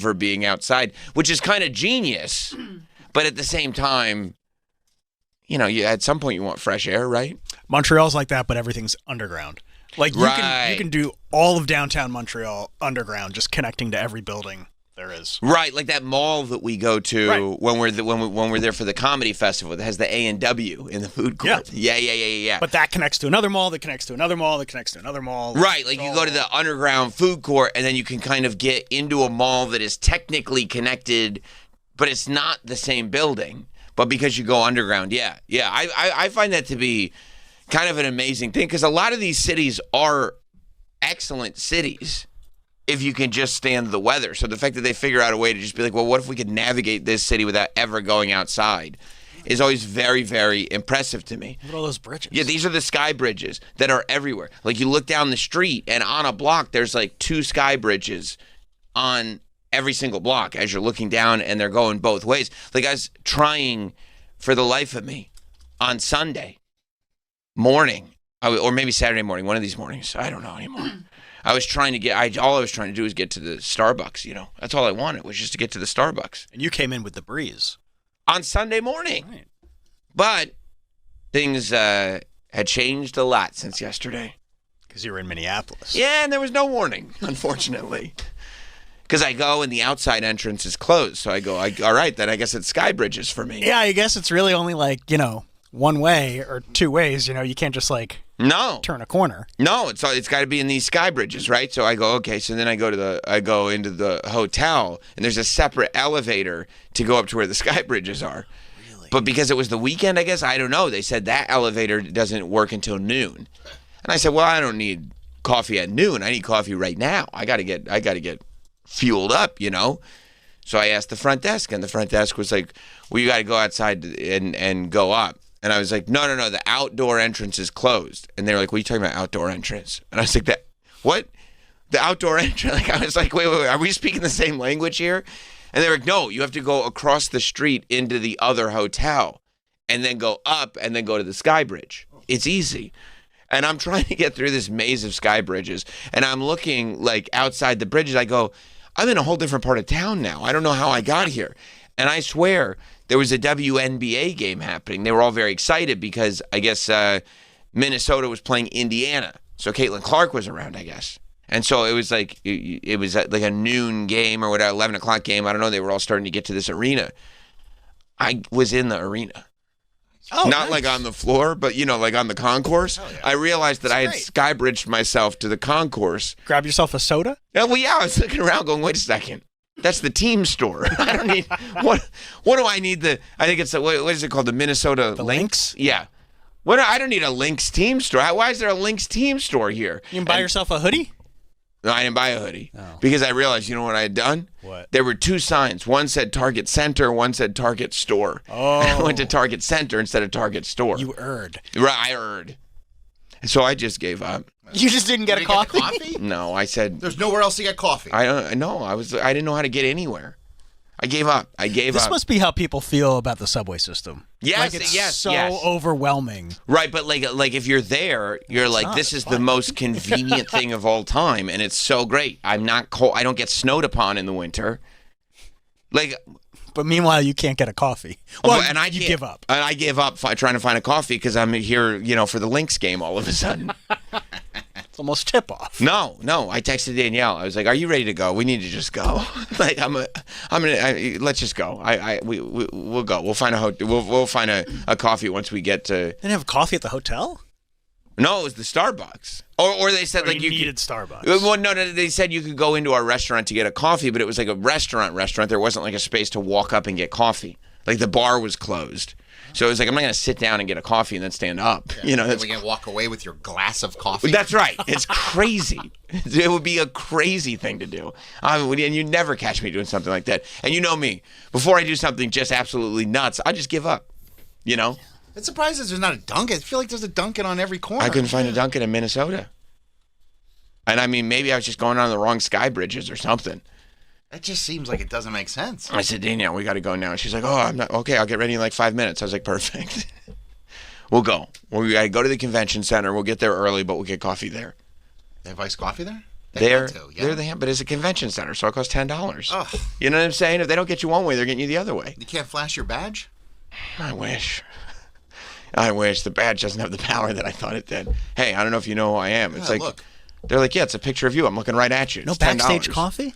for being outside, which is kind of genius. But at the same time, at some point you want fresh air, right? Montreal's like that, but everything's underground. Like you can do all of downtown Montreal underground, just connecting to every building there is. Right, like that mall that we go to when we're there for the comedy festival that has the A&W in the food court. Yeah. But that connects to another mall, that connects to another mall, that connects to another mall. Right, like you go to the underground food court and then you can kind of get into a mall that is technically connected, but it's not the same building. But because you go underground, I find that to be kind of an amazing thing because a lot of these cities are excellent cities if you can just stand the weather. So the fact that they figure out a way to just be like, well, what if we could navigate this city without ever going outside is always very, very impressive to me. Look at all those bridges. Yeah, these are the sky bridges that are everywhere. Like you look down the street and on a block, there's like 2 sky bridges on every single block as you're looking down and they're going both ways. Like I was trying for the life of me on Sunday morning, or maybe Saturday morning, one of these mornings. I don't know anymore. I was trying to get, all I was trying to do was get to the Starbucks, That's all I wanted was just to get to the Starbucks. And you came in with the breeze. On Sunday morning. Right. But things had changed a lot since yesterday. Because you were in Minneapolis. Yeah, and there was no warning, unfortunately. Because I go and the outside entrance is closed. So I go, all right, then I guess it's sky bridges for me. Yeah, I guess it's really only like, one way or 2 ways. You can't just turn a corner. No, it's got to be in these sky bridges, right? So I go, okay. So then I go into the hotel, and there's a separate elevator to go up to where the sky bridges are. Really? But because it was the weekend, I guess, I don't know. They said that elevator doesn't work until noon, and I said, well, I don't need coffee at noon. I need coffee right now. I got to get fueled up, So I asked the front desk, and the front desk was like, well, you got to go outside and go up. And I was like, no, the outdoor entrance is closed. And they were like, what are you talking about, outdoor entrance? And I was like, what? The outdoor entrance? Like, I was like, wait, are we speaking the same language here? And they were like, no, you have to go across the street into the other hotel and then go up and then go to the sky bridge. It's easy. And I'm trying to get through this maze of sky bridges. And I'm looking like outside the bridges. I go, I'm in a whole different part of town now. I don't know how I got here. And I swear there was a WNBA game happening. They were all very excited because I guess Minnesota was playing Indiana. So Caitlin Clark was around, I guess. And so it was like a noon game or whatever, 11 o'clock game. I don't know. They were all starting to get to this arena. I was in the arena. Oh, Not nice. like on the floor, but, like on the concourse. Oh, yeah. I realized that That's I had great. sky bridged myself to the concourse. Grab yourself a soda? Yeah, well, I was looking around going, wait a second. That's the team store. I don't need, what do I need I think it's, what is it called? The Minnesota Lynx? Yeah. I don't need a Lynx team store. Why is there a Lynx team store here? You can buy yourself a hoodie? No, I didn't buy a hoodie. Oh. Because I realized, what I had done? What? There were 2 signs. One said Target Center, one said Target Store. Oh. I went to Target Center instead of Target Store. You erred. Right, I erred. So I just gave up. You just didn't get a coffee? No, I said There's nowhere else to get coffee. I didn't know how to get anywhere. I gave up. This must be how people feel about the subway system. Yes, it's yes, so yes. overwhelming. Right, but like if you're there, you're like, not. this It's is the fine. most convenient thing of all time, and it's so great. I'm not cold. I don't get snowed upon in the winter. Like, But meanwhile, you can't get a coffee. Well, and you give up. And I give up trying to find a coffee because I'm here, for the Lynx game all of a sudden. It's almost tip-off. No. I texted Danielle. I was like, "Are you ready to go? We need to just go. Like, let's just go. We'll go. We'll find we'll find a coffee once we get to." They didn't have coffee at the hotel? No, it was the Starbucks. Or they said Or like you you needed could, Starbucks. Well, no, they said you could go into our restaurant to get a coffee, but it was like a restaurant. There wasn't like a space to walk up and get coffee. Like the bar was closed. So it was like, I'm not going to sit down and get a coffee and then stand up. That's we can walk away with your glass of coffee. That's right. It's crazy. It would be a crazy thing to do. And you never catch me doing something like that. And you know me. Before I do something just absolutely nuts, I just give up. It surprises there's not a Dunkin'. I feel like there's a Dunkin' on every corner. I couldn't find a Dunkin' in Minnesota. And I mean, maybe I was just going on the wrong sky bridges or something. That just seems like it doesn't make sense. I said, Danielle, we got to go now. And she's like, oh, I'm not. Okay, I'll get ready in like 5 minutes. I was like, perfect. We'll go. We got to go to the convention center. We'll get there early, but we'll get coffee there. They have iced coffee there? They're had to, yeah. but it's a convention center, so it costs $10. Oh, You know what I'm saying? If they don't get you one way, they're getting you the other way. you can't flash your badge? I wish. I wish the badge doesn't have the power that I thought it did. Hey, I don't know if you know who I am. It's Yeah, like look. they're like, yeah, it's a picture of you. I'm looking right at you. No It's $10. backstage coffee?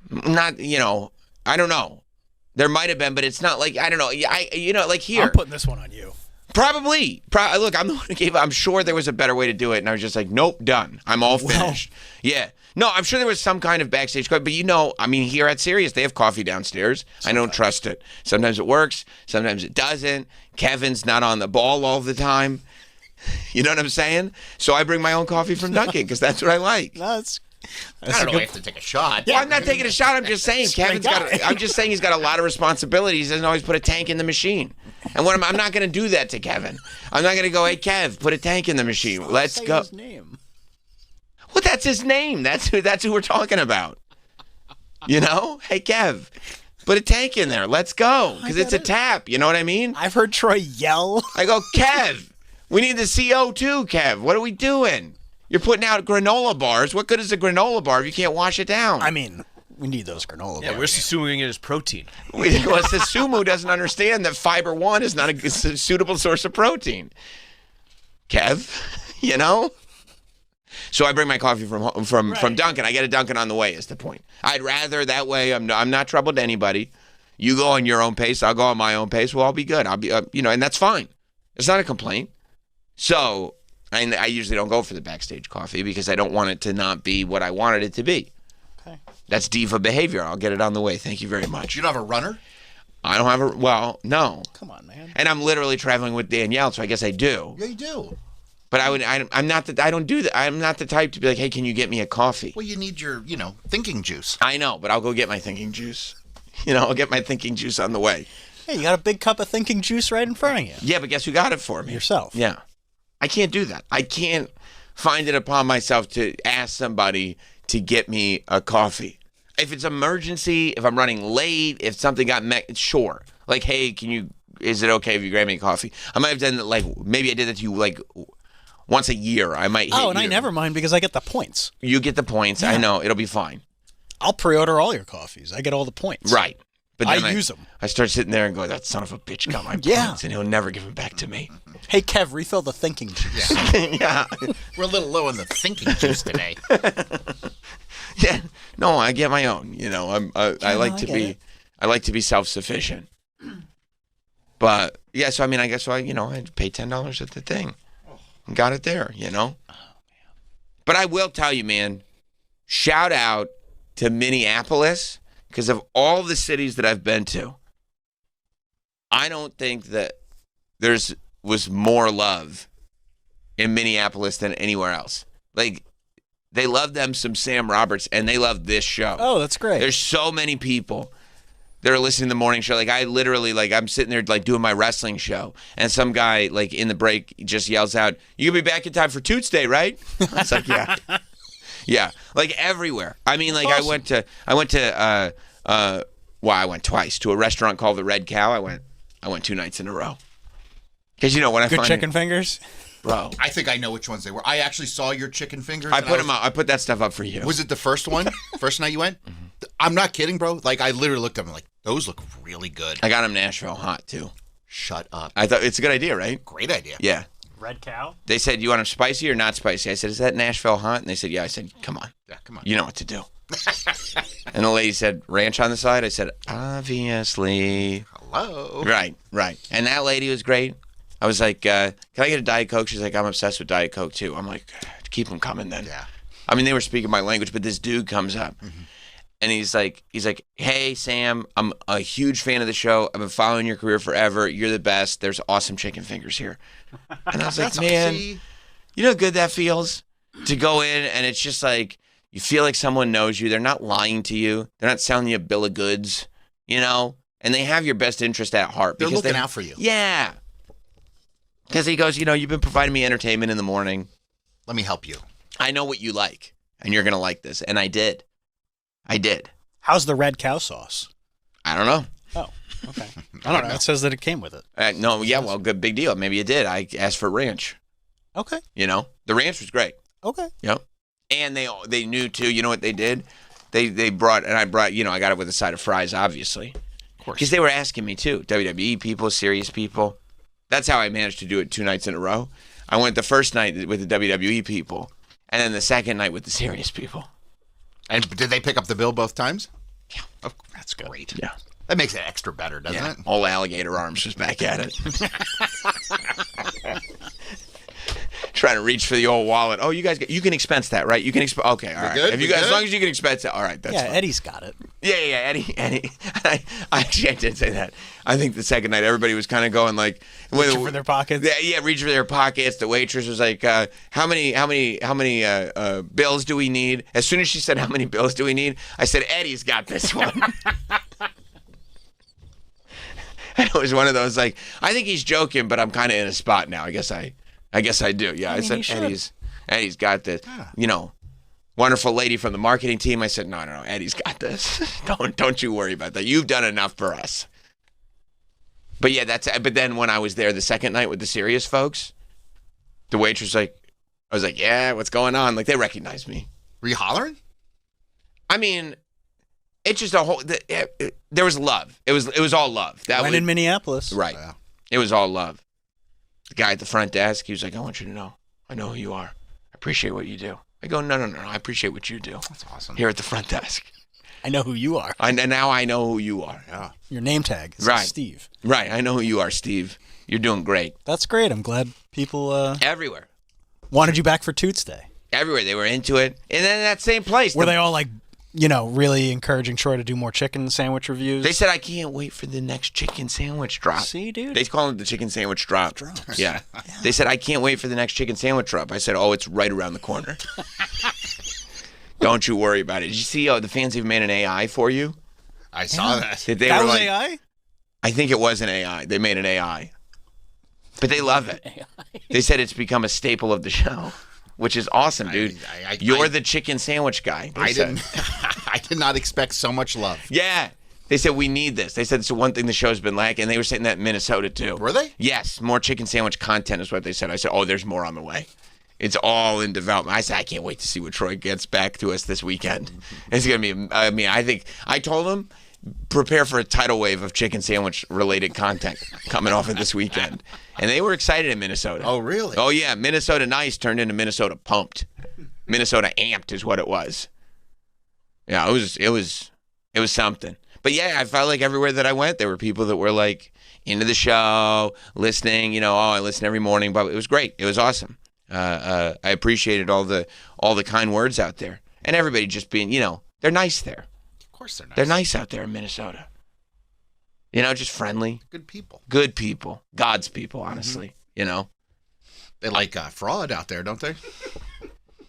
Not, I don't know. There might have been, but it's not like I don't know. Like here. I'm putting this one on you. Probably. Look, I'm the one who gave. I'm sure there was a better way to do it, and I was just like, nope, done. I'm all finished. Yeah. No, I'm sure there was some kind of backstage coffee, but here at Sirius, they have coffee downstairs. I don't trust it. Sometimes it works, sometimes it doesn't. Kevin's not on the ball all the time. You know what I'm saying? So I bring my own coffee from Dunkin' because that's what I like. That's I don't know. I have to take a shot. Well, I'm not taking a shot. I'm just saying I'm just saying he's got a lot of responsibilities. He doesn't always put a tank in the machine. And I'm not going to do that to Kevin. I'm not going to go, hey, Kev, put a tank in the machine. Let's go. His name. Well, that's his name. That's who we're talking about. Hey, Kev, put a tank in there. Let's go. Because it's a tap. You know what I mean? I've heard Troy yell. I go, Kev, we need the CO2, Kev. What are we doing? You're putting out granola bars. What good is a granola bar if you can't wash it down? I mean, we need those granola bars. Yeah, we're assuming it as protein. Well, Susumu doesn't understand that fiber one is not a suitable source of protein. Kev, So I bring my coffee from Dunkin'. I get a Dunkin' on the way is the point. I'd rather that way. I'm not troubled to anybody. You go on your own pace. I'll go on my own pace. We'll all be good. I'll be, and that's fine. It's not a complaint. So I usually don't go for the backstage coffee because I don't want it to not be what I wanted it to be. Okay. That's diva behavior. I'll get it on the way. Thank you very much. You don't have a runner? I don't have no. Come on, man. And I'm literally traveling with Danielle, so I guess I do. Yeah, you do. But I'm not I don't do that. I'm not the type to be like, hey, can you get me a coffee? Well, you need your, thinking juice. I know, but I'll go get my thinking juice. I'll get my thinking juice on the way. Hey, you got a big cup of thinking juice right in front of you. Yeah, but guess who got it for me? Yourself. Yeah. I can't do that. I can't find it upon myself to ask somebody to get me a coffee. If it's emergency, if I'm running late, if something got sure. Like, hey, is it okay if you grab me a coffee? I might have done that, maybe I did that to you, once a year. I might hit and you. I never mind because I get the points. You get the points. Yeah. I know. It'll be fine. I'll pre-order all your coffees. I get all the points. Right. But then I use them. I start sitting there and go, that son of a bitch got my points, and he'll never give them back to me. Hey, Kev, refill the thinking juice. Yeah. We're a little low on the thinking juice today. Yeah. No, I get my own. I like to be self-sufficient. But yeah, so I guess I pay $10 at the thing. Got it there, Oh, man. But I will tell you, man, shout out to Minneapolis. Because of all the cities that I've been to, I don't think that was more love in Minneapolis than anywhere else. They love them some Sam Roberts, and they love this show. Oh, that's great. There's so many people that are listening to the morning show. I literally, I'm sitting there, doing my wrestling show, and some guy, in the break, just yells out, "You gonna be back in time for Toots Day, right?" It's like, yeah. Yeah, everywhere. Awesome. I went twice to a restaurant called the Red Cow. I went 2 nights in a row. Because when I good find chicken fingers, bro. I think I know which ones they were. I actually saw your chicken fingers. I put them out. I put that stuff up for you. Was it the first one? First night you went? Mm-hmm. I'm not kidding, bro. I literally looked at them those look really good. I got them Nashville hot too. Shut up. I thought it's a good idea, right? Great idea. Yeah. Red Cow? They said, you want them spicy or not spicy? I said, is that Nashville hot? And they said, yeah. I said, come on. Yeah, come on. You know what to do. And the lady said, ranch on the side? I said, obviously. Hello. Right. And that lady was great. I was like, can I get a Diet Coke? She's like, I'm obsessed with Diet Coke too. I'm like, keep them coming then. Yeah. They were speaking my language, but this dude comes up. Mm-hmm. And he's like, hey, Sam, I'm a huge fan of the show. I've been following your career forever. You're the best. There's awesome chicken fingers here. And I was like, man, you know how good that feels? To go in and it's just you feel like someone knows you. They're not lying to you. They're not selling you a bill of goods, and they have your best interest at heart. They're looking out for you. Yeah. Because he goes, you've been providing me entertainment in the morning. Let me help you. I know what you like, and you're going to like this. And I did. How's the Red Cow sauce? I don't know. Oh, okay. I don't know. It says that it came with it. No, yeah, well, good, big deal. Maybe it did. I asked for ranch. Okay. The ranch was great. Okay. Yep. And they knew too. You know what they did? They brought, and I brought, I got it with a side of fries, obviously. Of course. Because they were asking me too. WWE people, serious people. That's how I managed to do it 2 nights in a row. I went the first night with the WWE people, and then the second night with the serious people. And did they pick up the bill both times? Yeah. Oh, that's great. Yeah. That makes it extra better, doesn't it? All alligator arms was back at it. Trying to reach for the old wallet. Oh, you can expense that, right? You can okay, all right. Good? As long as you can expense it, all right, that's fine. Eddie's got it. Yeah, Eddie. I did say that. I think the second night everybody was kind of going like Reaching for their pockets. Yeah, reach for their pockets. The waitress was like, "How many bills do we need?" As soon as she said, "How many bills do we need?" I said, "Eddie's got this one." And it was one of those like, I think he's joking, but I'm kind of in a spot now. I guess I do. Yeah, I said Eddie's got this. Yeah. Wonderful lady from the marketing team. I said, no, Eddie's got this. Don't you worry about that. You've done enough for us. But yeah, but then when I was there the second night with the serious folks, the waitress I was like, yeah, what's going on? Like they recognized me. Were you hollering? I mean, it's just there was love. It was all love. When in Minneapolis. Right. Yeah. It was all love. The guy at the front desk, he was like, I want you to know, I know who you are. I appreciate what you do. I go, no, I appreciate what you do. That's awesome. Here at the front desk. I know who you are. And now I know who you are. Yeah. Your name tag is right. Steve. Right. I know who you are, Steve. You're doing great. That's great. I'm glad people everywhere wanted you back for Toots Day. Everywhere. They were into it. And then in that same place. Were they all like, really encouraging Troy to do more chicken sandwich reviews? They said, I can't wait for the next chicken sandwich drop. See, dude? They call it the chicken sandwich drop. Yeah. They said, I can't wait for the next chicken sandwich drop. I said, it's right around the corner. Don't you worry about it. Did you see the fans even made an AI for you? I saw that. That was AI? I think it was an AI. They made an AI. But they love it. They said it's become a staple of the show. Which is awesome, dude. You're the chicken sandwich guy. I did not expect so much love. Yeah. They said, we need this. They said it's the one thing the show's been lacking. And they were saying that in Minnesota, too. Were they? Yes. More chicken sandwich content is what they said. I said, there's more on the way. It's all in development. I said, I can't wait to see what Troy gets back to us this weekend. It's going to be, I told him, prepare for a tidal wave of chicken sandwich related content coming off of this weekend. And they were excited in Minnesota. Oh, really? Oh, yeah. Minnesota Nice turned into Minnesota Pumped. Minnesota Amped is what it was. Yeah, it was something. But yeah, I felt like everywhere that I went, there were people that were like into the show, listening, I listen every morning, but it was great. It was awesome. I appreciated all the kind words out there. And everybody just being, they're nice there. Of course they're nice. They're nice out there in Minnesota. Just friendly. Good people. Good people. God's people, honestly. Mm-hmm. They like fraud out there, don't they?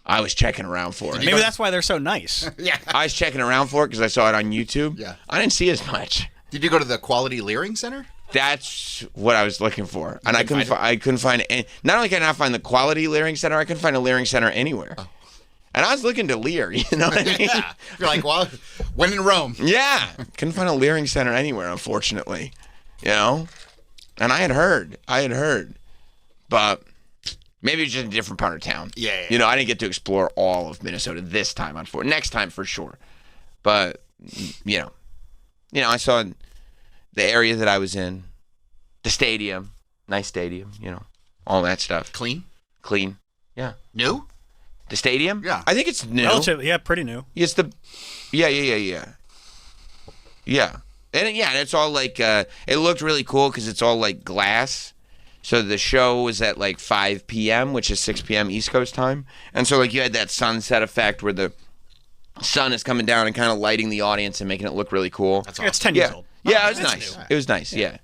I was checking around for it. Maybe that's why they're so nice. Yeah. I was checking around for it because I saw it on YouTube. Yeah. I didn't see as much. Did you go to the Quality Leering Center? That's what I was looking for. And I couldn't find any. Not only can I not find the Quality Leering Center, I couldn't find a Leering Center anywhere. Oh. And I was looking to leer, you know what I mean? Yeah. You're like, well, when in Rome. Yeah. Couldn't find a Leering Center anywhere, unfortunately. And I had heard. But maybe it's just a different part of town. Yeah. I didn't get to explore all of Minnesota this time, unfortunately. Next time for sure. But, I saw the area that I was in, the stadium, nice stadium, all that stuff. Clean? Yeah. New? The stadium? Yeah. I think it's new. Relatively, yeah, pretty new. It's yeah. Yeah. And it's all like, it looked really cool because it's all like glass. So the show was at like 5 p.m., which is 6 p.m. East Coast time. And so like you had that sunset effect where the sun is coming down and kind of lighting the audience and making it look really cool. That's awesome. It's 10 years old. Yeah, it was nice. New. It was nice. Yeah.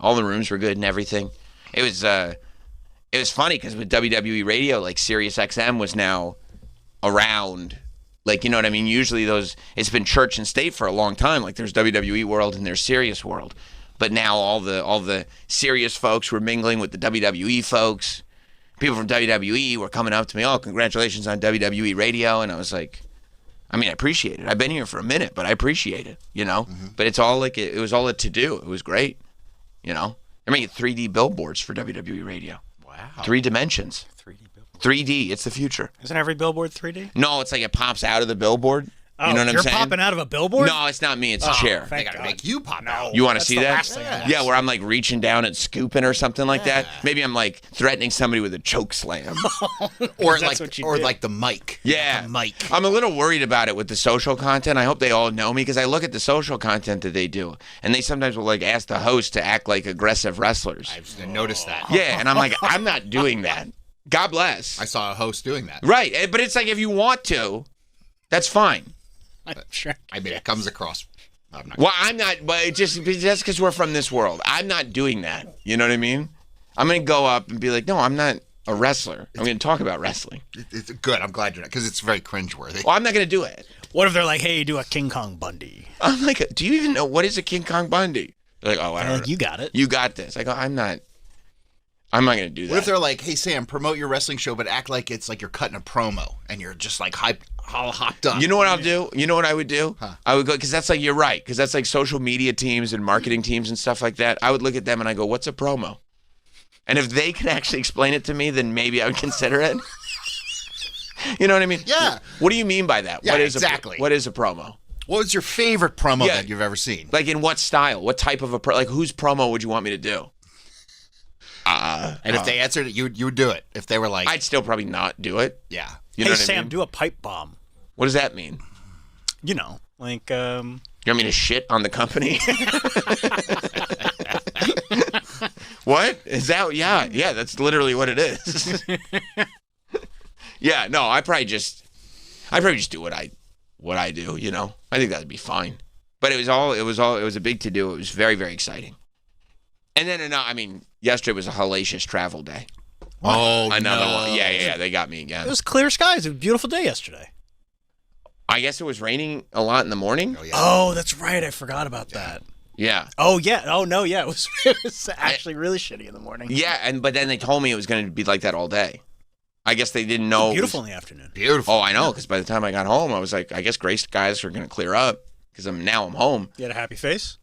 All the rooms were good and everything. It was funny because with WWE Radio, like Sirius XM was now around. Like, you know what I mean? Usually it's been church and state for a long time. Like there's WWE World and there's Sirius World. But now all the Sirius folks were mingling with the WWE folks. People from WWE were coming up to me, congratulations on WWE Radio. And I was like, I appreciate it. I've been here for a minute, but I appreciate it, Mm-hmm. But it's all like, it was all a to-do. It was great, I 3D billboards for WWE Radio. Wow. 3 dimensions. 3D billboards. 3D. It's the future. Isn't every billboard 3D? No, it's like it pops out of the billboard. Oh, You know what I'm you're saying? popping out of a billboard? No, it's not me. It's a Oh, chair. They thank gotta God. make you pop out. You want to That's see the that? last thing I want. Yeah, where I'm like reaching down and scooping or something like that. Maybe I'm like threatening somebody with a choke slam. Or That's what you or do. like the mic. Yeah. The mic. I'm a little worried about it with the social content. I hope they all know me because I look at the social content that they do, and they sometimes will like ask the host to act like aggressive wrestlers. I've noticed that. Yeah, and I'm like, I'm not doing that. God bless. I saw a host doing that. Right, but it's like if you want to, that's fine. I'm sure. I mean, it comes across. I'm not. Well, I'm not, but it just because we're from this world, I'm not doing that. You know what I mean? I'm gonna go up and be like, no, I'm not a wrestler. I'm gonna talk about wrestling. It's good. I'm glad you're not, because it's very cringeworthy. Well, I'm not gonna do it. What if they're like, hey, do a King Kong Bundy? I'm like, do you even know what is a King Kong Bundy? They're like, oh, I They're don't like, know. you got it. You got this. I go, I'm not gonna do that. What if they're like, hey, Sam, promote your wrestling show, but act like it's like you're cutting a promo and you're just like all hopped up. You know what I'll do? You know what I would do? I would go, because that's like, you're right, because that's like social media teams and marketing teams and stuff like that. I would look at them and I go, what's a promo? And if they can actually explain it to me, then maybe I would consider it. You know what I mean? Yeah. What do you mean by that? Yeah, What is exactly. What is a promo? What was your favorite promo Yeah. that you've ever seen? Like in what style? What type of like whose promo would you want me to do? And if they answered it, you would do it. If they were like, I'd still probably not do it. yeah. You know Hey, what I Sam, mean? do a pipe bomb. What does that mean? You know, like, You want me to shit on the company? What? Is that? Yeah, that's literally what it is. Yeah, no, I probably just do what I do, you know? I think that'd be fine. But it was a big to do. It was very, very exciting. And then, I mean, yesterday was a hellacious travel day. Oh, Another no. one. Yeah, they got me again. it was clear skies. It was a beautiful day yesterday. I guess it was raining a lot in the morning. Oh, yeah. Oh, that's right. I forgot about that. Yeah. Oh, yeah. Oh, no, yeah. It was actually really shitty in the morning. Yeah, but then they told me it was going to be like that all day. I guess they didn't know. Beautiful in the afternoon. Beautiful. Oh, I know, because by the time I got home, I was like, I guess gray skies are going to clear up because I'm home. You had a happy face?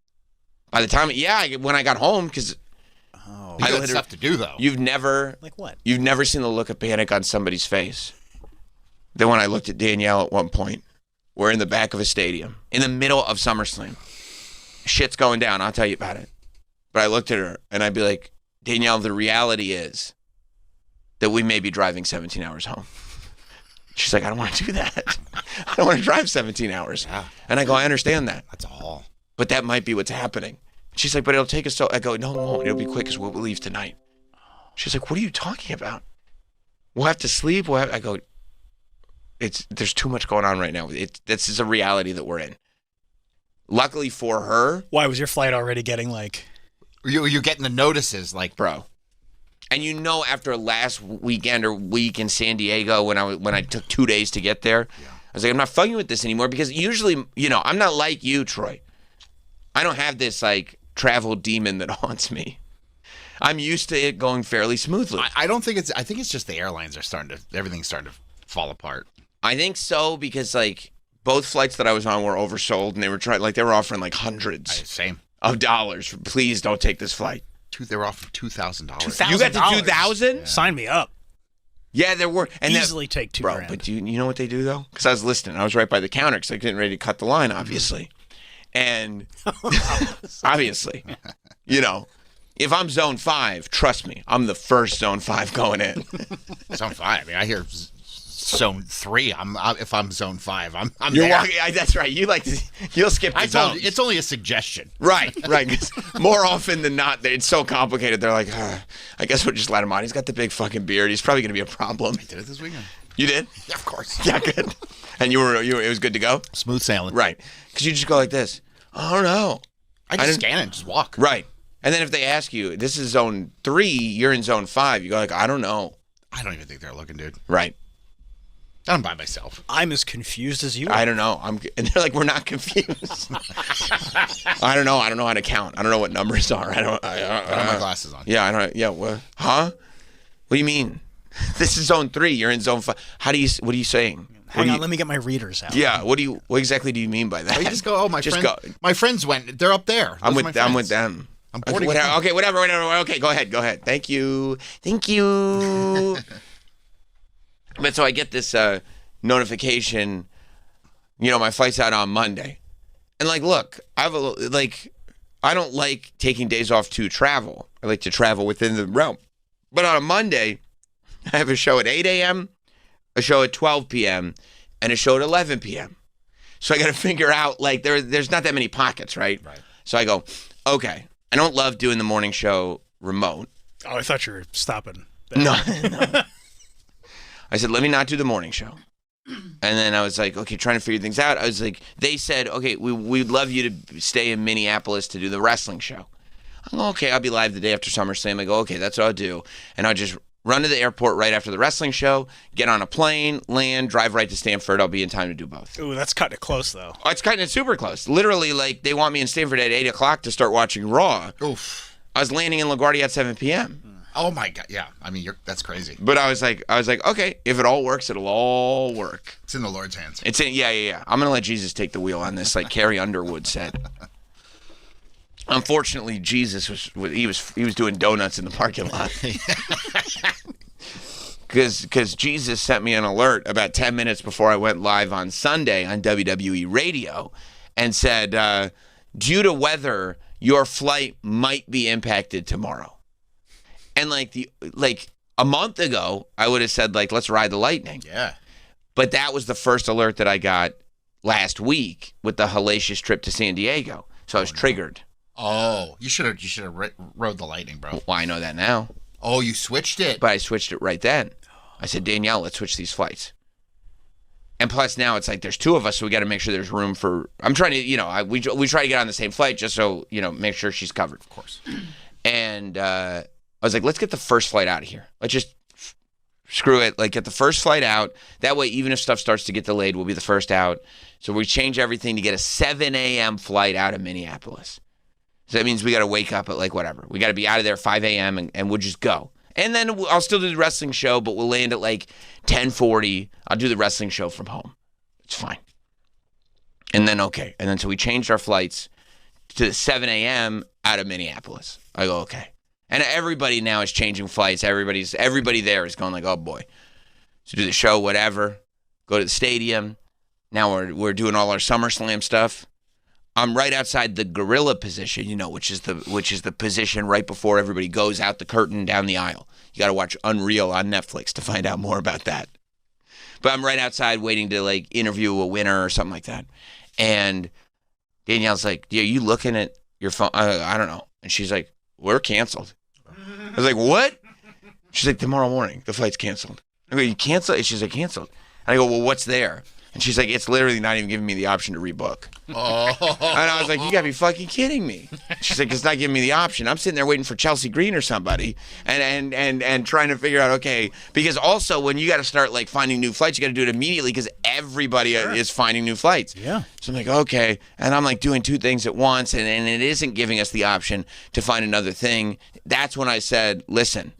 By the time, when I got home, because Oh. You I got literally- stuff to do, though. you've never Like what? seen the look of panic on somebody's face. Then when I looked at Danielle at one point, we're in the back of a stadium in the middle of SummerSlam. Shit's going down. I'll tell you about it. But I looked at her and I'd be like, Danielle, the reality is that we may be driving 17 hours home. She's like, I don't want to do that. I don't want to drive 17 hours. Yeah. And I go, I understand that. That's all. But that might be what's happening. She's like, but it'll take us so. I go, no, it won't. It'll be quick because we'll leave tonight. She's like, what are you talking about? We'll have to sleep. I go, there's too much going on right now. This is a reality that we're in. Luckily for her, Why was your flight already getting like? You're getting the notices, like, bro. And you know, after last weekend or week in San Diego, when I took 2 days to get there, I was like, I'm not fucking with this anymore because usually, I'm not like you, Troy. I don't have this like travel demon that haunts me. I'm used to it going fairly smoothly. I don't think I think it's just the airlines everything's starting to fall apart. I think so because like both flights that I was on were oversold and they were offering like hundreds Same. of dollars. Please don't take this flight. They were offering $2,000. You got the $2,000? 2,000? Sign me up. Yeah, there were. And Easily take $2,000. bro, but you know what they do though? Because I was listening. I was right by the counter because I was getting ready to cut the line, obviously. And obviously, if I'm zone 5, trust me, I'm the first zone 5 going in. Zone 5. I mean, I hear zone 3. If I'm zone 5, I'm You're there. walking. That's right. You'll skip the I zone. told you, it's only a suggestion. Right. 'Cause more often than not, it's so complicated. They're like, I guess we'll just let him on. He's got the big fucking beard. He's probably gonna be a problem. I did it this weekend. You did? Yeah, of course. Yeah, good. And you were. It was good to go. Smooth sailing. Right. Because you just go like this. I don't know. I just scan it and just walk. Right. And then if they ask you, this is zone 3, you're in zone 5. You go like, I don't know. I don't even think they're looking, dude. Right. I'm by myself. I'm as confused as you. I don't know. And they're like, we're not confused. I don't know. I don't know how to count. I don't know what numbers are. I don't have my glasses on. Yeah, I don't. Yeah. What? Huh? What do you mean? This is zone 3. You're in zone 5. What are you saying? Hang on, let me get my readers out. Yeah. What exactly do you mean by that? You just go, Just friend, go. my friends went. They're up there. I'm Those with are my friends. them. I'm boarding whatever. them. Okay, whatever. Okay, go ahead. Thank you. But so I get this notification, my flight's out on Monday. And look, I don't like taking days off to travel. I like to travel within the realm. But on a Monday, I have a show at 8 a.m., a show at 12 p.m., and a show at 11 p.m. So I got to figure out, there's not that many pockets, right? Right. So I go, okay, I don't love doing the morning show remote. Oh, I thought you were stopping. No. I said, let me not do the morning show. And then I was like, okay, trying to figure things out. I was like, they said, okay, we'd love you to stay in Minneapolis to do the wrestling show. I go, okay, I'll be live the day after SummerSlam. I go, okay, that's what I'll do. And I'll just run to the airport right after the wrestling show, get on a plane, land, drive right to Stanford. I'll be in time to do both. Ooh, that's cutting it close, though. Oh, it's cutting it super close. Literally, they want me in Stanford at 8 o'clock to start watching Raw. Oof. I was landing in LaGuardia at 7 p.m. Oh my God! Yeah, I mean, that's crazy. But I was like, okay, if it all works, it'll all work. It's in the Lord's hands. Yeah. I'm gonna let Jesus take the wheel on this, like Carrie Underwood said. Unfortunately, Jesus was doing donuts in the parking lot. Because Jesus sent me an alert about 10 minutes before I went live on Sunday on WWE Radio, and said, due to weather, your flight might be impacted tomorrow. And a month ago, I would have said let's ride the lightning. Yeah. But that was the first alert that I got last week with the hellacious trip to San Diego. So I was triggered. Oh, you should have rode the lightning, bro. Well, I know that now. Oh, you switched it. But I switched it right then. I said, Danielle, let's switch these flights. And plus now it's there's two of us, so we got to make sure there's room for. I'm trying to, we try to get on the same flight just so make sure she's covered. Of course. And I was like, let's get the first flight out of here. Let's just screw it. Get the first flight out. That way, even if stuff starts to get delayed, we'll be the first out. So we change everything to get a 7 a.m. flight out of Minneapolis. So that means we got to wake up at whatever. We got to be out of there 5 a.m. and we'll just go. And then I'll still do the wrestling show, but we'll land at 10:40. I'll do the wrestling show from home. It's fine. And then, okay. And then so we changed our flights to 7 a.m. out of Minneapolis. I go, okay. And everybody now is changing flights. Everybody there is going oh boy. So do the show, whatever. Go to the stadium. Now we're doing all our SummerSlam stuff. I'm right outside the gorilla position, which is the position right before everybody goes out the curtain down the aisle. You got to watch Unreal on Netflix to find out more about that. But I'm right outside waiting to interview a winner or something like that. And Danielle's like, "Yeah, you looking at your phone?" I don't know. And she's like, "We're canceled." I was like, "What?" She's like, "Tomorrow morning, the flight's canceled." I go, "You canceled?" She's like, "Canceled." And I go, "Well, what's there?" And she's like, "It's literally not even giving me the option to rebook." Oh. And I was like, "You gotta be fucking kidding me." She's like, "It's not giving me the option." I'm sitting there waiting for Chelsea Green or somebody and trying to figure out, okay, because also when you got to start finding new flights, you got to do it immediately because everybody is finding new flights. Yeah. So I'm like, okay. And I'm doing two things at once and it isn't giving us the option to find another thing. That's when I said, listen,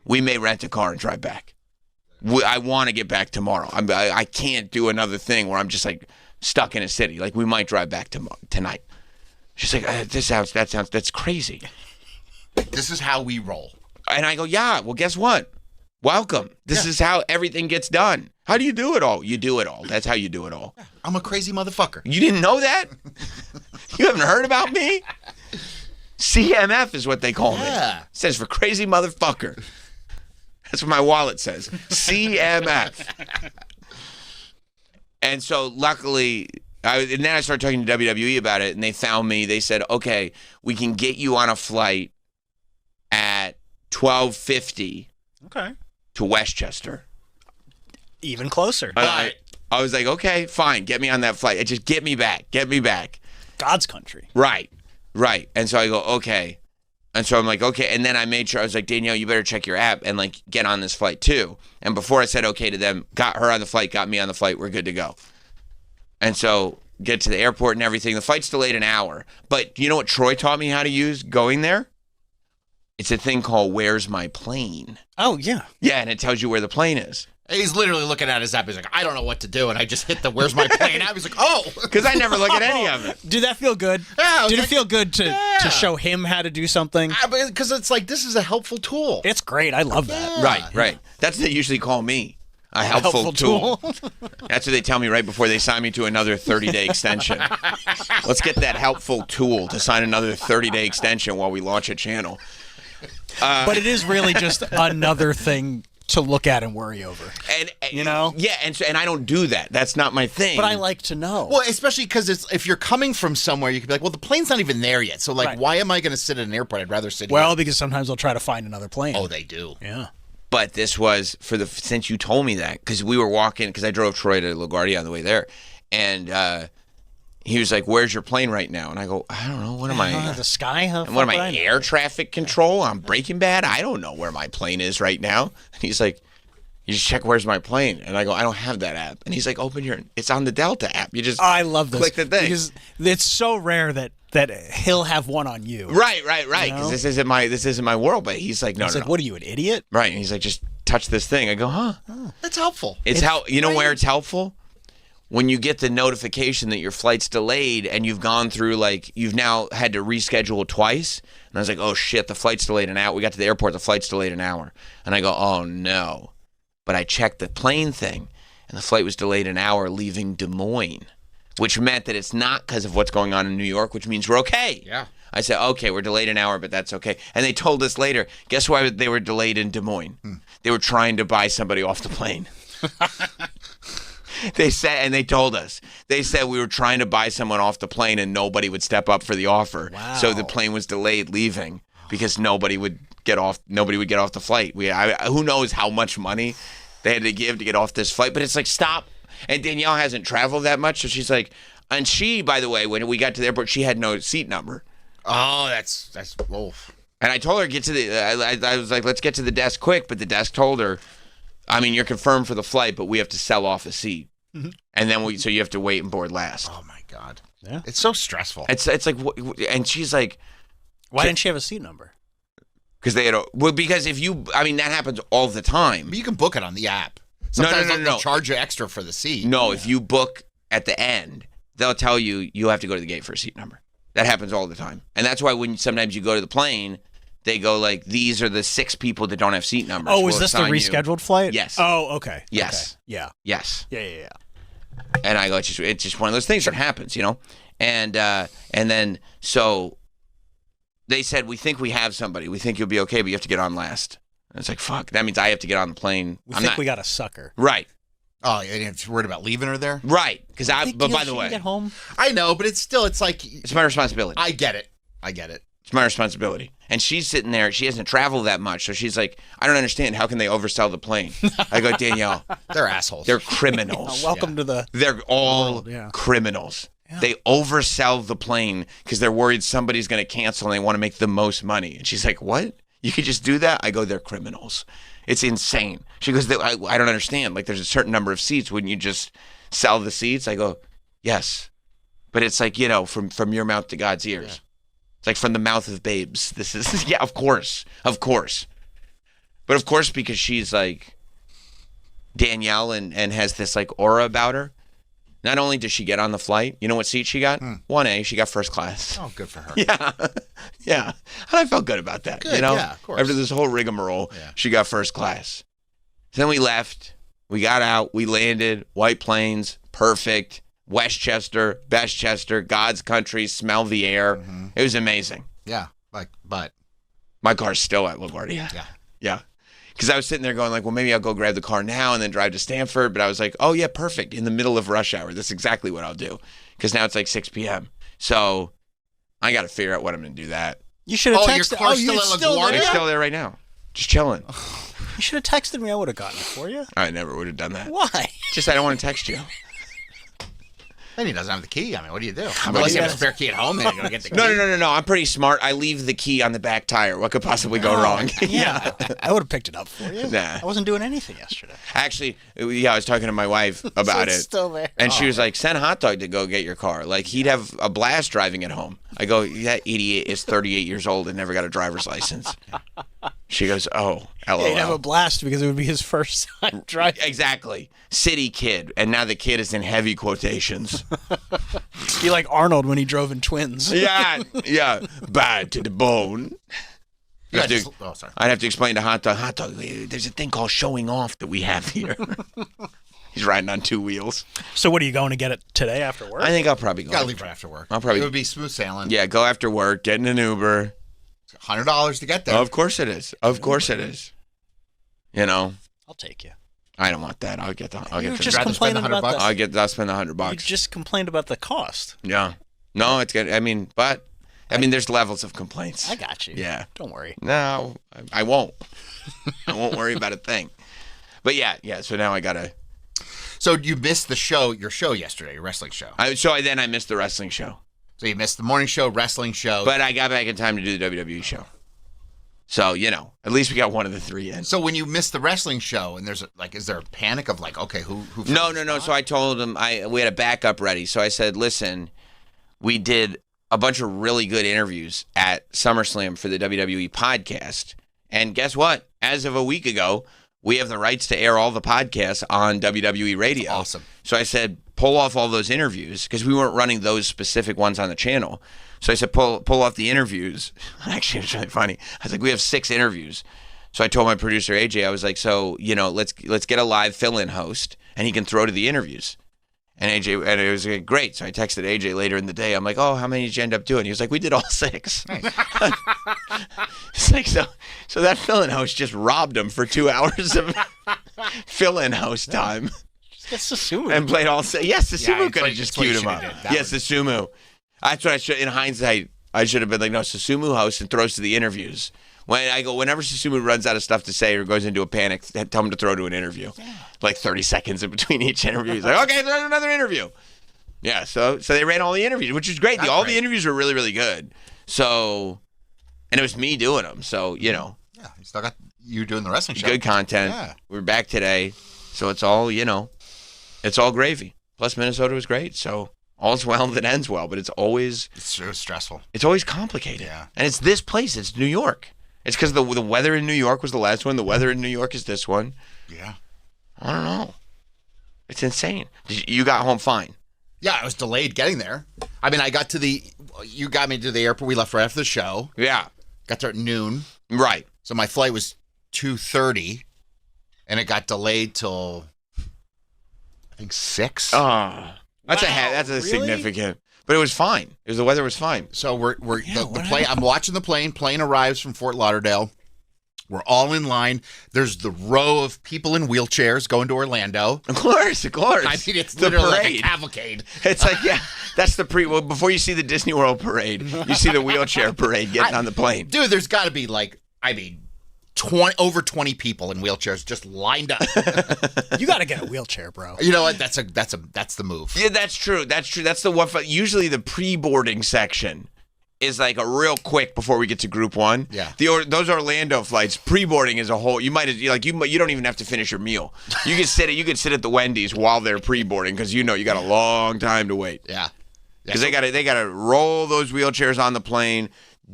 we may rent a car and drive back. I want to get back tomorrow. I can't do another thing where I'm just stuck in a city. We might drive back tonight. She's like, that's crazy. This is how we roll. And I go, yeah, well, guess what? Welcome. This is how everything gets done. How do you do it all? You do it all. That's how you do it all. I'm a crazy motherfucker. You didn't know that? You haven't heard about me? CMF is what they call me. It stands for crazy motherfucker. That's what my wallet says. CMF. And so luckily, and then I started talking to WWE about it, and they found me. They said, okay, we can get you on a flight at 12:50 to Westchester. Even closer. I was like, okay, fine. Get me on that flight. Just get me back. Get me back. God's country. Right. And so I go, okay. And so I'm like, okay. And then I made sure, I was like, Danielle, you better check your app and get on this flight too. And before I said okay to them, got her on the flight, got me on the flight, we're good to go. And so get to the airport and everything. The flight's delayed an hour. But you know what Troy taught me how to use going there? It's a thing called Where's My Plane? Oh, yeah. Yeah, and it tells you where the plane is. He's literally looking at his app. He's like, I don't know what to do. And I just hit the Where's My Plane app. He's like, oh. Because I never look at any of it. Did that feel good? Yeah. Did it feel good to show him how to do something? Because it's this is a helpful tool. It's great. I love that. Right. That's what they usually call me. A helpful tool. That's what they tell me right before they sign me to another 30-day extension. Let's get that helpful tool to sign another 30-day extension while we launch a channel. But it is really just another thing to look at and worry over. And Yeah, and I don't do that. That's not my thing. But I like to know. Well, especially because if you're coming from somewhere, you could be like, well, the plane's not even there yet. So, like, why am I going to sit at an airport? I'd rather sit here. Because sometimes they'll try to find another plane. Oh, they do. Yeah. But this was since you told me that, because we were walking, because I drove Troy to LaGuardia on the way there, and he was like, "Where's your plane right now?" And I go, "I don't know. What am I? The sky? What am I? Air traffic control on Breaking Bad? I don't know where my plane is right now." And he's like, "You just check where's my plane." And I go, "I don't have that app." And he's like, "Open your. It's on the Delta app. You just I love this. click the thing because it's so rare that he'll have one on you. Right. Because this isn't my world." But he's like, "No, It's no, like, no." what are you, an idiot? Right. And he's like, "Just touch this thing." I go, "Huh." That's helpful. It's how you know where it's helpful? When you get the notification that your flight's delayed and you've gone through, like, you've now had to reschedule twice. And I was like, "Oh shit, the flight's delayed an hour." We got to the airport, the flight's delayed an hour. And I go, "Oh no." But I checked the plane thing and the flight was delayed an hour leaving Des Moines, which meant that it's not because of what's going on in New York, which means we're okay. Yeah. I said, "Okay, we're delayed an hour, but that's okay." And they told us later, guess why they were delayed in Des Moines? They were trying to buy somebody off the plane. They said, and they told us, they said we were trying to buy someone off the plane and nobody would step up for the offer. Wow. So the plane was delayed leaving because nobody would get off the flight. Who knows how much money they had to give to get off this flight, but it's like, stop. And Danielle hasn't traveled that much, so she's like, and she, by the way, when we got to the airport, she had no seat number. Oh, that's wolf. And I told her, I was like, let's get to the desk quick, but the desk told her, I mean, you're confirmed for the flight, but we have to sell off a seat. Mm-hmm. And then so you have to wait and board last. Oh my God. Yeah. It's so stressful. It's like, and she's like, why didn't she have a seat number? because that happens all the time. But you can book it on the app. No. Sometimes they'll charge you extra for the seat. No, if you book at the end, they'll tell you have to go to the gate for a seat number. That happens all the time. And that's why when sometimes you go to the plane, they go like, these are the 6 people that don't have seat numbers. Oh, is this the rescheduled flight? Yes. Oh, okay. Yes. Okay. Yeah. Yes. Yeah. And I go, it's just one of those things that happens, you know? And then, so they said, we think we have somebody. We think you'll be okay, but you have to get on last. And it's like, fuck, that means I have to get on the plane. We got a sucker. Right. Oh, you're worried about leaving her there? Right. But by the way, get home. I know, but it's like... it's my responsibility. I get it. It's my responsibility. And she's sitting there. She hasn't traveled that much. So she's like, I don't understand. How can they oversell the plane? I go, Danielle. They're assholes. They're criminals. Welcome to the... They're all world, criminals. Yeah. They oversell the plane because they're worried somebody's going to cancel and they want to make the most money. And she's like, what? You could just do that? I go, they're criminals. It's insane. She goes, I don't understand. Like, there's a certain number of seats. Wouldn't you just sell the seats? I go, yes. But it's like, from your mouth to God's ears. Yeah. It's like from the mouth of babes. This is, yeah, of course. But of course, because she's like Danielle and has this like aura about her, not only does she get on the flight, you know what seat she got? 1A, she got first class. Oh, good for her. Yeah. And I felt good about that. Good, yeah, of course. After this whole rigmarole, she got first class. Then we left. We got out. We landed. White Plains, perfect. Westchester, Bestchester, God's country, smell the air. Mm-hmm. It was amazing. Yeah, but my car's still at LaGuardia. Yeah. Because I was sitting there going like, well, maybe I'll go grab the car now and then drive to Stanford. But I was like, oh, yeah, perfect. In the middle of rush hour. That's exactly what I'll do. Because now it's like 6 p.m. So I got to figure out what I'm going to do that. You should have texted. Your car's still at LaGuardia? It's still there right now. Just chilling. You should have texted me. I would have gotten it for you. I never would have done that. Why? Just I don't want to text you. Then he doesn't have the key. I mean, what do you do? Unless you have a spare key at home, then you go get the key. No. I'm pretty smart. I leave the key on the back tire. What could possibly go wrong? Yeah. I would have picked it up for you. Nah. I wasn't doing anything yesterday. Actually, I was talking to my wife about It's it. still there. And she was like, send Hot Dog to go get your car. Like, he'd have a blast driving it home. I go, that idiot is 38 years old and never got a driver's license. She goes, oh, LOL. Yeah, he'd have a blast because it would be his first time driving. Exactly. City kid. And now the kid is in heavy quotations. Be like Arnold when he drove in Twins. Yeah. Bad to the bone. I'd have to explain to Hot Dog, there's a thing called showing off that we have here. He's riding on 2 wheels. So what, are you going to get it today after work? I think I'll probably go. Gotta leave right after work. It would be smooth sailing. Yeah, go after work, get in an Uber. $100 to get there. Of course it is. Of course it is. You know. I'll take you. I don't want that. I'll just complaining about that. I'll spend $100. You just complained about the cost. Yeah. No, it's good. I mean, there's levels of complaints. I got you. Yeah. Don't worry. No, I won't. I won't worry about a thing. But yeah. So now I gotta. So you missed your show yesterday, your wrestling show. Then I missed the wrestling show. So you missed the morning show, wrestling show. But I got back in time to do the WWE show. So, at least we got one of the 3 in. So when you miss the wrestling show, and is there a panic of okay, who? No. So I told him we had a backup ready. So I said, listen, we did a bunch of really good interviews at SummerSlam for the WWE podcast, and guess what? As of a week ago, we have the rights to air all the podcasts on WWE Radio. That's awesome. So I said, pull off all those interviews because we weren't running those specific ones on the channel. So I said, pull off the interviews. Actually, it was really funny. I was like, we have 6 interviews. So I told my producer, AJ, I was like, so, let's get a live fill-in host, and he can throw to the interviews. And it was like, great. So I texted AJ later in the day. I'm like, oh, how many did you end up doing? He was like, we did all 6. Nice. It's like, so that fill-in host just robbed him for 2 hours of fill-in host time. That's Susumu. And played all 6. Yes, Susumu could have just queued him up. Yes, Susumu. That's what I should. In hindsight, I should have been like, no, Susumu hosts and throws to the interviews. Whenever Susumu runs out of stuff to say or goes into a panic, tell him to throw to an interview. Yeah. Like 30 seconds in between each interview. He's like, okay, there's another interview. Yeah, so they ran all the interviews, which is great. All the interviews were really, really good. So, and it was me doing them. So, Yeah, you still got you doing the wrestling show. Good content. Yeah. We're back today. So it's all, it's all gravy. Plus Minnesota was great. So all's well that ends well, but it's so stressful. It's always complicated. Yeah. And it's this place. It's New York. It's because the weather in New York was the last one. The weather in New York is this one. Yeah. I don't know. It's insane. You got home fine. Yeah, I was delayed getting there. I mean, you got me to the airport. We left right after the show. Yeah. Got there at noon. Right. So my flight was 2:30, and it got delayed till, I think, 6. Oh. That's really? Significant. But it was fine. The weather was fine. So the plane. I'm watching the plane. Plane arrives from Fort Lauderdale. We're all in line. There's the row of people in wheelchairs going to Orlando. Of course. I mean, it's literally like a cavalcade. It's like, that's the before you see the Disney World parade, you see the wheelchair parade getting on the plane. Dude, there's got to be over 20 people in wheelchairs just lined up. You got to get a wheelchair, bro. You know what? That's the move. Yeah, that's true. That's the one. Usually the pre-boarding section is like a real quick before we get to Group 1. Yeah. Those Orlando flights, pre-boarding is a whole. You don't even have to finish your meal. You can sit at the Wendy's while they're pre-boarding because you got a long time to wait. Yeah. Because they gotta roll those wheelchairs on the plane,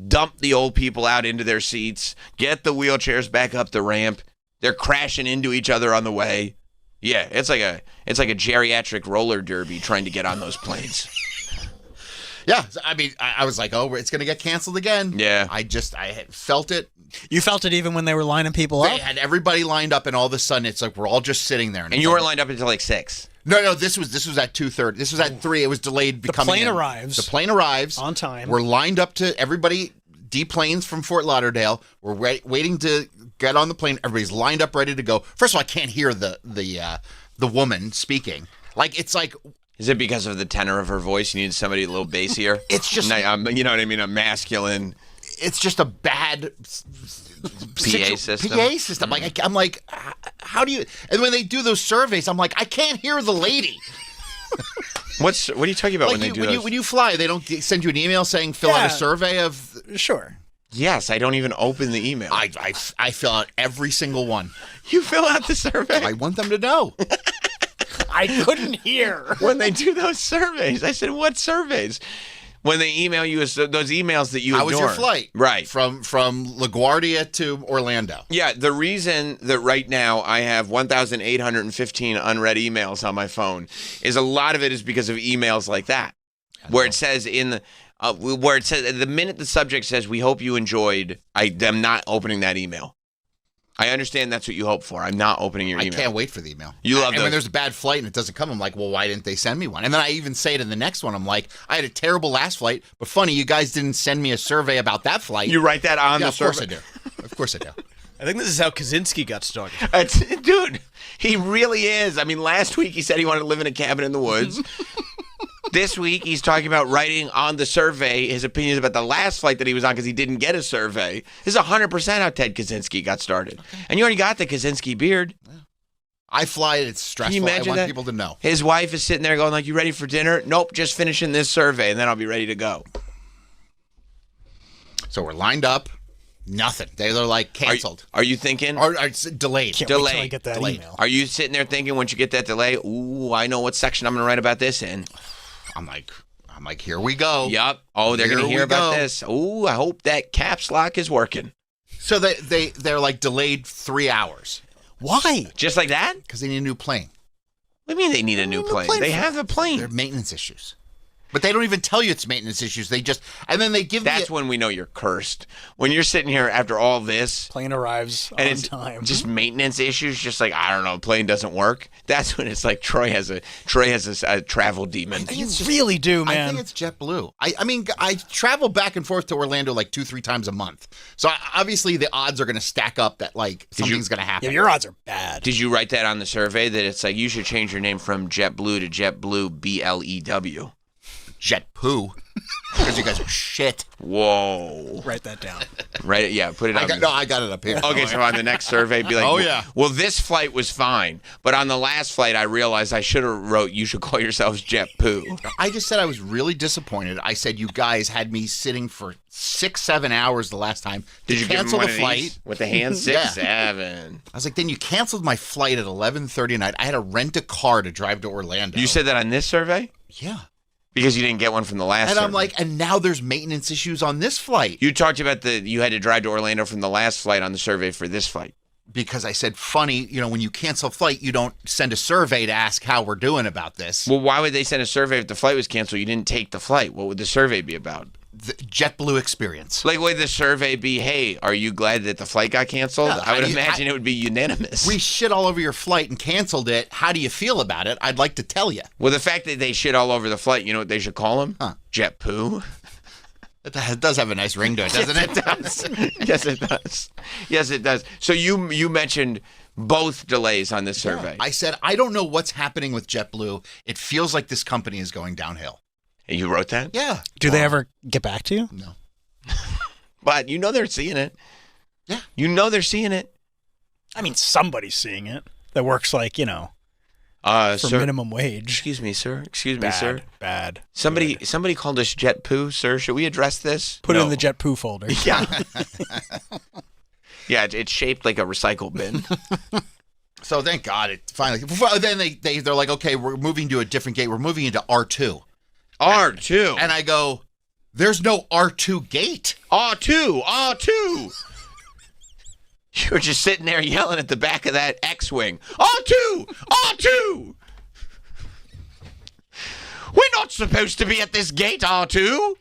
dump the old people out into their seats, get the wheelchairs back up the ramp. They're crashing into each other on the way. Yeah, it's like a geriatric roller derby trying to get on those planes. Yeah, I mean, I was like, oh, it's going to get canceled again. Yeah. I had felt it. You felt it even when they were lining people up? They had everybody lined up, and all of a sudden, it's like we're all just sitting there. And you weren't lined up until like 6. No, this was at 2:30. This was at 3. It was delayed. The plane arrives. The plane arrives. On time. We're lined up to everybody, deplanes from Fort Lauderdale. We're waiting to get on the plane. Everybody's lined up, ready to go. First of all, I can't hear the woman speaking. It's like... Is it because of the tenor of her voice? You need somebody a little bassier? It's just... you know what I mean? A masculine... It's just a bad... PA system. PA system. I'm like, how do you... And when they do those surveys, I'm like, I can't hear the lady. What are you talking about when they do those? When you fly, they don't send you an email saying fill out a survey of... Sure. Yes, I don't even open the email. I fill out every single one. You fill out the survey? I want them to know. I couldn't hear. When they do those surveys. I said, what surveys? When they email you those emails that you ignore. How was your flight? Right. From LaGuardia to Orlando. Yeah, the reason that right now I have 1,815 unread emails on my phone is a lot of it is because of emails like that, where it says Where it says, the minute the subject says, "We hope you enjoyed," I'm not opening that email. I understand that's what you hope for. I'm not opening your email. I can't wait for the email. You love And those. when there's a bad flight and it doesn't come, I'm like, well, why didn't they send me one? And then I even say it in the next one. I'm like, I had a terrible last flight, but funny, you guys didn't send me a survey about that flight. You write that on the Of course survey. I do. Of course I do. I think this is how Kaczynski got started. Dude, he really is. I mean, last week he said he wanted to live in a cabin in the woods. This week he's talking about writing on the survey his opinions about the last flight that he was on because he didn't get a survey. This is 100% how Ted Kaczynski got started. Okay. And you already got the Kaczynski beard. I fly it. It's stressful. Can you imagine I want that? people to know. His wife is sitting there going like, "You ready for dinner?" "Nope, just finishing this survey, and then I'll be ready to go." So we're lined up. Nothing. They're like canceled. Are you thinking? Or delayed. Can't wait till I Delayed. get that Delayed. email. Are you sitting there thinking once you get that delay, "Ooh, I know what section I'm going to write about this in"? I'm like, here we go. Yup. Oh, they're going to Here hear we about go. this. Ooh, I hope that caps lock is working. So they're like delayed 3 hours Why? Just like that? because they need a new plane. What do you mean they need a new plane? plane They for- have a They're plane. maintenance issues. But they don't even tell you it's maintenance issues. They just, and then they give That's me. when we know you're cursed. When you're sitting here after all this Plane arrives and on it's time. just maintenance issues, just like, I don't know, plane doesn't work. That's when it's like Troy has a travel demon. You really do, I man. think it's JetBlue. I mean, I travel back and forth to Orlando like 2-3 times a month. So obviously the odds are going to stack up that like something's going to happen. Yeah, your odds are bad. Did you write that on the survey that it's like you should change your name from JetBlue to JetBlue BLEW? Jet poo. Because you guys are shit. Whoa. Write that down. Right? Yeah, put it on. I got it up here. Okay, so on the next survey, be like, Oh, yeah. Well, this flight was fine, but on the last flight, I realized I should have wrote, "You should call yourselves JetPoo." I just said I was really disappointed. I said you guys had me sitting for 6-7 hours the last time. Did you cancel give the him one of flight? these with the hand? Yeah. 6-7. I was like, then you canceled my flight at 11:30 at night. I had to rent a car to drive to Orlando. You said that on this survey yeah. because you didn't get one from the last. And I'm survey. like, and now there's maintenance issues on this flight. You talked about you had to drive to Orlando from the last flight on the survey for this flight. Because I said, funny, when you cancel a flight, you don't send a survey to ask how we're doing about this. Well, why would they send a survey if the flight was canceled? You didn't take the flight. What would the survey be about? The JetBlue experience. Like, would the survey be, "Hey, are you glad that the flight got canceled?" Yeah, I would imagine it would be unanimous. We shit all over your flight and canceled it. How do you feel about it? I'd like to tell you. Well, the fact that they shit all over the flight, you know what they should call him? Huh. Jet poo. It does have a nice ring to it, doesn't it? Yes, it does. Yes, it does. So you mentioned both delays on this survey. I said, I don't know what's happening with JetBlue. It feels like this company is going downhill. And you wrote that? Yeah. Do they ever get back to you? No. But you know they're seeing it. Yeah. You know they're seeing it. I mean, somebody's seeing it. That works like, for Sir, minimum wage. excuse me, sir. Excuse me, sir. Bad. Somebody called us jet poo, sir. Should we address this? Put it No. in the jet poo folder. Yeah. Yeah, it's shaped like a recycle bin. So thank God it finally. Well, then they're like, okay, we're moving to a different gate. We're moving into R2. R2. And I go, there's no R2 gate. R2. R2. You were just sitting there yelling at the back of that X-Wing. R2. R2. We're not supposed to be at this gate, R2.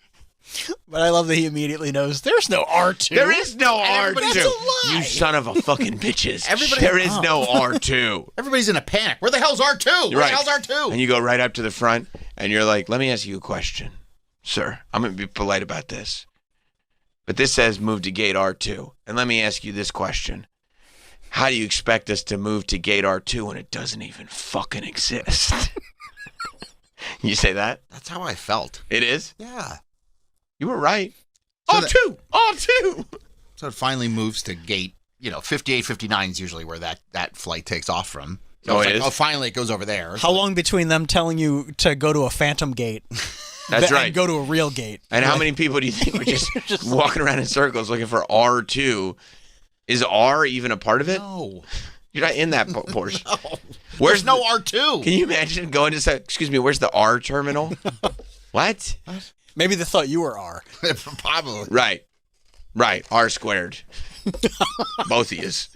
But I love that he immediately knows there's no R2. There is no R2. Everybody's a lie. You son of a fucking bitches. Everybody- There is no R2. Everybody's in a panic. Where the hell's R2? Where Right. the hell's R2? And you go right up to the front and you're like, "Let me ask you a question, sir. I'm going to be polite about this. But this says move to gate R2. And let me ask you this question. How do you expect us to move to gate R2 when it doesn't even fucking exist?" You say that? That's how I felt. It is? Yeah. You were right. So R2! R2! So it finally moves to gate, 58, 59 is usually where that flight takes off from. So Oh, it's it like, is? oh, finally it goes over there. How long between them telling you to go to a phantom gate That's and right. go to a real gate? And how many people do you think were just walking around in circles looking for R2? Is R even a part of it? No. You're not in that portion. No. Where's There's no R2. Can you imagine going to say, "Excuse me, where's the R terminal?" What? Maybe they thought you were R. Probably. Right. R squared. Both of yous.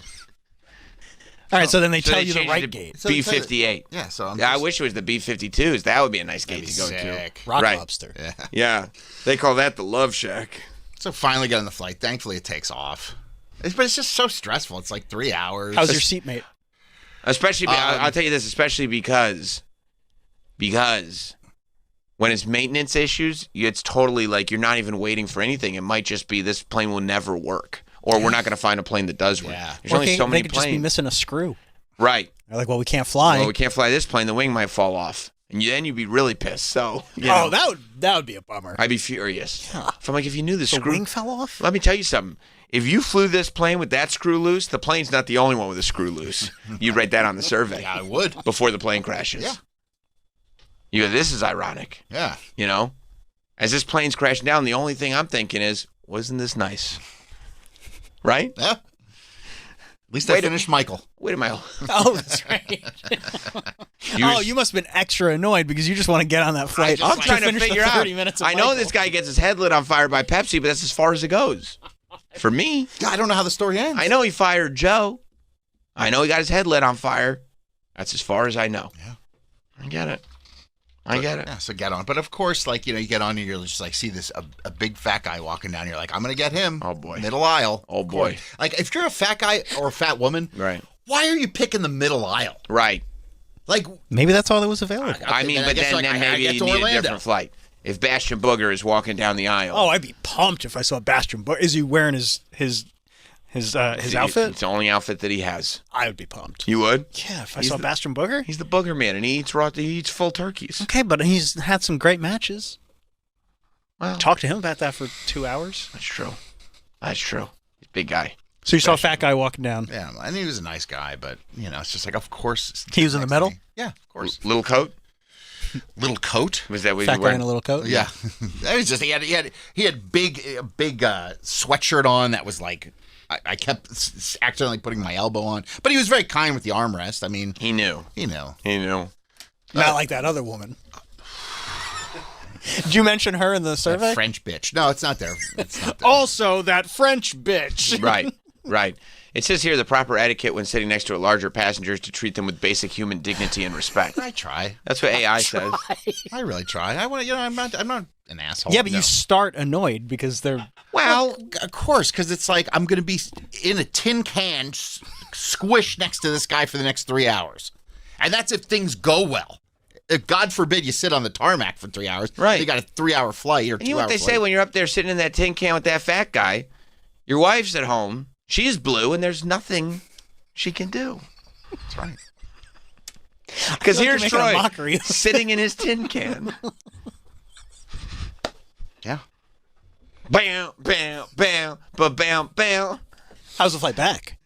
All right, so then they So tell they you the changed right it to gate. So they tell you- B58. Yeah, so I'm I just- wish it was the B52s. That would be a nice gate to go sick. Rock Right. Lobster. Yeah. to. Yeah, they call that the Love Shack. So finally get on the flight. Thankfully, it takes off. But it's just so stressful. It's like 3 hours. How's your seatmate? Especially, I'll tell you this, especially because when it's maintenance issues, it's totally like you're not even waiting for anything. It might just be this plane will never work, or we're not going to find a plane that does work. Yeah. There's only so they many could just be planes. missing a screw. Right. They're like, well, we can't fly. Well, we can't fly this plane. The wing might fall off, and then you'd be really pissed. So, you know, that would be a bummer. I'd be furious. If I'm like, if you knew the The screw, wing fell off? let me tell you something. If you flew this plane with that screw loose, the plane's not the only one with a screw loose. You'd write that on the survey Yeah, I would. before the plane crashes. Yeah. You go, this is ironic. Yeah. You know, as this plane's crashing down, the only thing I'm thinking is, wasn't this nice? Right? Yeah. At least I finished Michael. Wait a minute. Oh, that's right. You must have been extra annoyed because you just want to get on that flight. I'm trying to finish the figure 30 out. minutes of I know Michael. this guy gets his head lit on fire by Pepsi, but that's as far as it goes. For me, I don't know how the story ends. I know he fired Joe. I know he got his head lit on fire. That's as far as I know. Yeah. I get it. I get it. Yeah, so get on. But of course, like, you get on and you're just like, see this, a big fat guy walking down. You're like, I'm going to get him. Oh, boy. Middle aisle. Oh, boy. Like, if you're a fat guy or a fat woman, Right. why are you picking the middle aisle? Right. Like, Maybe that's all that was available. I mean, then I but guess, then, like, then I maybe get you to need a Orlando. different flight. If Bastion Booger is walking down the aisle. Oh, I'd be pumped if I saw Bastion. But is he wearing his outfit? It's the only outfit that he has. I would be pumped. You would? Yeah, if I He's saw the- Bastion Booger. He's the booger man, and he eats full turkeys. Okay, but he's had some great matches. Well, Talk to him about that for 2 hours. that's true. That's true. He's a big guy. So you saw a fat guy walking down. yeah, and he was a nice guy, but, it's just like, of course. He was in the next middle? thing- Yeah, of course. Little coat? Little coat. Was that what Fat you guy were in a little coat. Yeah, that was just he had big sweatshirt on that was like I kept accidentally putting my elbow on, but he was very kind with the armrest. I mean, He knew. you know, He knew. Not like that other woman. Did you mention her in the survey? that French bitch. No, it's not there. It's not there. Also, that French bitch. Right. Right. It says here the proper etiquette when sitting next to a larger passenger is to treat them with basic human dignity and respect. I try. That's what AI says. I really try. I want to. I'm not an asshole. Yeah, but No. you start annoyed because they're. Well, of course, because it's like I'm going to be in a tin can squished next to this guy for the next 3 hours, and that's if things go well. If God forbid you sit on the tarmac for 3 hours, Right. You got a 3 hour flight or 2 hour. You know what they say when you're up there sitting in that tin can with that fat guy? Your wife's at home. She's blue, and there's nothing she can do. That's right. Because I feel like here's you're making a Troy mockery of- sitting in his tin can. Yeah. Bam, bam, bam, bam, bam. How's the flight back?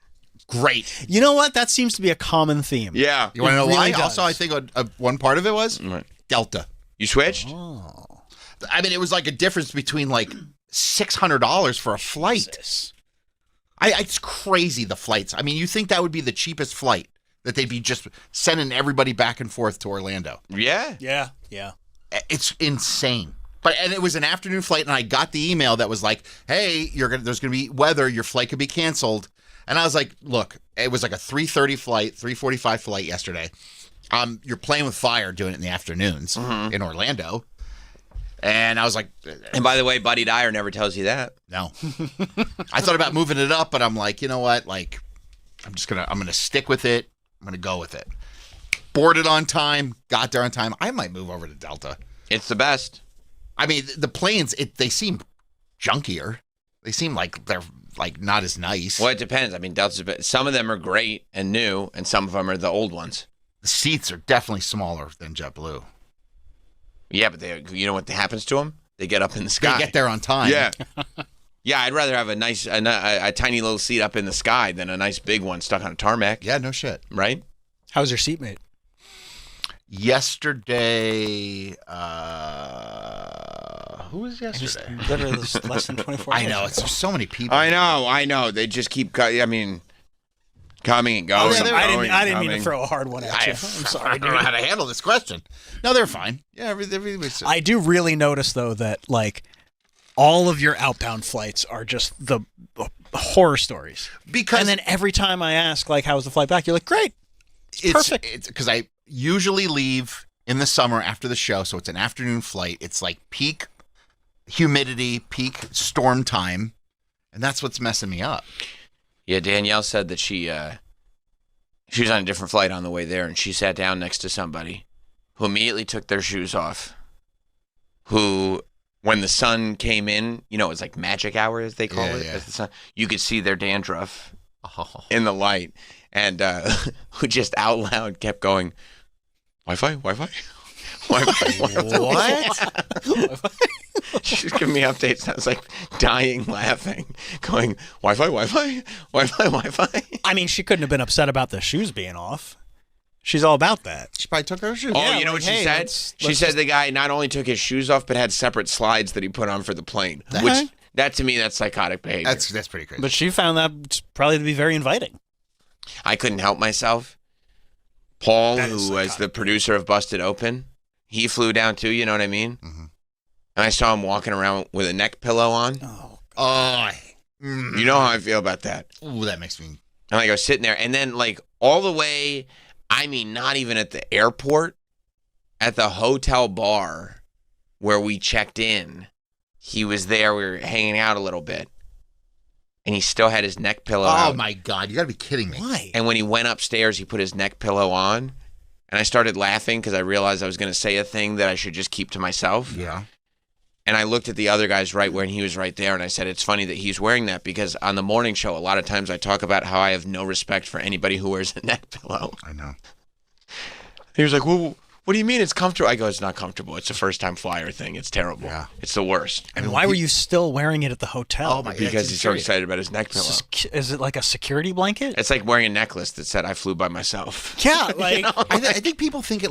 Great. You know what? That seems to be a common theme. Yeah. You want to know It really why? does. Also, I think one part of it was Right. Delta. You switched? I mean, it was like a difference between like $600 for a flight. It's crazy, the flights. I mean, you think that would be the cheapest flight, that they'd be just sending everybody back and forth to Orlando. Yeah. Yeah. Yeah. It's insane. And it was an afternoon flight, and I got the email that was like, "Hey, there's going to be weather. Your flight could be canceled." And I was like, "Look, it was like a 3:30 flight, 3:45 flight yesterday. You're playing with fire doing it in the afternoons in Orlando." And I was like, And by the way, Buddy Dyer never tells you that. "No." I thought about moving it up, but I'm like, you know what? Like, I'm gonna stick with it. I'm gonna go with it. Boarded on time, got there on time. I might move over to Delta. It's the best. I mean, the planes, they seem junkier. They seem like they're like not as nice. Well, it depends. I mean, Delta's a bit, some of them are great and new, and some of them are the old ones. The seats are definitely smaller than JetBlue. Yeah, but you know what happens to them? They get up in the They sky. get there on time. Yeah. Yeah, I'd rather have a tiny little seat up in the sky than a nice big one stuck on a tarmac. Yeah, no shit. Right? How's your seatmate? Yesterday, who was yesterday? Literally less than 24 I hours know, ago. there's so many people. I know. They just keep coming and going. I going, didn't mean to coming. throw a hard one at you. I'm sorry, I don't know dude. how to handle this question. No, they're fine. Yeah, everybody's I do really notice, though, that, like, all of your outbound flights are just the horror stories. Because And then every time I ask, like, how was the flight back? You're like, great. Perfect. It's because I usually leave in the summer after the show, so it's an afternoon flight. It's like peak humidity, peak storm time, and that's what's messing me up. Yeah, Danielle said that she was on a different flight on the way there, and she sat down next to somebody who immediately took their shoes off, who, when the sun came in, it was like magic hour, as they call it. Yeah. As the sun, you could see their dandruff Oh. in the light, and who just out loud kept going, Wi-Fi, Wi-Fi, Wi-Fi. What? She was giving me updates, and I was like dying laughing, going, Wi-Fi, Wi-Fi, Wi-Fi, Wi-Fi. I mean, she couldn't have been upset about the shoes being off. She's all about that. She probably took her shoes. Oh, Yeah, you know like, what she hey, said? let's She said just- the guy not only took his shoes off, but had separate slides that he put on for the plane. Okay. Which, that to me, that's psychotic behavior. That's pretty crazy. But she found that probably to be very inviting. I couldn't help myself. Paul, That is who was the producer of Busted Open, he flew down too, you know what I mean? Mm-hmm. And I saw him walking around with a neck pillow on. Oh, You know how I feel about that. Ooh, that makes me. And like I was sitting there, and then like all the way, I mean, not even at the airport, at the hotel bar where we checked in, he was there. We were hanging out a little bit, and he still had his neck pillow Oh out. my God! You got to be kidding me. why? And when he went upstairs, he put his neck pillow on, and I started laughing because I realized I was going to say a thing that I should just keep to myself. Yeah. And I looked at the other guys right where he was right there, and I said, it's funny that he's wearing that because on the morning show, a lot of times I talk about how I have no respect for anybody who wears a neck pillow. I know. He was like, well, what do you mean it's comfortable? I go, it's not comfortable. It's a first-time flyer thing. It's terrible. Yeah. It's the worst. And why were you still wearing it at the hotel? Oh my God! Because he's so excited about his neck pillow. Is it like a security blanket? It's like wearing a necklace that said, I flew by myself. Yeah, like I think people thinks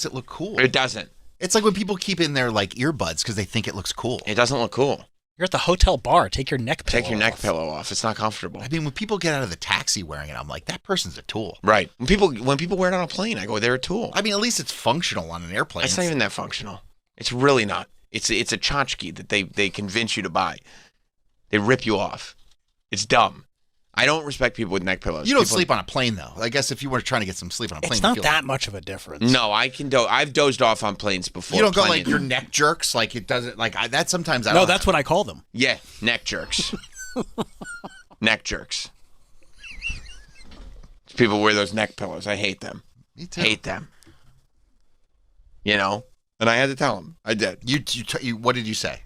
it look cool. It doesn't. It's like when people keep in their like earbuds because they think it looks cool. It doesn't look cool. you're at the hotel bar. Take your neck pillow Take your neck off. pillow off. It's not comfortable. I mean, when people get out of the taxi wearing it, I'm like, that person's a tool. Right. When people wear it on a plane, I go, they're a tool. I mean, at least it's functional on an airplane. It's not even that functional. It's really not. It's a tchotchke that they convince you to buy. They rip you off. It's dumb. I don't respect people with neck pillows. You don't People- sleep on a plane though. I guess if you were trying to get some sleep on a plane, It's you not feel that much of a difference. No, I can I've dozed off on planes before. You don't go plenty like of your times. neck jerks like it doesn't like that. Sometimes I No, don't that's what I call them. Yeah, neck jerks. Neck jerks. People wear those neck pillows. I hate them. Me too. Hate them. You know, and I had to tell them. I did. You what did you say?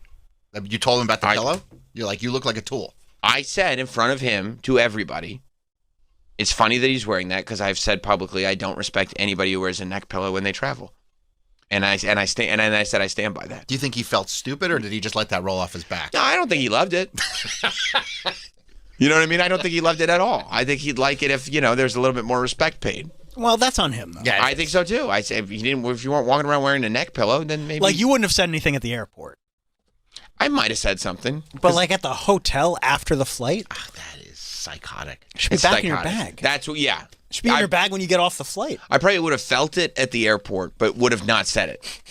You told him about the pillow. You're like, you look like a tool. I said in front of him to everybody, it's funny that he's wearing that because I've said publicly I don't respect anybody who wears a neck pillow when they travel. And I said I stand by that. Do you think he felt stupid or did he just let that roll off his back? No, I don't think he loved it. You know what I mean? I don't think he loved it at all. I think he'd like it if, there's a little bit more respect paid. Well, that's on him though. Yeah, I think so too. I say if you weren't walking around wearing a neck pillow, then maybe Like you wouldn't have said anything at the airport, I might have said something. but like at the hotel after the flight, Ah, that is psychotic. it should be It's back in your psychotic. bag. That's what. Yeah, It should be in your bag when you get off the flight. I probably would have felt it at the airport, but would have not said it.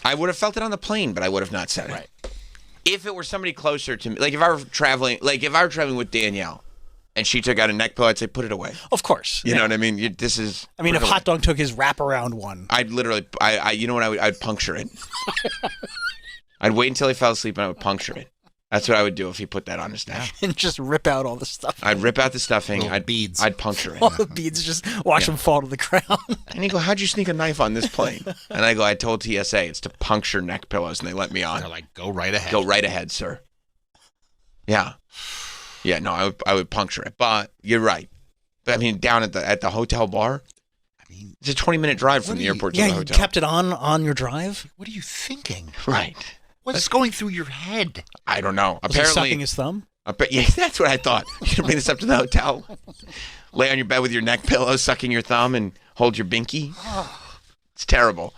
I would have felt it on the plane, but I would have not said it. Right. If it were somebody closer to me, like if I were traveling with Danielle, and she took out a neck pillow, I'd say put it away. Of course. You know what I mean? This is. I mean, if put it away. Hot Dog took his wraparound one, I'd literally, you know what? I'd puncture it. I'd wait until he fell asleep and I would puncture it. That's what I would do if he put that on his neck. and just rip out all the stuff. I'd rip out the stuffing. Little I'd beads. I'd puncture it. all the beads, just watch them fall to the ground. And he go, "How'd you sneak a knife on this plane?" And I go, "I told TSA it's to puncture neck pillows, and they let me They're on. like, go right ahead. Go right ahead, sir." Yeah, yeah. No, I would puncture it. But you're right. But I mean, down at the hotel bar, I mean, it's a 20-minute drive from What the do you- airport Yeah, to the you hotel. kept it on your drive. what are you thinking? Right. What's going through your head? I don't know. Was he Apparently, sucking his thumb? yeah, that's what I thought. You gonna bring this up to the hotel, lay on your bed with your neck pillow, sucking your thumb, and hold your binky. It's terrible.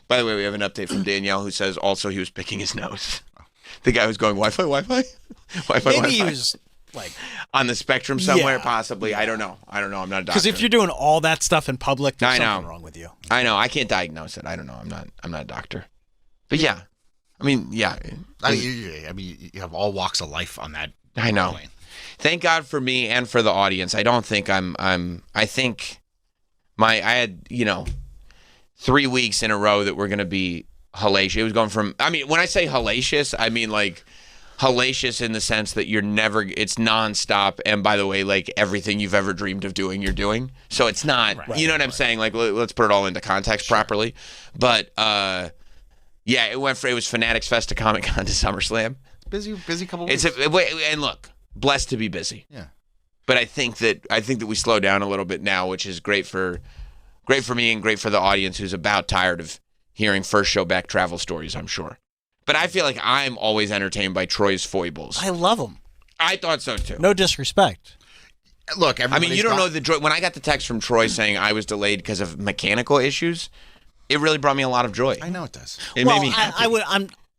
By the way, we have an update from Danielle who says also he was picking his nose. The guy was going Wi-Fi, Wi-Fi, Wi-Fi, Maybe Wi-Fi. he was like, On the spectrum somewhere, Yeah. possibly. I don't know. I'm not a doctor. because if you're doing all that stuff in public, there's I know. something wrong with you. I know. I can't diagnose it. I don't know. I'm not a doctor. But yeah, I mean, yeah. I mean, you have all walks of life on that I know. plane. Thank God for me and for the audience. I don't think I think I had, 3 weeks in a row that were going to be hellacious. It was going from, when I say hellacious, I mean like hellacious in the sense that it's nonstop. And by the way, like everything you've ever dreamed of doing, you're doing. So it's not, you know what I'm saying? Like, let's put it all into context properly. But, yeah, it was Fanatics Fest to Comic-Con to SummerSlam. Busy couple weeks. And look, blessed to be busy. Yeah. But I think that we slow down a little bit now, which is great for me and great for the audience who's about tired of hearing first show back travel stories, I'm sure. But I feel like I'm always entertained by Troy's foibles. I love him. I thought so too. No disrespect. Look, you don't know the joy. When I got the text from Troy saying I was delayed because of mechanical issues, it really brought me a lot of joy. I know it does. It made me happy.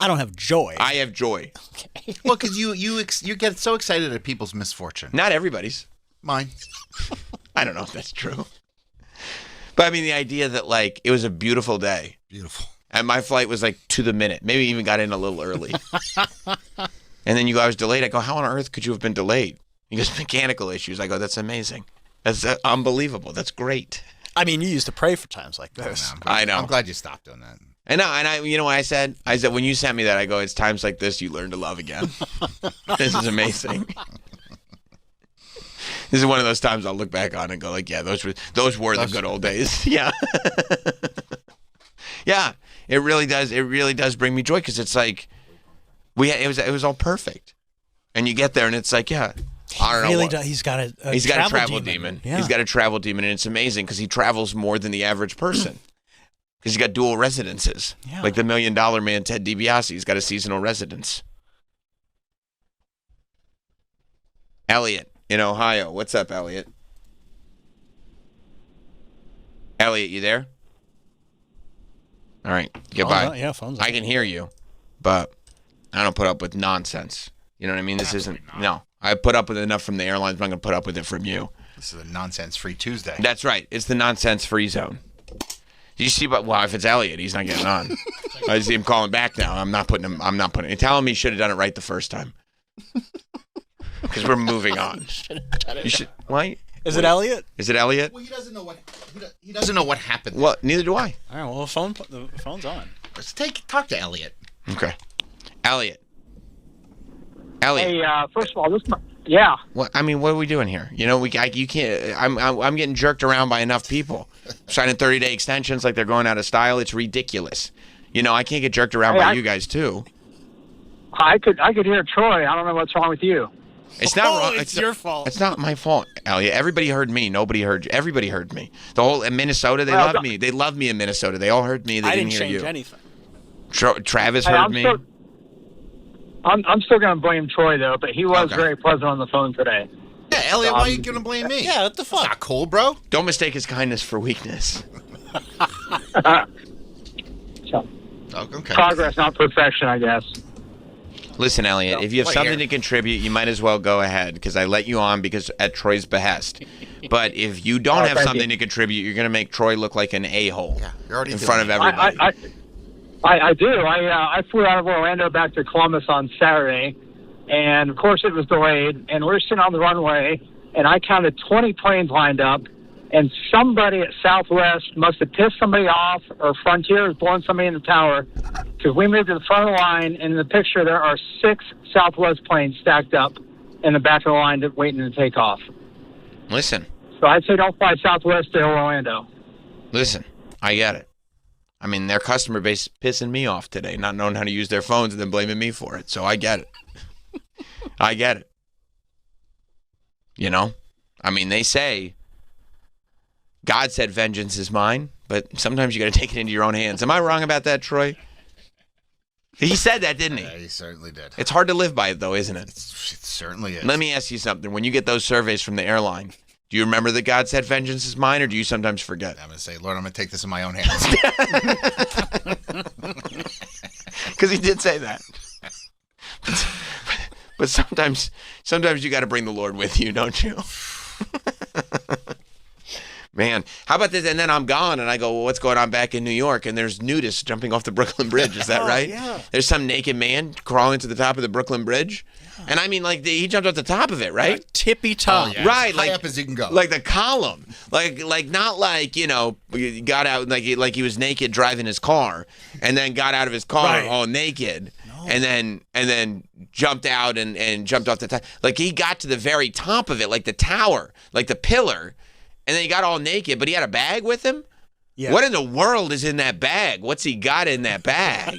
I don't have joy. I have joy. Okay. Well, because you get so excited at people's misfortune. Not everybody's. Mine. I don't know if that's true. But the idea that like it was a beautiful day. Beautiful. And my flight was like to the minute. Maybe even got in a little early. And then you go, I was delayed. I go, how on earth could you have been delayed? He goes, mechanical issues. I go, that's amazing. That's unbelievable. That's great. You used to pray for times like this. I know. I'm glad you stopped doing that. And I, you know what I said? I said, when you sent me that, I go, it's times like this you learn to love again. This is amazing. This is one of those times I'll look back on and go like, yeah, those were the good old days. Yeah. Yeah, it really does. It really does bring me joy because it's like it was all perfect. And you get there and it's like, yeah, I don't know. He's got a travel demon. Yeah. He's got a travel demon, and it's amazing because he travels more than the average person. Because he's got dual residences. Yeah. Like the $1 Million Man, Ted DiBiase. He's got a seasonal residence. Elliot in Ohio. What's up, Elliot? Elliot, you there? All right. Goodbye. Yeah, phone's I can hear you, but I don't put up with nonsense. You know what I mean? This isn't. No. I put up with enough from the airlines, but I'm going to put up with it from you. This is a nonsense-free Tuesday. That's right. It's the nonsense-free zone. Did you see? Well, if it's Elliot, he's not getting on. I see him calling back now. I'm not putting. Tell him he should have done it right the first time. Because we're moving on. You should. Why? Is it Elliot? Is it Elliot? Well, he doesn't know what happened. Well, neither do I. All right. Well, the phone's on. Let's talk to Elliot. Okay. Elliot. Hey, first of all, yeah. What are we doing here? You can't. I'm getting jerked around by enough people signing 30-day extensions like they're going out of style. It's ridiculous. I can't get jerked around by you guys too. I could hear Troy. I don't know what's wrong with you. It's not wrong. It's your fault. It's not my fault, Elliot. Everybody heard me. Nobody heard you. Everybody heard me. The whole in Minnesota, they loved me. They loved me in Minnesota. They all heard me. They didn't hear you. I didn't change anything. Travis heard me. I'm still going to blame Troy, though, but he was very pleasant on the phone today. Yeah, Elliot, why are you going to blame me? Yeah, what the fuck? It's not cool, bro. Don't mistake his kindness for weakness. So, okay. progress, not perfection, I guess. Listen, Elliot, if you have something to contribute, you might as well go ahead because I let you on because at Troy's behest. But if you don't have something to contribute, you're going to make Troy look like an a-hole in front of everybody. I do. I flew out of Orlando back to Columbus on Saturday, and of course it was delayed, and we're sitting on the runway, and I counted 20 planes lined up, and somebody at Southwest must have pissed somebody off, or Frontier has blown somebody in the tower, because we moved to the front of the line, and in the picture there are 6 Southwest planes stacked up in the back of the line waiting to take off. Listen. So I'd say don't fly Southwest to Orlando. Listen, I get it. Their customer base pissing me off today, not knowing how to use their phones and then blaming me for it. So I get it. I get it. They say God said vengeance is mine, but sometimes you got to take it into your own hands. Am I wrong about that, Troy? He said that, didn't he? Yeah, he certainly did. It's hard to live by it, though, isn't it? It certainly is. Let me ask you something. When you get those surveys from the airline, do you remember that God said vengeance is mine, or do you sometimes forget? I'm going to say, Lord, I'm going to take this in my own hands. Because he did say that. But sometimes you got to bring the Lord with you, don't you? Man, how about this? And then I'm gone, and I go, well, what's going on back in New York? And there's nudists jumping off the Brooklyn Bridge. Is that right? Yeah. There's some naked man crawling to the top of the Brooklyn Bridge. Yeah. And I mean, like he jumped off the top of it, right? Tippy top. Yeah, Right, as high like- up as you can go. Like the column, like not like he got out like he was naked driving his car, and then got out of his car Right. all naked, and then jumped out and jumped off the top. Like he got to the very top of it, like the tower, like the pillar, and then he got all naked, but he had a bag with him. Yeah. What in the world is in that bag? What's he got in that bag?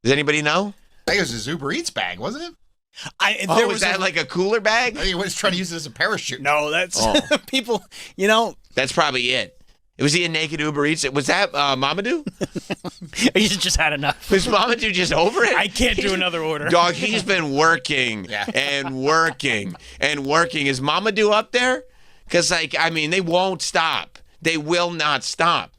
Does anybody know? I think it was his Uber Eats bag, wasn't it? Oh, was that like a cooler bag? I think he was trying to use it as a parachute. No, that's Oh. people. You know, That's probably it. Was he a naked Uber Eats? Was that Mamadou? he's just had enough. Was Mamadou just over it? I can't do another order. Dog, he's been working Yeah. and working and working. Is Mamadou up there? Because, they won't stop. They will not stop.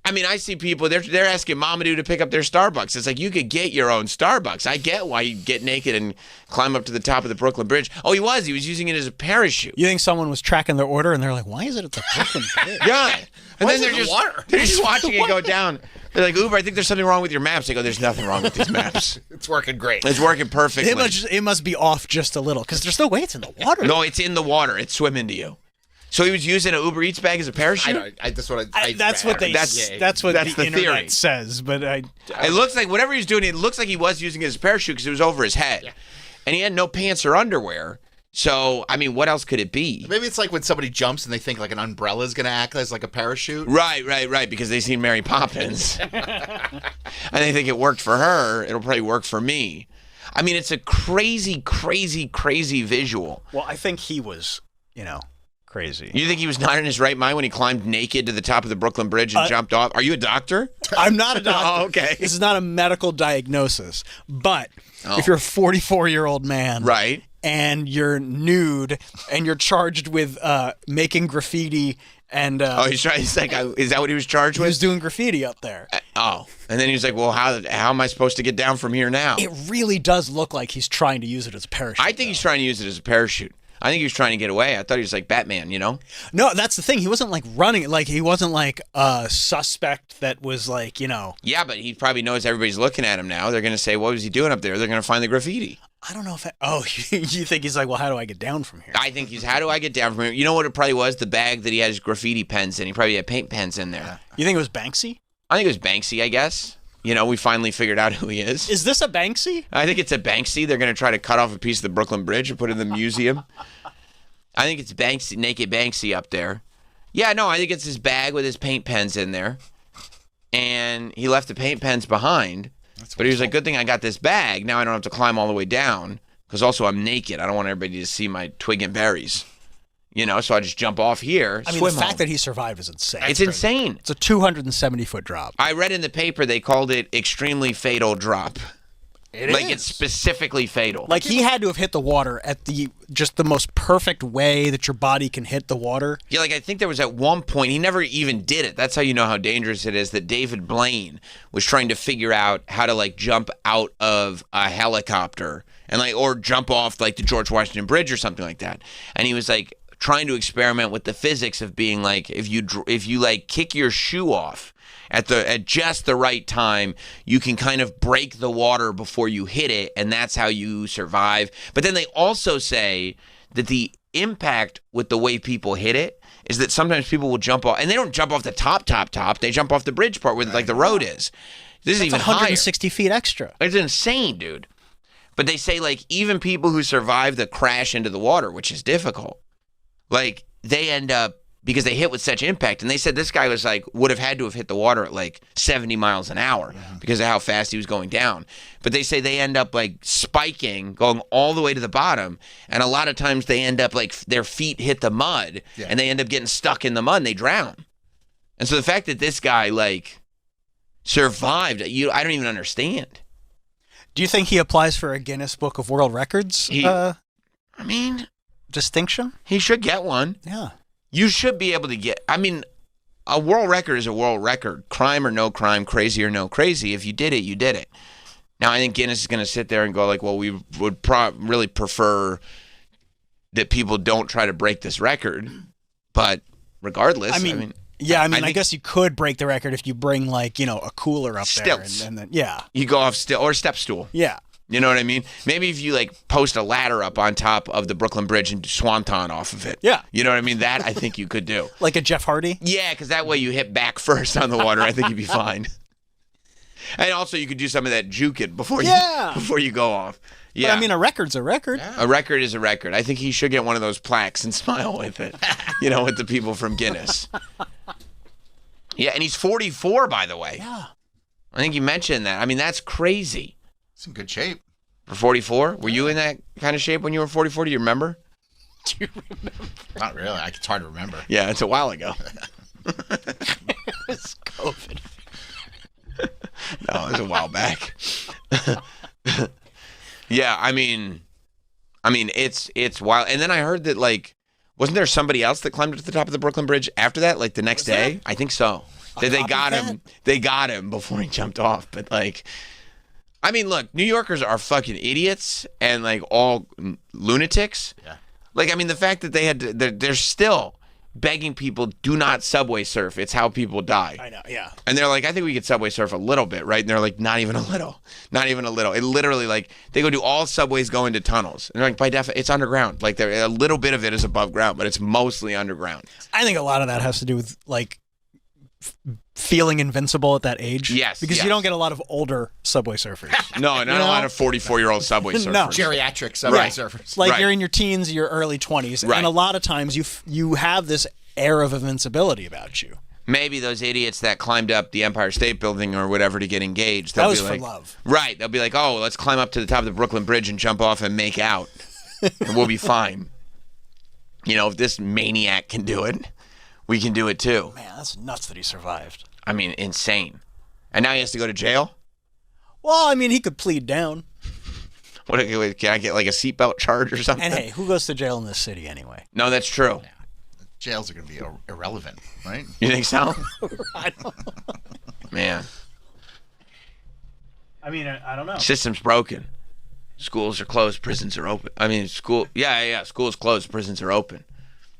I mean, I see people, they're asking Mamadou to pick up their Starbucks. It's like, you could get your own Starbucks. I get why you get naked and climb up to the top of the Brooklyn Bridge. Oh, he was using it as a parachute. You think someone was tracking their order and they're like, why is it at the Brooklyn Bridge? Yeah. And Why then is it in the water? they're just watching it go down. They're like, Uber, I think there's something wrong with your maps. They go, there's nothing wrong with these maps. It's working great. It's working perfectly. It must be off just a little because there's no way it's in the water. No, it's in the water. It's swimming to you. So he was using an Uber Eats bag as a parachute? That's what the That's the internet theory. says. But It looks like whatever he's doing, it looks like he was using it as a parachute because it was over his head. Yeah. And he had no pants or underwear. So, I mean, what else could it be? Maybe it's like when somebody jumps and they think like an umbrella is going to act as like a parachute. Right, because they seen Mary Poppins. And they think it worked for her. It'll probably work for me. I mean, it's a crazy, crazy, crazy visual. well, I think he was, crazy. You think he was not in his right mind when he climbed naked to the top of the Brooklyn Bridge and jumped off? Are you a doctor? I'm not a doctor. Oh, okay. This is not a medical diagnosis. But Oh. if you're a 44-year-old man, Right. and you're nude and you're charged with making graffiti and Oh, he's trying. He's like, is that what he was charged he with? was doing graffiti up there. Oh, and then he was like, well, how am I supposed to get down from here now? It really does look like he's trying to use it as a parachute. I think he's trying to use it as a parachute. I think he was trying to get away. I thought he was like Batman, No, that's the thing. He wasn't like running. Like he wasn't like a suspect that was like, Yeah, but he probably knows everybody's looking at him now. They're going to say, what was he doing up there? They're going to find the graffiti. I don't know if. You think he's like, well, how do I get down from here? I think he's, how do I get down from here? You know what it probably was? The bag that he had his graffiti pens in. He probably had paint pens in there. You think it was Banksy? I think it was Banksy, I guess. We finally figured out who he is. Is this a Banksy? I think it's a Banksy. They're going to try to cut off a piece of the Brooklyn Bridge and put it in the museum. I think it's Banksy, naked Banksy up there. Yeah, no, I think it's his bag with his paint pens in there. And he left the paint pens behind. But he was like, good thing I got this bag. Now I don't have to climb all the way down. Because also I'm naked. I don't want everybody to see my twig and berries. So I just jump off here, I mean, swim the fact home. that he survived is insane. It's insane. It's a 270-foot drop. I read in the paper they called it extremely fatal drop. It's It's specifically fatal. like he had to have hit the water at the most perfect way that your body can hit the water. Yeah, I think there was at one point, he never even did it. That's how you know how dangerous it is, that David Blaine was trying to figure out how to, jump out of a helicopter and, or jump off, the George Washington Bridge or something like that. And he was, trying to experiment with the physics of being, if you kick your shoe off at just the right time, you can kind of break the water before you hit it, and that's how you survive. But then they also say that the impact with the way people hit it is that sometimes people will jump off, and they don't jump off the top. They jump off the bridge part where the road is. This is even higher. 160 feet extra. It's insane, dude. But they say even people who survive the crash into the water, which is difficult, they end up, because they hit with such impact. And they said this guy was would have had to have hit the water at 70 miles an hour because of how fast he was going down. But they say they end up spiking, going all the way to the bottom. And a lot of times they end up their feet hit the mud and they end up getting stuck in the mud and they drown. And so the fact that this guy survived, I don't even understand. Do you think he applies for a Guinness Book of World Records distinction? He should get one. Yeah. You should be able to get, a world record is a world record. Crime or no crime, crazy or no crazy. If you did it, you did it. Now, I think Guinness is going to sit there and go well, we would really prefer that people don't try to break this record. But regardless, I guess you could break the record if you bring a cooler up Stilts. there. And then, yeah. You go off or step stool. Yeah. You know what I mean? Maybe if you like post a ladder up on top of the Brooklyn Bridge and swanton off of it. Yeah. You know what I mean? That I think you could do. Like a Jeff Hardy? Yeah, because that way you hit back first on the water. I think you'd be fine. And also you could do some of that juke it before you go off. Yeah. But I mean, a record's a record. Yeah. A record is a record. I think he should get one of those plaques and smile with it. You know, with the people from Guinness. Yeah, and he's 44, by the way. Yeah. I think you mentioned that. I mean, that's crazy. It's in good shape. For 44? Were you in that kind of shape when you were 44? Do you remember? Do you remember? Not really. It's hard to remember. Yeah, it's a while ago. It was COVID. No, it was a while back. Yeah, I mean, it's wild. And then I heard that, like, wasn't there somebody else that climbed to the top of the Brooklyn Bridge after that? Like the next day? I think so. That they got him. They got him before he jumped off. But like, I mean, look, New Yorkers are fucking idiots and like all lunatics. Yeah. Like, I mean, the fact that they had to, they're still begging people, do not subway surf. It's how people die. I know, yeah. And they're like, I think we could subway surf a little bit, right? And they're like, not even a little. Not even a little. It literally, like, they go do all subways go into tunnels. And they're like, by definition, it's underground. Like, a little bit of it is above ground, but it's mostly underground. I think a lot of that has to do with, like, feeling invincible at that age. Yes, Because yes. you don't get a lot of older subway surfers. No, not a lot of 44-year-old subway surfers. No. Geriatric subway Right. surfers. Like Right. you're in your teens, your early 20s, Right. and a lot of times you have this air of invincibility about you. Maybe those idiots that climbed up the Empire State Building or whatever to get engaged. That They'll was be for like, love. Right. They'll be like, oh, let's climb up to the top of the Brooklyn Bridge and jump off and make out. And we'll be fine. You know, if this maniac can do it, we can do it too. Man, that's nuts that he survived. I mean, insane. And now he has to go to jail? Well, I mean, he could plead down. What, can I get like a seatbelt charge or something? And hey, who goes to jail in this city anyway? No, that's true. Jails are going to be irrelevant, right? You think so? I don't Man, I don't know. system's broken. Schools are closed, prisons are open. I mean, schools closed, prisons are open.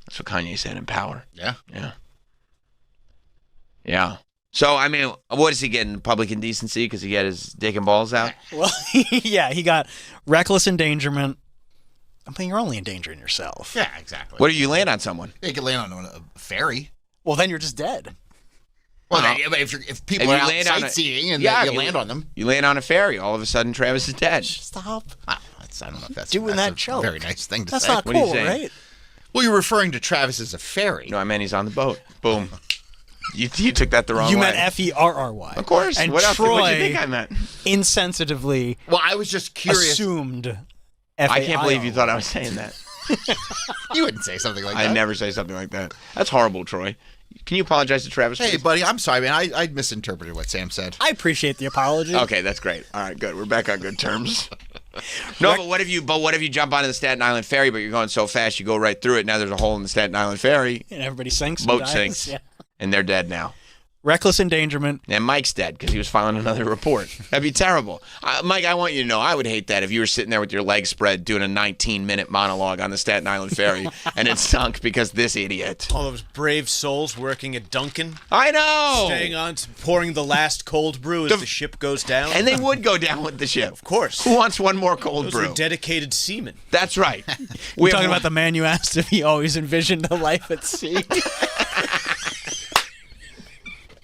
That's what Kanye said in Power. Yeah. Yeah. Yeah. So, I mean, what is he getting? Public indecency because he had his dick and balls out? Well, yeah, he got reckless endangerment. I mean, you're only endangering yourself. Yeah, exactly. What do you land on someone? You could land on a ferry. Well, then you're just dead. Well, Well, if people if are you out land on a- sightseeing and Yeah, you you- land on them. You land on a ferry. All of a sudden, Travis is dead. Stop. I don't know if that's Doing that a joke. very nice thing to That's say. not What are you cool, saying? right? Well, you're referring to Travis as a ferry. No, I meant he's on the boat. Boom. You took that the wrong You way. meant Ferry. Of course. And What else? Troy What do you think I meant? insensitively Well, I was just curious. assumed I can't believe you thought I was saying that. You wouldn't say something like that. I never say something like that. That's horrible, Troy. Can you apologize to Travis? Hey, please? buddy, I'm sorry, man. I misinterpreted what Sam said. I appreciate the apology. Okay, that's great. All right, good. We're back on good terms. No, but what if you jump onto the Staten Island ferry, but you're going so fast you go right through it? Now there's a hole in the Staten Island ferry. And everybody sinks. and Boat dies. sinks, Yeah. and they're dead now. Reckless endangerment. And Mike's dead because he was filing another report. That'd be terrible. Mike, I want you to know, I would hate that if you were sitting there with your legs spread doing a 19-minute monologue on the Staten Island ferry and it sunk because this idiot. All those brave souls working at Dunkin', I know! staying on, pouring the last cold brew as the ship goes down. And they would go down with the ship. of course, Who wants one more cold those brew? were dedicated seamen. That's right. We're talking about the man you asked if he always envisioned a life at sea.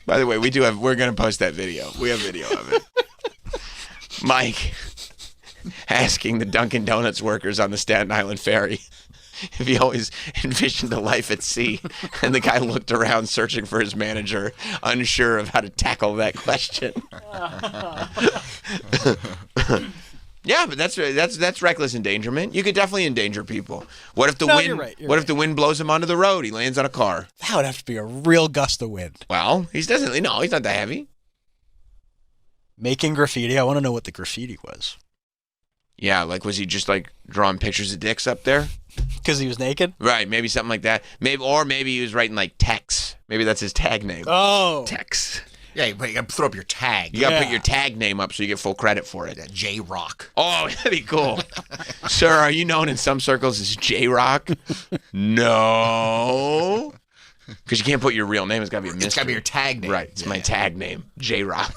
By the way, we're going to post that video. We have video of it. Mike asking the Dunkin' Donuts workers on the Staten Island ferry if he always envisioned a life at sea. And the guy looked around searching for his manager, unsure of how to tackle that question. Yeah, but that's reckless endangerment. You could definitely endanger people. What if the wind? you're right, you're what if right. the wind blows him onto the road? He lands on a car. That would have to be a real gust of wind. Well, he's not that heavy. Making graffiti. I want to know what the graffiti was. Yeah, like was he just like drawing pictures of dicks up there? Because he was naked? Right, maybe something like that. Maybe he was writing like Tex. Maybe that's his tag name. Oh. Tex. Yeah, but you got to throw up your tag. You got to Yeah. put your tag name up so you get full credit for it. J Rock. Oh, that'd be cool. Sir, are you known in some circles as J-Rock? No. Because you can't put your real name. It's got to be a mystery. It's got to be your tag name. Right, it's my tag name, J-Rock.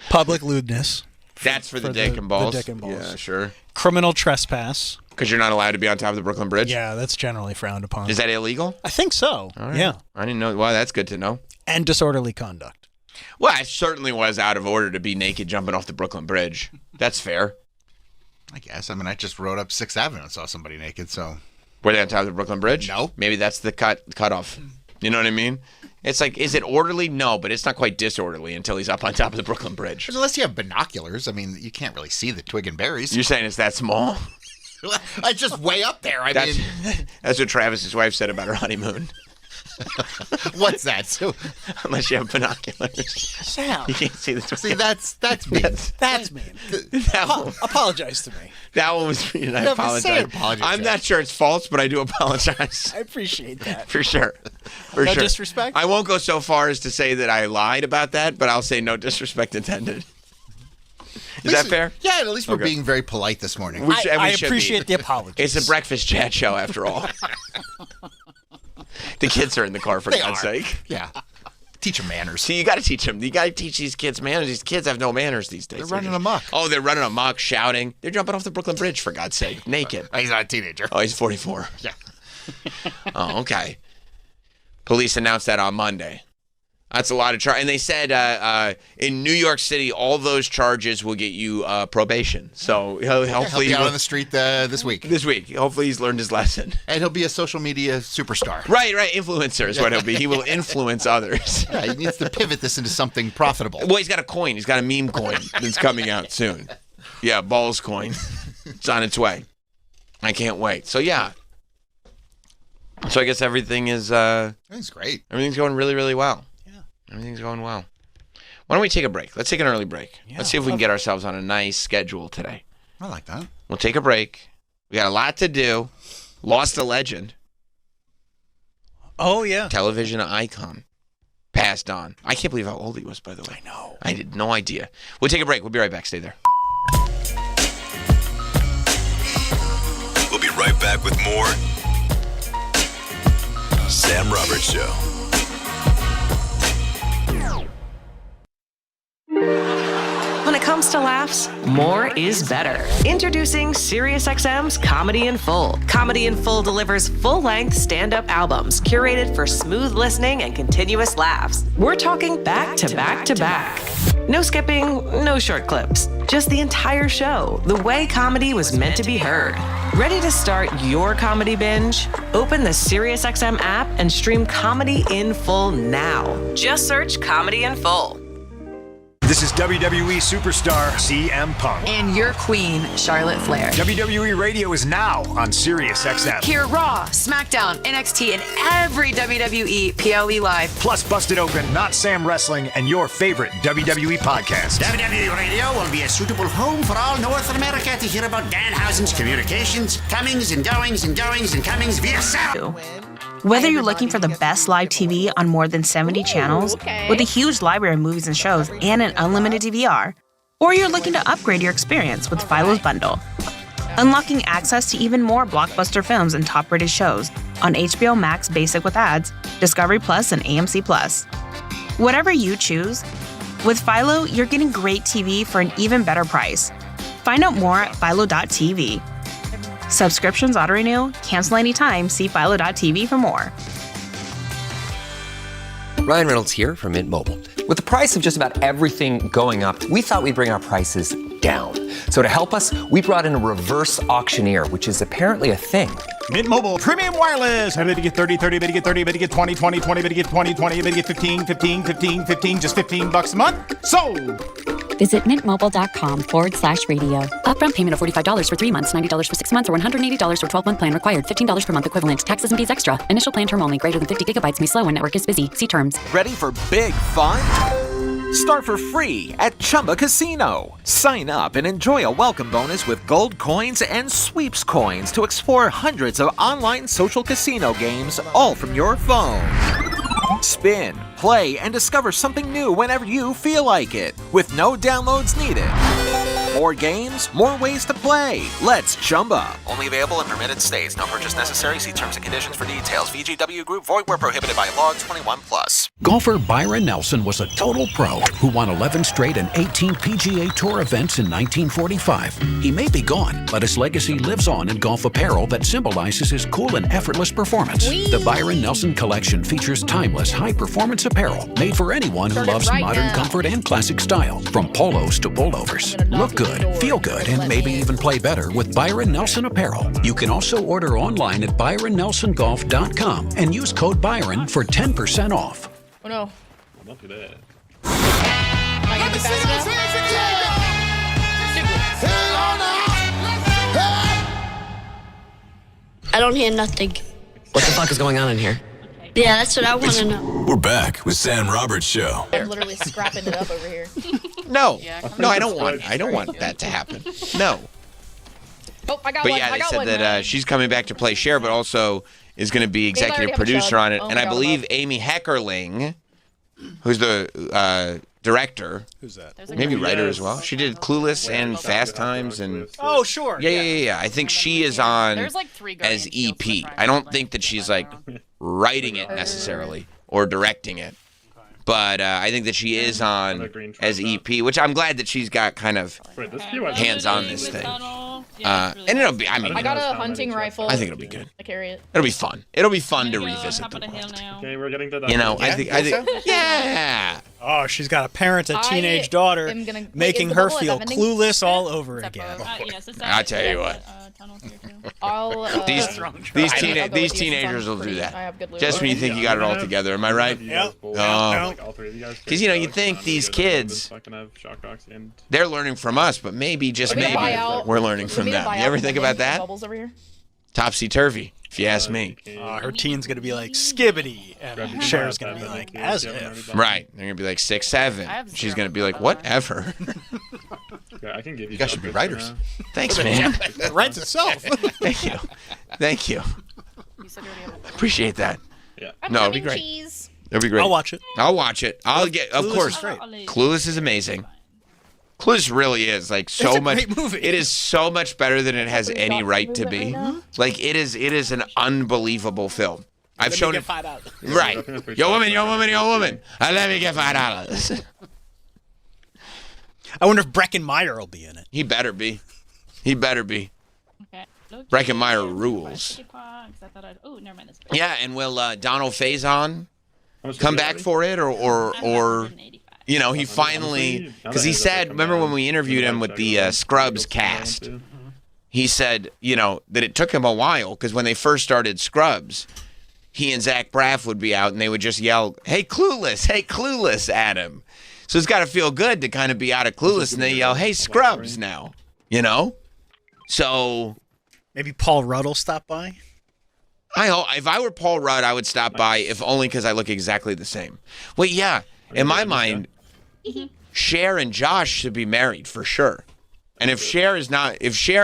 Public lewdness. That's for the dick and balls? The dick and balls. Yeah, sure. Criminal trespass. Because you're not allowed to be on top of the Brooklyn Bridge? Yeah, that's generally frowned upon. Is that illegal? I think so. Right. Yeah. I didn't know. Well, that's good to know. And disorderly conduct. Well, it certainly was out of order to be naked jumping off the Brooklyn Bridge. That's fair. I guess. I mean, I just rode up 6th Avenue and saw somebody naked, so. Were they on top of the Brooklyn Bridge? No. Maybe that's the cutoff. You know what I mean? It's like, is it orderly? No, but it's not quite disorderly until he's up on top of the Brooklyn Bridge. Unless you have binoculars. I mean, you can't really see the twig and berries. You're saying it's that small? It's just way up there. I mean, that's what Travis's wife said about her honeymoon. What's that? So, unless you have binoculars, Sam, you can't see the twig. see, that's mean. That's mean. Apologize to me. That one was mean. I Never apologize. say apologize. I'm not sure it's false, but I do apologize. I appreciate that. For sure. For No sure. disrespect? I won't go so far as to say that I lied about that, but I'll say no disrespect intended. Is that fair? Yeah, at least we're Okay. being very polite this morning. And we I should appreciate be. the apology. It's a breakfast chat show after all. The kids are in the car, for God's sake. Yeah. Teach them manners. See, you got to teach them. You got to teach these kids manners. These kids have no manners these days. They're running amok. Oh, they're running amok, shouting. They're jumping off the Brooklyn Bridge, for God's sake, naked. He's not a teenager. Oh, he's 44. Yeah. Oh, okay. Police announced that on Monday. That's a lot of charge. And they said in New York City, all those charges will get you probation. So He'll hopefully be out on the street this week. this week. Hopefully he's learned his lesson. And he'll be a social media superstar. Right. Influencer is what he'll be. He will influence others. Yeah, he needs to pivot this into something profitable. Well, he's got a coin. He's got a meme coin that's coming out soon. Yeah, Balls coin. It's on its way. I can't wait. So, yeah. So I guess everything is... That's great. everything's going really, really well. Everything's going well. Why don't we take a break? Let's take an early break. Yeah, Let's see if we can get ourselves on a nice schedule today. I like that. We'll take a break. We got a lot to do. Lost a legend. Oh, yeah. Television icon. Passed on. I can't believe how old he was, by the way. I know. I had no idea. We'll take a break. We'll be right back. Stay there. We'll be right back with more Sam Roberts Show. When it comes to laughs, more is better. Introducing SiriusXM's Comedy in Full. Comedy in Full delivers full-length stand-up albums curated for smooth listening and continuous laughs. We're talking back to back to back. No skipping, no short clips. Just the entire show, the way comedy was meant to be heard. Ready to start your comedy binge? Open the SiriusXM app and stream Comedy in Full now. Just search Comedy in Full. This is WWE superstar CM Punk. And your queen, Charlotte Flair. WWE Radio is now on SiriusXM. Hear Raw, SmackDown, NXT, and every WWE PLE Live. Plus Busted Open, Not Sam Wrestling, and your favorite WWE podcast. WWE Radio will be a suitable home for all North America to hear about Danhausen's communications, comings and goings and goings and comings via sound. Whether you're looking for the best live TV on more than 70 channels, with a huge library of movies and shows and an unlimited DVR, or you're looking to upgrade your experience with Philo's Bundle, unlocking access to even more blockbuster films and top-rated shows on HBO Max Basic with ads, Discovery Plus, and AMC Plus. Whatever you choose, with Philo, you're getting great TV for an even better price. Find out more at philo.tv. Subscriptions auto-renew, cancel anytime, see philo.tv for more. Ryan Reynolds here from Mint Mobile. With the price of just about everything going up, we thought we'd bring our prices down. So to help us, we brought in a reverse auctioneer, which is apparently a thing. Mint Mobile Premium Wireless. How to get 30, 30, bit to get 30, bit to get 20, 20, 20, bit to get 20, 20, bit to get 15, 15, 15, 15, just $15 a month? Sold! Visit mintmobile.com/radio. Upfront payment of $45 for 3 months, $90 for 6 months, or $180 for 12-month plan required. $15 per month equivalent. Taxes and fees extra. Initial plan term only. Greater than 50 gigabytes may slow when network is busy. See terms. Ready for big fun? Start for free at Chumba Casino. Sign up and enjoy a welcome bonus with gold coins and sweeps coins to explore hundreds of online social casino games, all from your phone. Spin, play, and discover something new whenever you feel like it, with no downloads needed. More games, more ways to play. Let's Chumba. Only available in permitted states. No purchase necessary. See terms and conditions for details. VGW Group. Void where prohibited by law. 21+. Golfer Byron Nelson was a total pro who won 11 straight and 18 PGA Tour events in 1945. He may be gone, but his legacy lives on in golf apparel that symbolizes his cool and effortless performance. The Byron Nelson collection features timeless, high-performance apparel made for anyone who loves modern comfort and classic style, from polos to pullovers. Look good, feel good, and maybe even play better with Byron Nelson apparel. You can also order online at ByronNelsonGolf.com and use code Byron for 10% off. Oh no. Don't do that. Am I gonna be fast enough? I don't hear nothing. What the fuck is going on in here? Yeah, that's what I want to know. We're back with Sam Roberts Show. I'm literally scrapping it up over here. No, no, I don't want that to happen. No. Oh, I got But one. yeah, I they got said one. that she's coming back to play Cher, but also is going to be executive producer on it. Oh And my I God, believe Amy Heckerling, who's the director. Who's that? Maybe writer as well. She did Clueless and Fast Times and. Oh, sure. Yeah. I think she is on There's like 3 as EP. I don't think that she's like writing it necessarily or directing it. But I think that she is on as EP, which I'm glad that she's got kind of hands on this thing. And it'll be, I mean, I got a hunting rifle. I think it'll be good. I carry it. It'll be fun. It'll be fun to revisit the world. Okay, we're getting to that. You know, I think, yeah. Oh, she's got a parent, a teenage daughter, making her feel clueless all over again. I'll tell you what. These teenagers will do that. Just when you think you got it all together. Am I right? Yep. Because, you know, you think these kids, they're learning from us, but maybe, just maybe, we're learning from them. You ever think about that? Topsy-turvy, if you ask me. Her teen's going to be like, skibbity, and Cher's going to be like, as if. Right. They're going to be like 6, 7. She's going to be like, whatever. I can give You guys should be writers. Thanks, man. It writes itself. Thank you. Thank you. Appreciate that. Yeah. No, it'll be great. It'll be great. I'll watch it. I'll watch it. I'll get, of Clueless course. is great. Clueless is amazing. Clueless really is like so It's a much. great movie. It is so much better than it has any right to be. Like it is an unbelievable film. I've shown it. Right. Yo woman. Let me get $5. I wonder if Breckenmeyer will be in it. He better be. Breckenmeyer rules. Oh, never mind this. Yeah, and will Donald Faison come back for it, or you know, he finally, because he said, remember when we interviewed him with the Scrubs cast, he said, you know, that it took him a while because when they first started Scrubs, he and Zach Braff would be out and they would just yell, hey, Clueless at him. So it's got to feel good to kind of be out of Clueless and they yell, hey, Scrubs now, you know? So maybe Paul Rudd will stop by. If I were Paul Rudd, I would stop by, if only because I look exactly the same. Well, yeah, in my mind, Cher and Josh should be married for sure. And if Cher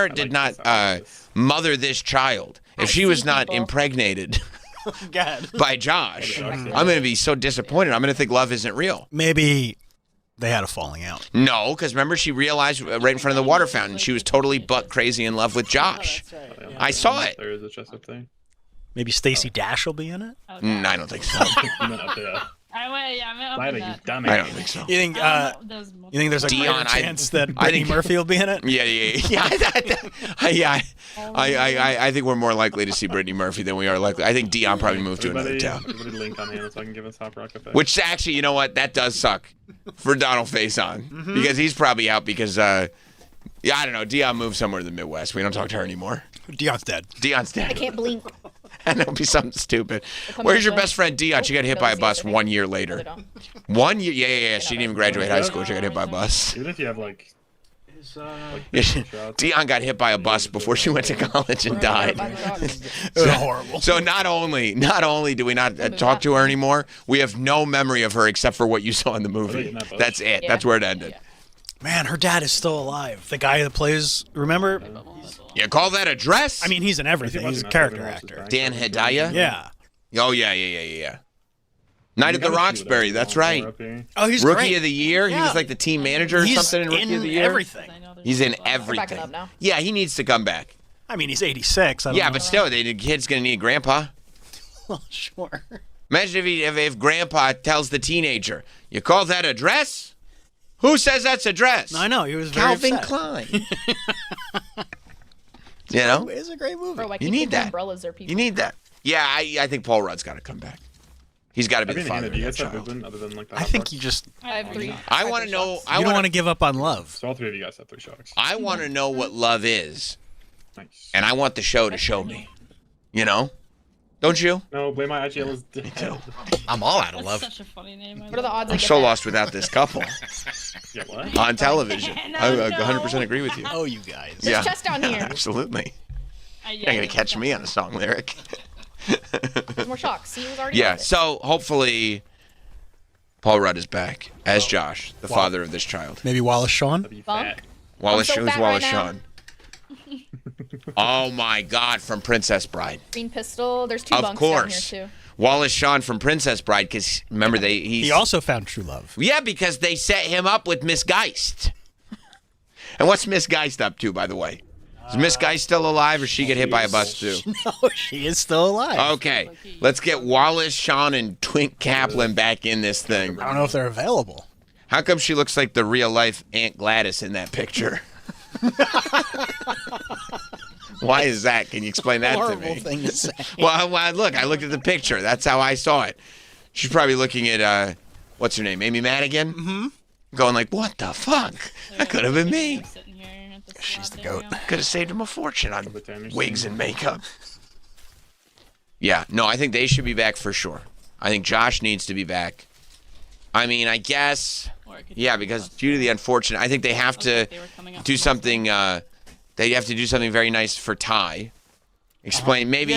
did not mother this child, if she was not impregnated by Josh, I'm going to be so disappointed. I'm going to think love isn't real. Maybe they had a falling out. No, because remember she realized right in front of the water fountain she was totally butt crazy in love with Josh. I saw it. There is a chest-up thing. Maybe Stacey Dash will be in it. I don't think so. I don't think so. You think there's a Dion, greater chance that Brittany Murphy will be in it? Yeah. I think we're more likely to see Brittany Murphy than we are likely. I think Dion probably moved to another town. Everybody link on hand so I can give us Hop Rock Cafe. Which actually, you know what? That does suck for Donald Faison because he's probably out because I don't know. Dion moved somewhere in the Midwest. We don't talk to her anymore. Dion's dead. I can't blink. And it'll be something stupid. Where's your best friend Dion? She got hit by a bus 1 year later. 1 year? Yeah. She didn't even graduate high school. She got hit by a bus. Even if you have like Dion got hit by a bus before she went to college and died. Horrible. So not only do we not talk to her anymore, we have no memory of her except for what you saw in the movie. That's it. That's where it ended. Man, her dad is still alive. The guy that plays, remember? You call that a dress? I mean, he's in everything. He's a character actor. Dan Hedaya? Yeah. Oh, yeah. Night at the Roxbury, that's right. Oh, he's Rookie great. of the Year. He was like the team manager or something in Rookie of the Year. Everything. He's in They're backing everything. up now. Yeah, he needs to come back. I mean, he's 86. I don't Yeah, know. but still, the kid's gonna need grandpa. Well, sure. Imagine if grandpa tells the teenager, "You call that a dress? Who says that's a dress?" I know, he was very Calvin upset. Klein. You know, It's a great movie. Bro, I You keep need thinking that. umbrellas are people. you need that. Yeah, I think Paul Rudd's got to come back. He's got to be I've the been father Hannah, of do you that guys have child. Boobin other than like the I hot think dogs? you just I have 3. I want to know. you don't want to give up on love. So all 3 of you guys have 3 shocks. I want to know what love is, Nice. and I want the show to show me. You know, don't you? No, blame my IGL is dead. I'm all out of That's love. such a funny name. What are the odds I I'm get so that? lost without this couple Yeah, what? on television. No, I no. 100% agree with you. Oh, you guys. There's chest down here. Absolutely. Yeah, You're not gonna catch me on a song lyric. There's more shocks. See, it was already Yeah, with it. so hopefully Paul Rudd is back as Josh, the father of this child. Maybe Wallace Shawn? Bunk. Wallace, I'm so who's fat Wallace right now. Shawn? Oh my God, from Princess Bride. Green Pistol. There's 2 Of bunks course. down here too. Wallace Shawn from Princess Bride, because remember He also found true love. Yeah, because they set him up with Miss Geist. And what's Miss Geist up to, by the way? Is Miss Geist still alive, or she get hit by a bus too? No, she is still alive. Okay, let's get Wallace Shawn and Twink Kaplan back in this thing. I don't know if they're available. How come she looks like the real life Aunt Gladys in that picture? Why is that? Can you explain that to Horrible me? thing to say. Well, look, I looked at the picture. That's how I saw it. She's probably looking at what's her name, Amy Madigan, going like, "What the fuck? That could have been me." She's the goat. Could have saved him a fortune on wigs and makeup. Yeah, no, I think they should be back for sure. I think Josh needs to be back. I mean, I guess, yeah, because due to the unfortunate, I think they have to do something. They have to do something very nice for Ty. Explain, maybe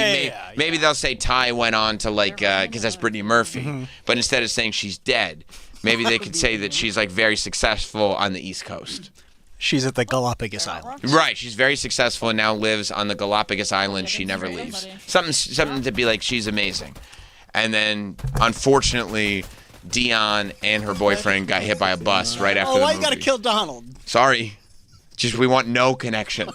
they'll say Ty went on to like, because that's Brittany Murphy, but instead of saying she's dead, maybe they could say that she's like very successful on the East Coast. She's at the Galapagos Islands. Right, she's very successful and now lives on the Galapagos Islands. She never leaves. Something to be like, she's amazing. And then, unfortunately, Dion and her boyfriend got hit by a bus right after the why movie. you gotta kill Donald? Sorry. Just, we want no connection.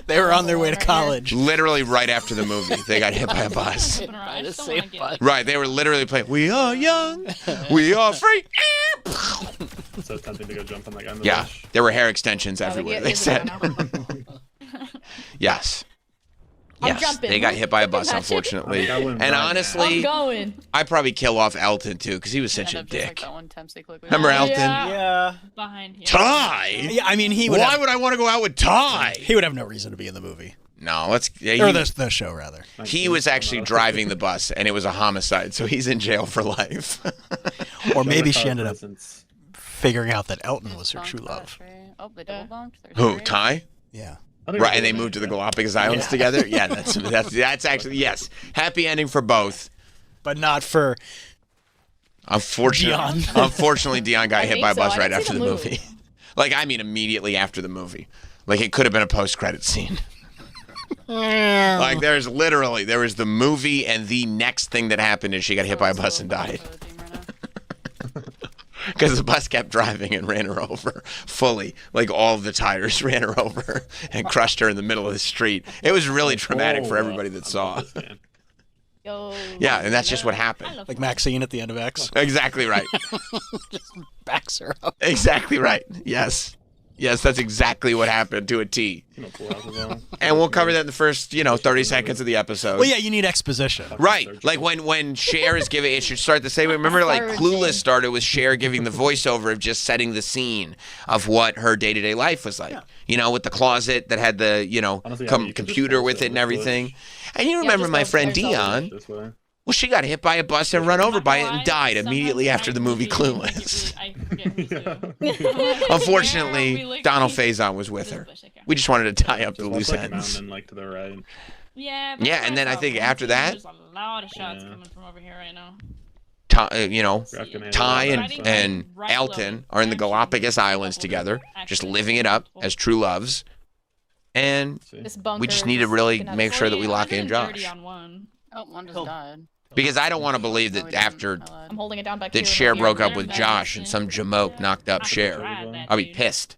They were on their way to college. Literally right after the movie, they got hit by a bus. By the same bus. Right, they were literally playing, "We are young, we are free." So tempting to go jump on that guy in the Yeah, bush. there were hair extensions everywhere, they said. Yes. I'm Yes, jumping. they got hit by a bus, Imagine. unfortunately. I wouldn't And ride that. honestly, I'm going. I'd probably kill off Elton too, because he was such a dick. Remember Remember Elton? Yeah. Behind here. Ty? Yeah, I mean, he would. Why have, would I want to go out with Ty? He would have no reason to be in the movie. No, let's. Yeah, Or the show, rather. he was actually driving the bus, and it was a homicide, so he's in jail for life. Or maybe she ended up figuring out that Elton was her true love. Oh, they double bunked. Who? Ty? Yeah. Right, and they moved to the Galapagos Islands together. Yeah, that's actually, yes, happy ending for both. But not for. Unfortunately, Dion got I hit by a think so. bus I right didn't see after the the movie. movie. Like, I mean, immediately after the movie. Like, it could have been a post-credit scene. Like, there was the movie, and the next thing that happened is she got hit by a bus and died. Because the bus kept driving and ran her over fully. Like, all of the tires ran her over and crushed her in the middle of the street. It was really traumatic for everybody that saw. Yo. Yeah, and that's just what happened. Like Maxine at the end of X. Exactly right. Just backs her up. Exactly right. Yes. Yes, that's exactly what happened to a T. And we'll cover that in the first, 30 seconds of the episode. Well, yeah, you need exposition. Right. Like when Cher is giving it should start the same way. Remember, like Clueless started with Cher giving the voiceover of just setting the scene of what her day-to-day life was like. With the closet that had the, computer with it and everything. And you remember my friend Dion. Well, she got hit by a bus and run over by it and died immediately after the movie Clueless. Unfortunately, Donald Faison was with her. We just wanted to tie up the loose ends. To the right. Yeah. Yeah, and then I think after that, There's a lot of shots coming from over here right now. Ty and Elton are in the Galapagos Islands together, just living it up as true loves. And we just need to really make sure that we lock in Josh. Oh, one just died. Because I don't want to believe that after I'm holding it down back that here. Cher broke up with Josh and some jamoke knocked up Cher. I'll be pissed.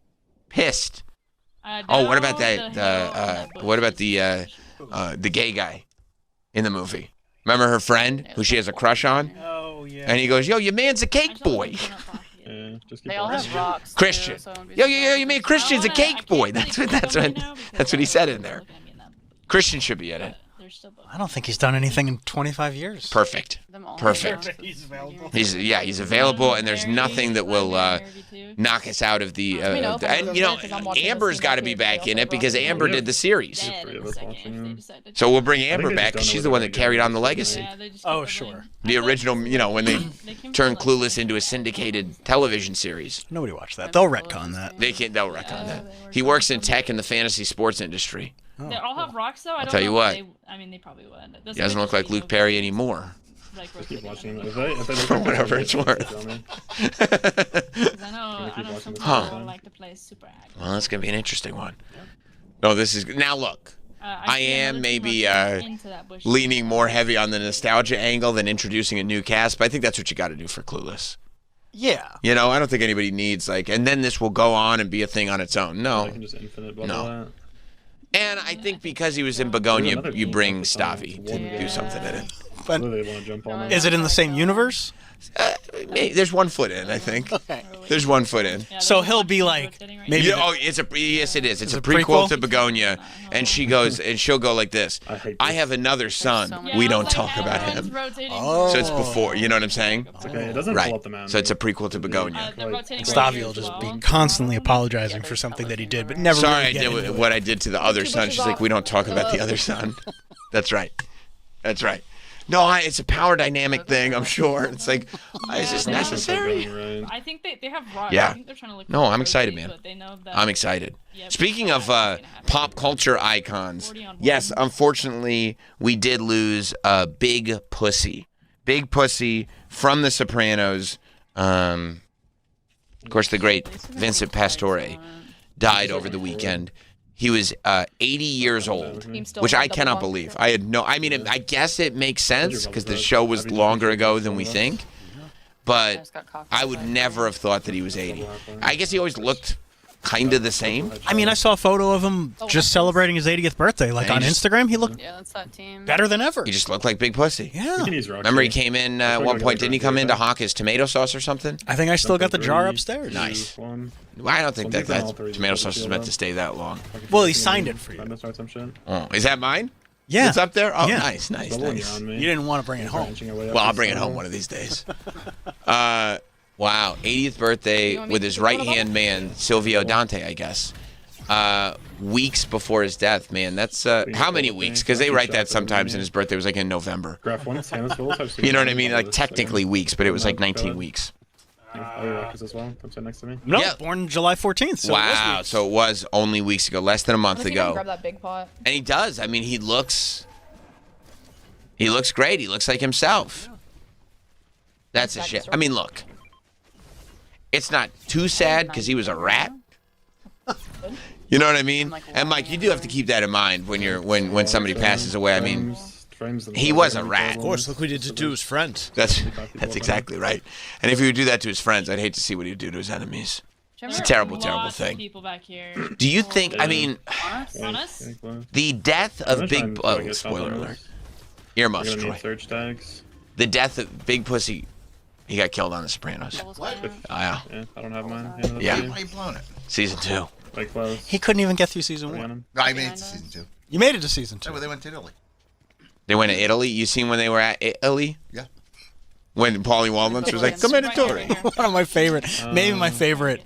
Pissed. Oh, what about what about the gay guy in the movie? Remember her friend who she has a crush on? Oh yeah. And he goes, "Yo, your man's a cake boy." They all have rocks. Christian. Yo, you made Christian's a cake boy. That's what he said in there. Christian should be in it. I don't think he's done anything in 25 years. Perfect. He's available. He's available, and there's nothing that will knock us out of the. And Amber's got to be back in it because Amber did the series. So we'll bring Amber back because she's the one that carried on the legacy. Oh sure. The original, when they turned Clueless into a syndicated television series. Nobody watched that. They'll retcon that. They'll retcon that. He works in tech and the fantasy sports industry. They all have rocks though. I'll tell you what. They probably would. He doesn't look like Luke Perry anymore. Keep watching For whatever it's worth. I know some people like to play super active. Well, that's gonna be an interesting one. No, this is now. Look, I am maybe leaning more heavy on the nostalgia angle than introducing a new cast, but I think that's what you got to do for Clueless. Yeah. I don't think anybody needs and then this will go on and be a thing on its own. No. I can just infinite bubble No. that. And I think because he was in Begonia, you bring Stavi to do something in it. But Really wanna jump on that. is it in the same universe? There's 1 foot in, I think. There's 1 foot in. So he'll be like maybe. Yes, it is. It's a prequel to Begonia, and she'll go like this. I have another son. We don't talk about him. Oh. So it's before. You know what I'm saying? It's okay. It doesn't Right. and pull up the So it's a prequel to Begonia. Stavi will just be constantly apologizing for something that he did, but never. Sorry, really I get did into what I did to the other son. She's like, we don't talk about the other son. That's right. That's right. No, it's a power dynamic thing, I'm sure. It's like, is this necessary? I think they have rocks. Yeah. I think they're trying to look No, for I'm excited, protein, man. but they know that- I'm excited. Yeah, Speaking of pop culture icons, yes, unfortunately, we did lose Big Pussy. Big Pussy from The Sopranos. Of course, the great Vincent Pastore died over the weekend. He was 80 years old, which I cannot believe. I guess it makes sense because the show was longer ago than we think. But I would never have thought that he was 80. I guess he always looked kind of the same. I mean, I saw a photo of him just celebrating his 80th birthday. Like on Instagram, he looked that's that team. better than ever. He just looked like Big Pussy. Yeah. Remember he came in at one point, didn't he come in to hawk his tomato sauce or something? I think I still got the jar upstairs. Nice. Well, I don't think that tomato sauce is meant to stay that long. Well, he signed it for you. Oh, is that mine? Yeah. It's up there? Oh, Yeah. nice. You didn't want to bring it home. Well, I'll bring it home one of these days. Wow, 80th birthday with his right-hand man, Silvio Dante, I guess. Weeks before his death, man. That's how many weeks? Because they write that sometimes, and his birthday was like in November. You know what I mean? Like technically weeks, but it was like 19 weeks. As well. Come sit next to me. No, born July 14th. So Wow, so it was only weeks ago, less than a month ago. Grab that big pot. And he does. I mean, he looks great. He looks like himself. That's a shit. I mean, look. It's not too sad because he was a rat. You know what I mean? And Mike, you do have to keep that in mind when somebody passes away. I mean, he was a rat. Of course, look what he did to his friends. That's exactly right. And if he would do that to his friends, I'd hate to see what he'd do to his enemies. It's a terrible, terrible thing. People back here. Do you think? I mean, Honest? the death of Big. Oh, spoiler alert. Earmuffs, Troy. Search tags. The death of Big Pussy. He got killed on The Sopranos. What? Yeah. I don't have mine. Yeah. Why are you blowing it? Season 2. Like close. He couldn't even get through season 1. No, I made it to season 2. You made it to season 2. No, but they went to Italy. They went to Italy. You seen when they were at Italy? Yeah. When Paulie Walnuts was like, "Commendatore." One of my favorite, maybe my favorite.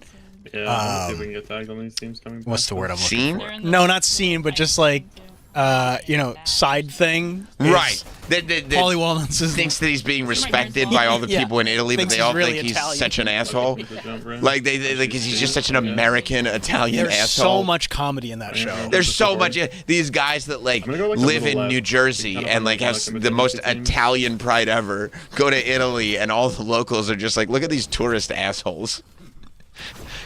Yeah, let's see if we can get tagged on these teams coming back. What's the word I'm looking Scene? for? No, not scene, but just like, side thing. is Right. Paulie Walnuts thinks that he's being respected by all the Yeah. people in Italy, but Thinks they all he's really think he's Italian. such an asshole. Like he's just such an American Italian There's asshole. so much comedy in that show. There's so much. These guys that live in New Jersey and have the most Italian pride ever go to Italy, and all the locals are just like, look at these tourist assholes.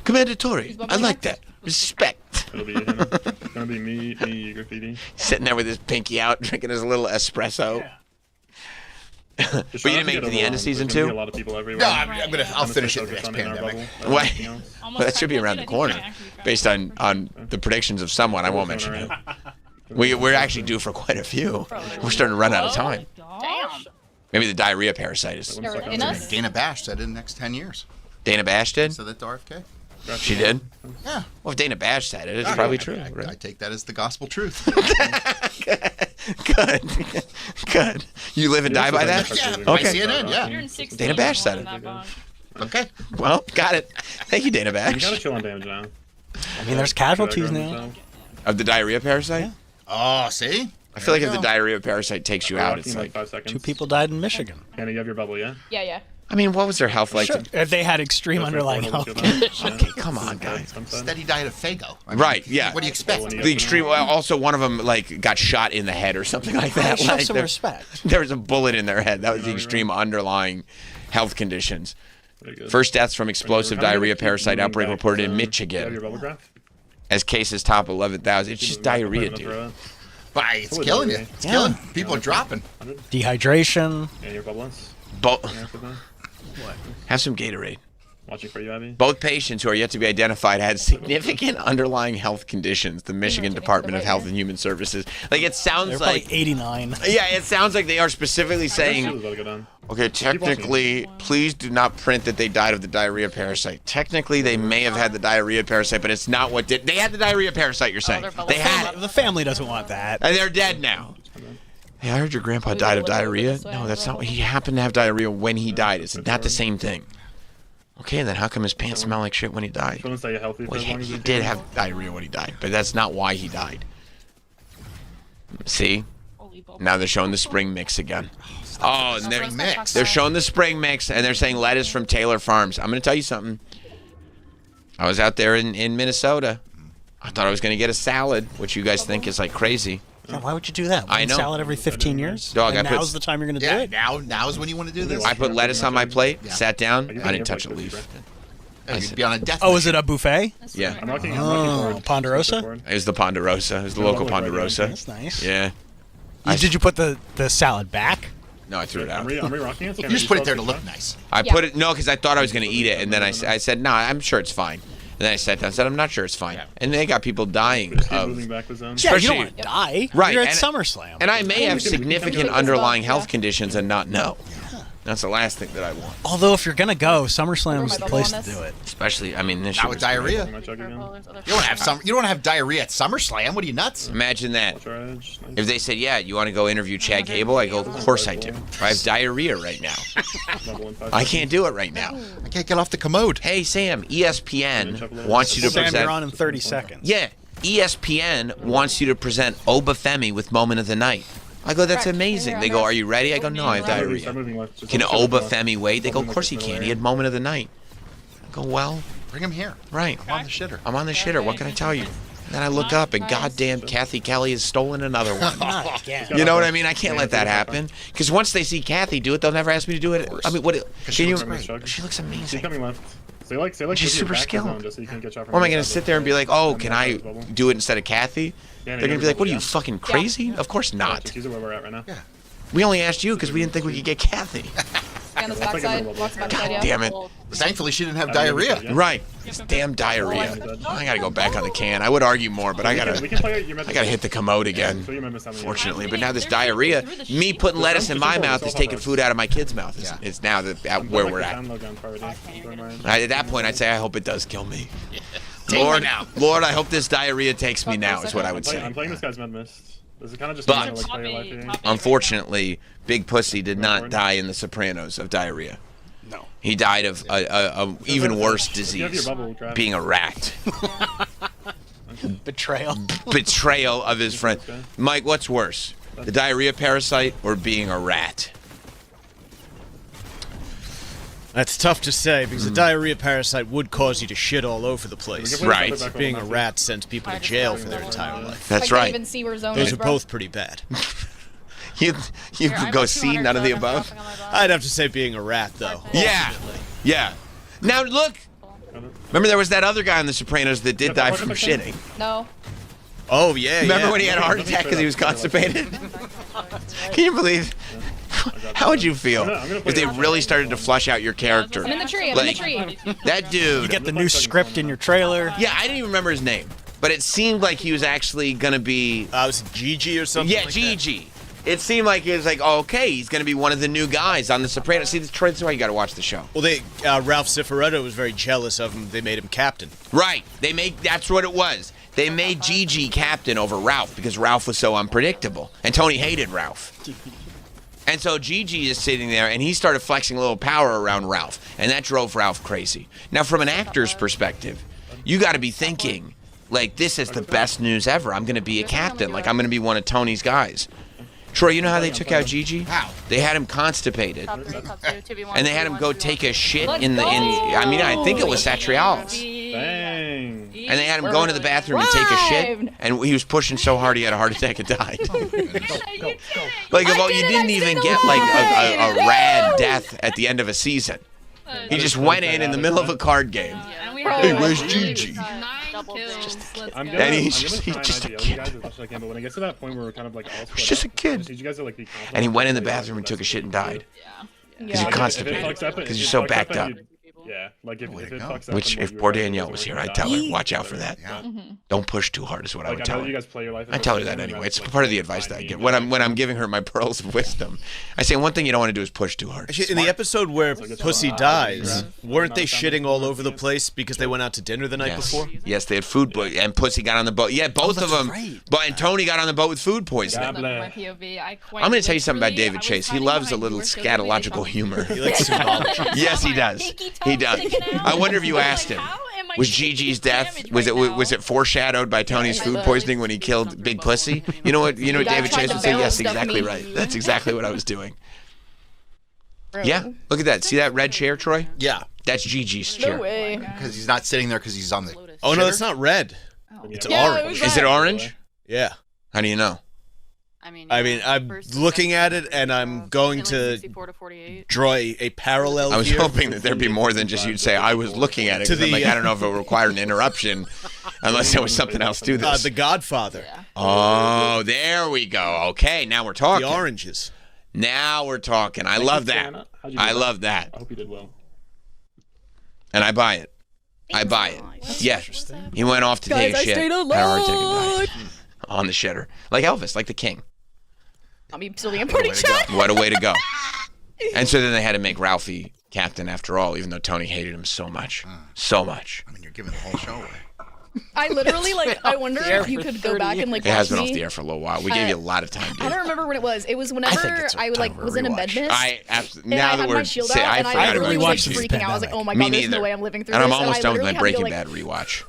Commendatore. I like that. Respect. It'll be him. It's gonna be me, graffiti. Sitting there with his pinky out, drinking his little espresso. But you didn't make it to the end of season 2? A lot of people everywhere. No, I'll finish it next pandemic. What? Well, that should be around the corner, based on the predictions of someone. I won't mention it. We're actually due for quite a few. We're starting to run out of time. Damn. Maybe the diarrhea parasite is. In us? Dana Bash said in the next 10 years. Dana Bash did? Said that to RFK. She did? Yeah. Well, if Dana Bash said it, it's probably true. I take that as the gospel truth. Good. You live and die by that? Yeah, by Okay. CNN, yeah. Dana Bash said it. Okay. Well, got it. Thank you, Dana You Bash. gotta chill on damage now. I mean, there's casualties now. Of the diarrhea parasite? Oh, see? I feel like if the diarrhea parasite takes you out, it's like 5 seconds. 2 people died in Michigan. Hannah, you have your bubble, yeah? Yeah. I mean, what was their health like? Sure. If they had extreme underlying health conditions. Okay, come on, guys. Steady diet of Fago. I mean, Right, yeah. What do you expect? The extreme. Also, one of them like got shot in the head or something like that. Show Like, some respect. There was a bullet in their head. That was the extreme underlying health conditions. Very good. First deaths from explosive How many diarrhea keep parasite moving outbreak back reported to- in Do you have Michigan. your bubble graph? As cases top 11,000. It's just diarrhea, dude. Why, it's killing you. It's killing. People are dropping. Dehydration. And your bubbles? What? What? Have some Gatorade. Watching for you, Abby. Both patients who are yet to be identified had significant underlying health conditions. The Michigan Department of Health and Human Services. Like, it sounds They're like probably 89. Yeah, it sounds like they are specifically saying, okay, technically, please do not print that they died of the diarrhea parasite. Technically, they may have had the diarrhea parasite, but it's not what did. They had the diarrhea parasite, you're saying. They had it. The family doesn't want that. And they're dead now. Hey, I heard your grandpa died of diarrhea. No, that's not. He happened to have diarrhea when he died. It's not the same thing. Okay, then how come his pants smell like shit when he died? Well, He did have diarrhea when he died, but that's not why he died. See? Now they're showing the spring mix again. Oh, and they're showing the spring mix, and they're saying lettuce from Taylor Farms. I'm going to tell you something. I was out there in Minnesota. I thought I was going to get a salad, which you guys think is like crazy. Yeah, why would you do that? I know. Salad every 15 years? Dog, and I put- now's the time you're going to do it? Now is when you want to do this. I put lettuce on my plate, sat down, I didn't touch a leaf. You'd be on a death. Oh, is it a buffet? Yeah. Oh, Ponderosa? It was the Ponderosa. It was the local Ponderosa. That's nice. Yeah. Did you put the salad back? No, I threw it out. I'm rerocking it. You just put it there to look nice. I put it, no, because I thought I was going to eat it, and then I said, no, I'm sure it's fine. And then I sat down and said, I'm not sure it's fine. And they got people dying of... Moving back the zone. Yeah, you don't want to die. Right. You're at and- SummerSlam. And I may have significant underlying health conditions and not know. That's the last thing that I want. Although if you're going to go, SummerSlam's the place to do it. Especially, I mean, this Not shit with was diarrhea. crazy. You don't want to have diarrhea at SummerSlam. What are you nuts? Imagine that. If they said, yeah, you want to go interview Chad Gable? I go, of course I do. I have diarrhea right now. I can't do it right now. I can't get off the commode. Hey, Sam, ESPN wants you to Sam, present... you're on in 30 seconds. Yeah, ESPN wants you to present Obafemi with Moment of the Night. I go, that's amazing. They go, are you ready? I go, no, I have diarrhea. Can Obafemi wait? They go, of course he can. He had Moment of the Night. I go, well... Bring him here. Right. I'm on the shitter. I'm on the shitter. What can I tell you? And then I look up, and goddamn, Kathy Kelly has stolen another one. Not again. You know what I mean? I can't let that happen. Because once they see Kathy do it, they'll never ask me to do it. I mean, what? Can you? She looks amazing. She's coming left. Say like She's super back the zone skilled. just so you can get shot from Or am I the going to side sit of there and be like, oh, can I bubble. do it instead of Kathy? Yeah, They're going to be like, what are you, fucking crazy? Of course not. She's where we're at right now. Yeah. We only asked you because we didn't think we could get Kathy. On the backside, walks back God side, damn it. Thankfully, she didn't have diarrhea. Right. This damn diarrhea. I gotta go back on the can. I would argue more, but I gotta hit the commode again. Fortunately, but now this diarrhea, me putting lettuce in my mouth is taking food out of my kid's mouth. It's now where we're at. At that point, I'd say I hope it does kill me. Lord, I hope this diarrhea takes me now. Is what I would say. I'm playing this guy's Med Mist. Does it kind of just But play your life here? unfortunately, Big Pussy did not die in The Sopranos of diarrhea. No. He died of a even worse disease, being a rat. Betrayal. Betrayal of his friend. Mike, what's worse, the diarrhea parasite or being a rat? That's tough to say because the diarrhea parasite would cause you to shit all over the place. Right. Being a rat sends people to jail for their entire life. That's I right. can't even see where zone Those is, are bro. both pretty bad. You could go see none of the above. I'd have to say being a rat though. Yeah. Now look. Remember there was that other guy in The Sopranos that did die from shitting. No. Oh yeah. Remember when he had a heart attack because he was constipated? Can you believe? How would you feel I'm gonna if they really started to flush out your character? I'm in the tree. I'm in the tree. That dude. You get the new script in your trailer. Yeah, I didn't even remember his name, but it seemed like he was actually gonna be. Was it Gigi or something? Yeah, like Gigi. It seemed like it was like, oh, okay, he's gonna be one of the new guys on The Sopranos. See, that's why you got to watch the show. Well, Ralph Cifaretto was very jealous of him. They made him captain. Right. That's what it was. They made Gigi captain over Ralph because Ralph was so unpredictable, and Tony hated Ralph. And so Gigi is sitting there, and he started flexing a little power around Ralph, and that drove Ralph crazy. Now, from an actor's perspective, you got to be thinking, like, this is the best news ever. I'm going to be a captain. Like, I'm going to be one of Tony's guys. Troy, you know how they took out Gigi? How? They had him constipated, and they had him go take a shit I think it was Satrial's. Bang. And they had him go into the bathroom and take a shit, and he was pushing so hard he had a heart attack and died. Like, you didn't even get like a rad death at the end of a season. He just went in the middle of a card game. Hey, where's Gigi? I'm And he's gonna just a try kid. and ideal you guys as much as I can, but when it gets to that point where we're kind of like all split He's just a up, kid. I just need you guys to, like, be confident. And he went in the bathroom and took a shit and died. Because you're constipated. Because you're so backed up. Yeah, like if it fucks up. Which, if poor Danielle was here, I'd tell her, watch out for that. Don't push too hard is what I would tell her. You guys play your life. I tell her that anyway. It's part of the advice that I give. When I'm giving her my pearls of wisdom, I say one thing you don't want to do is push too hard. In the episode where Pussy dies, weren't they shitting all over the place because they went out to dinner the night before? Yes, they had food, and Pussy got on the boat. Yeah, both of them. And Tony got on the boat with food poisoning. I'm going to tell you something about David Chase. He loves a little scatological humor. He likes symbology. Yes, he does. He does. I wonder if you asked him. Was Gigi's death was it foreshadowed by Tony's food poisoning when he killed Big Pussy? You know what David Chase would say? Yes, exactly right. That's exactly what I was doing. Yeah, look at that. See that red chair, Troy? Yeah, that's Gigi's chair. No way. Because he's not sitting there because he's on the. Oh no, it's not red. It's orange. Is it orange? Yeah. How do you know? I mean, I'm looking at it, and I'm going to draw a parallel. I was here. hoping that there'd be more than just you'd say I was looking at it. 'Cause I'm like, I don't know if it required an interruption, unless there was something else to this. The Godfather. Oh, there we go. Okay, now we're talking. The oranges. Now we're talking. I love that. I love that. I hope you did well. And I buy it. I buy it. Yeah. He went off to take a shit. Had a heart attack and died. On the shitter. Like Elvis, like the king. I'll be still being pretty chat. What a way to go. And so then they had to make Ralphie captain after all, even though Tony hated him so much. So much. I mean, you're giving the whole show away. I literally, I wonder if you could go back and, It has been off the air for a little while. We gave you a lot of time, dude. I don't remember when it was. It was whenever I was in a med mist. I absolutely. And Now I that had we're my shield out, and I literally was freaking out. I was like, oh my god, there's no way I'm living through and this. I'm almost done with my I literally Breaking had to Bad rewatch.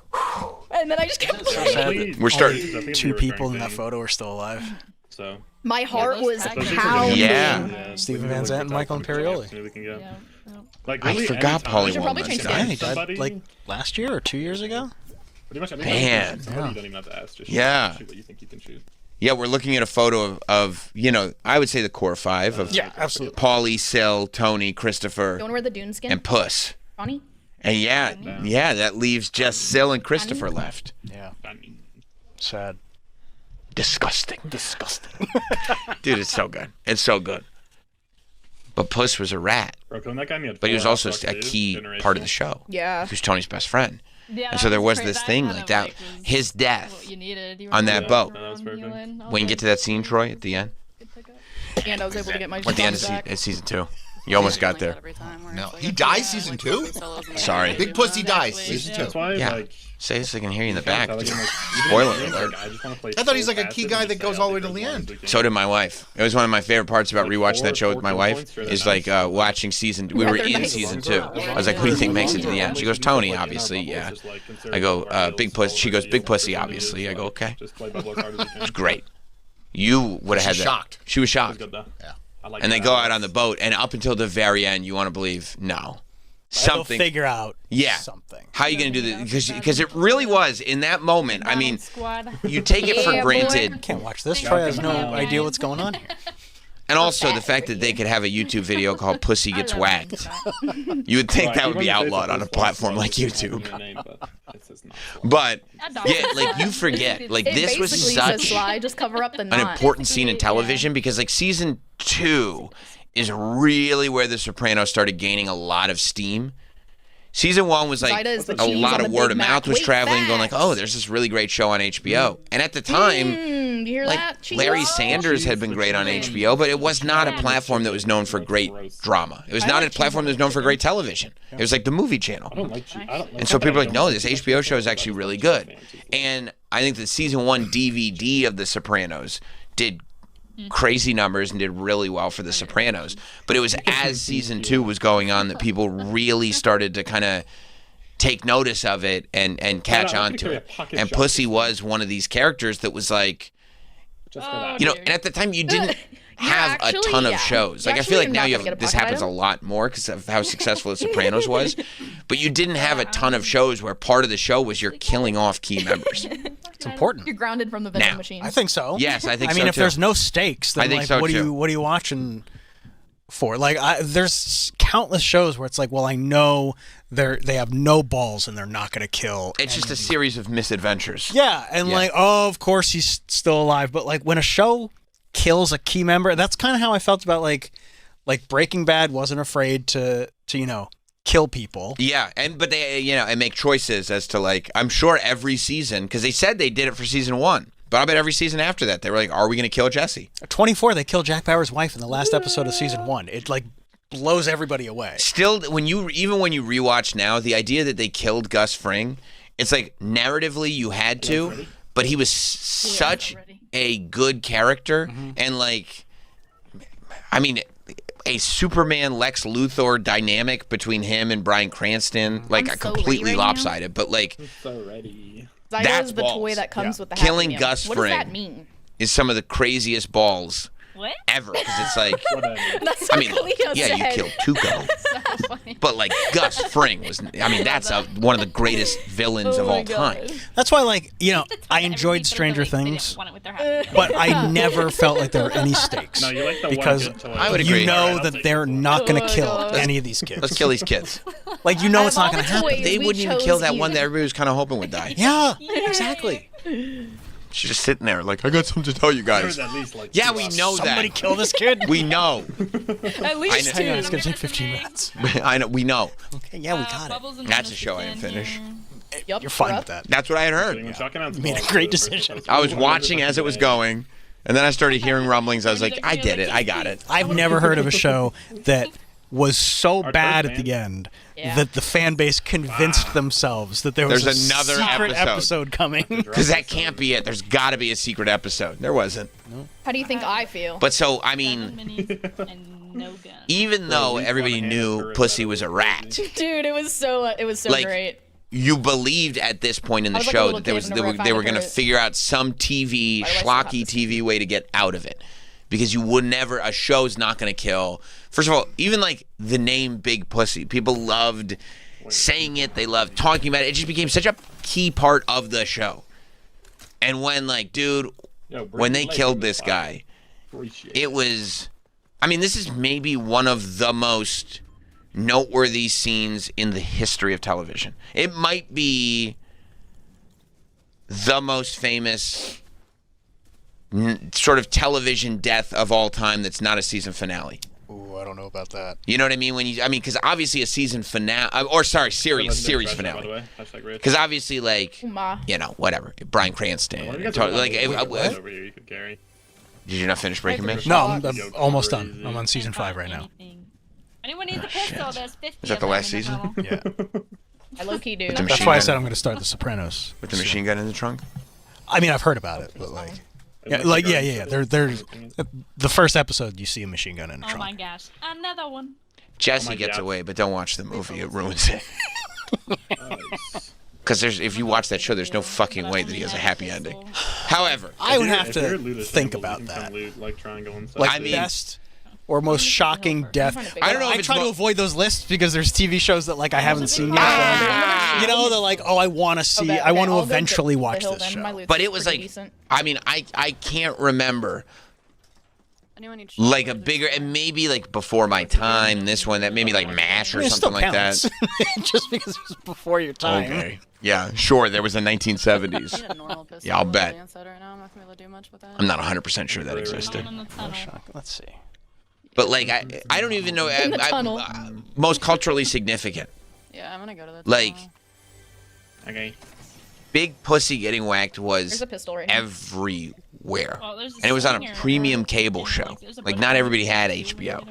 And then I just kept playing. We're starting. 2 people in that photo are still alive. So My heart was pounding. Yeah. Steven Van Zandt and Michael Imperioli. I forgot Paulie Walnuts Yeah, he died. died like last year or 2 years ago. Pretty much. Man. You don't even have to ask. Just Yeah. shoot what you think you can shoot. Yeah, we're looking at a photo of I would say the core 5 of absolutely. Paulie, Sil, Tony, Christopher, You want to wear the dune skin? and Puss. Bonnie? And yeah, that leaves just Sil and Christopher left. Yeah. Sad. Disgusting. Dude, it's so good. It's so good. But Puss was a rat. Bro, killing that guy me at But he was 4 also hours, a dude. key part of the show. Yeah. He was Tony's best friend. Yeah, And so there was crazy. this thing like that. His death What you needed. You on were that good. boat. That was perfect. When you get to that scene, Troy, at the end? And I was able to get my At the end back. of season 2. You almost got there. No, he dies season 2. Sorry. Big Pussy dies season 2. That's why, Yeah. Say this so I can hear you in the back. like, Dude. even Spoiler games, alert. I just want to play I thought he's so like a fast key and guy just that stay goes out all the way there to the as long end. as we can. So did my wife. It was one of my favorite parts about rewatching that show with my wife. points for Is the like watching season. We were in season 2. I was like, "Who do you think makes it to the end?" She goes, "Tony, obviously, yeah." I go, "Big Pussy." She goes, "Big Pussy, obviously." I go, "Okay." Just play bubble as hard as you can. It's great. You would have had She's that. shocked. She was shocked. Good though. Yeah. I like And they that. go out on the boat, and up until the very end, you want to believe no, They'll something. figure out Something. How are you going to do this? Because it really was in that moment. I mean, you take it for Yeah, granted. Can't watch this. Troy has no idea what's going on here. And also the fact that they could have a YouTube video called Pussy Gets Whacked. You would think Right, that would even be if it's outlawed on a this platform one, like it's just YouTube. your name, but it's just not. But, yeah, like you forget. Like It this was basically such says Sly, just cover up the an knot. important scene in television because like season 2 is really where The Sopranos started gaining a lot of steam. Season 1 was like a lot of word of mouth was traveling, going like, oh, there's this really great show on HBO. And at the time, you hear like that? Larry Sanders had been great on HBO, but it was not a platform that was known for great drama. It was not a platform that was known for great television. It was like the movie channel. And so people are like, no, this HBO show is actually really good. And I think the season 1 DVD of The Sopranos did crazy numbers and did really well for The Sopranos. But it was as season 2 was going on that people really started to kind of take notice of it and catch on to it. And Pussy was one of these characters that was like, you know, and at the time you didn't have a ton of shows. Like I feel like now you have, this happens a lot more because of how successful The Sopranos was. But you didn't have a ton of shows where part of the show was you're killing off key members. It's important. You're grounded from the vending machine. I think so. Yes, I think so. I mean, if too. there's no stakes, then I think like, so, what too. are you watching for? Like, there's countless shows where it's like, well, I know they have no balls and they're not going to kill. It's just a series of misadventures. Yeah, and like, oh, of course he's still alive, but like when a show kills a key member, that's kind of how I felt about like Breaking Bad wasn't afraid to kill people. Yeah, but they and make choices as to like, I'm sure every season, because they said they did it for season 1, but I bet every season after that they were like, are we going to kill Jesse? 24, they killed Jack Bauer's wife in the last episode of season 1. It like blows everybody away. Still, when you rewatch now, the idea that they killed Gus Fring, it's like narratively you had to, but he was such a good character, and like, I mean, a Superman Lex Luthor dynamic between him and Bryan Cranston, like I'm so completely ready right lopsided, but like Zygo's that's the balls. toy that comes with the Killing Happy Meal. Gus What does that Fring mean? is some of the craziest balls ever, because it's like, That's I mean, what Cleo yeah, you said. killed Tuco, but like Gus Fring was, I mean, that's one of the greatest villains of all time. That's why, like, I enjoyed Stranger Things, but I never felt like there were any stakes. No, you like the because one good toy. I would agree. you know that they're not going to kill God. any of these kids. Let's kill these kids. Like, you know it's not going to happen. They wouldn't even kill that one that everybody was kind of hoping would die. Yeah, exactly. She's just sitting there like, I got something to tell you guys. There's at least like Yeah, we know Somebody that. kill this kid. We know. At least Hang on, it's going to take 15 minutes. I know. We know. Okay, yeah, we got it. That's a show I didn't finish. Yep, You're fine we're with up. that. That's what I had heard. You made a great decision. I was watching as it was going, and then I started hearing rumblings. I was like, I did it. I got it. I've never heard of a show that was so bad at the end that the fan base convinced themselves that there was There's another secret episode coming. Because that can't be it. There's got to be a secret episode. There wasn't. How do you think I feel? But so, I mean, even though everybody knew Pussy was a rat, Dude, it was so like, great. you believed at this point in the I was like a show little that there kid was whenever I they were finally going to heard it. figure out some TV, schlocky TV way to get out of it. Because you would never, a show's not going to kill. First of all, even like the name Big Pussy, people loved saying it, they loved talking about it. It just became such a key part of the show. And when, like, dude, when they killed this guy, it was, I mean, this is maybe one of the most noteworthy scenes in the history of television. It might be the most famous sort of television death of all time that's not a season finale. Ooh, I don't know about that. You know what I mean? Because obviously a season finale, series finale. Because obviously, like, whatever. Bryan Cranston. Did you not finish Breaking Bad? No, I'm almost done. I'm on season 5 right now. Anyone needs a pistol? There's 50. Is that the last season? Yeah. I low-key do. That's why I said I'm going to start The Sopranos. With the machine gun in the trunk? I mean, I've heard about it, but like... Yeah. There's the first episode you see a machine gun in a Oh trunk. my gosh, another one. Jesse gets away, but don't watch the movie. It ruins it. Because if you watch that show, there's no fucking way that he has a happy ending. However, I would have to think about that. Like, best or most shocking death. I don't know. I try to avoid those lists because there's TV shows that like I haven't seen yet. You know, they're like, oh, I want to see. I want to eventually watch this show. But it was like, I mean, I can't remember. Like a bigger, and maybe like before my time, this one, that maybe like MASH or It something still like that. counts. Just because it was before your time. Okay. Yeah, sure. There was a 1970s. Yeah, I'll bet. I'm not 100% sure that existed. Let's see. But like I don't even know. In the tunnel. Most culturally significant. Yeah, I'm gonna go to the Like, Okay. Big Pussy getting whacked was There's a pistol right here. everywhere, Oh, there's a and it was on a stinger. premium cable show. Like not everybody had HBO,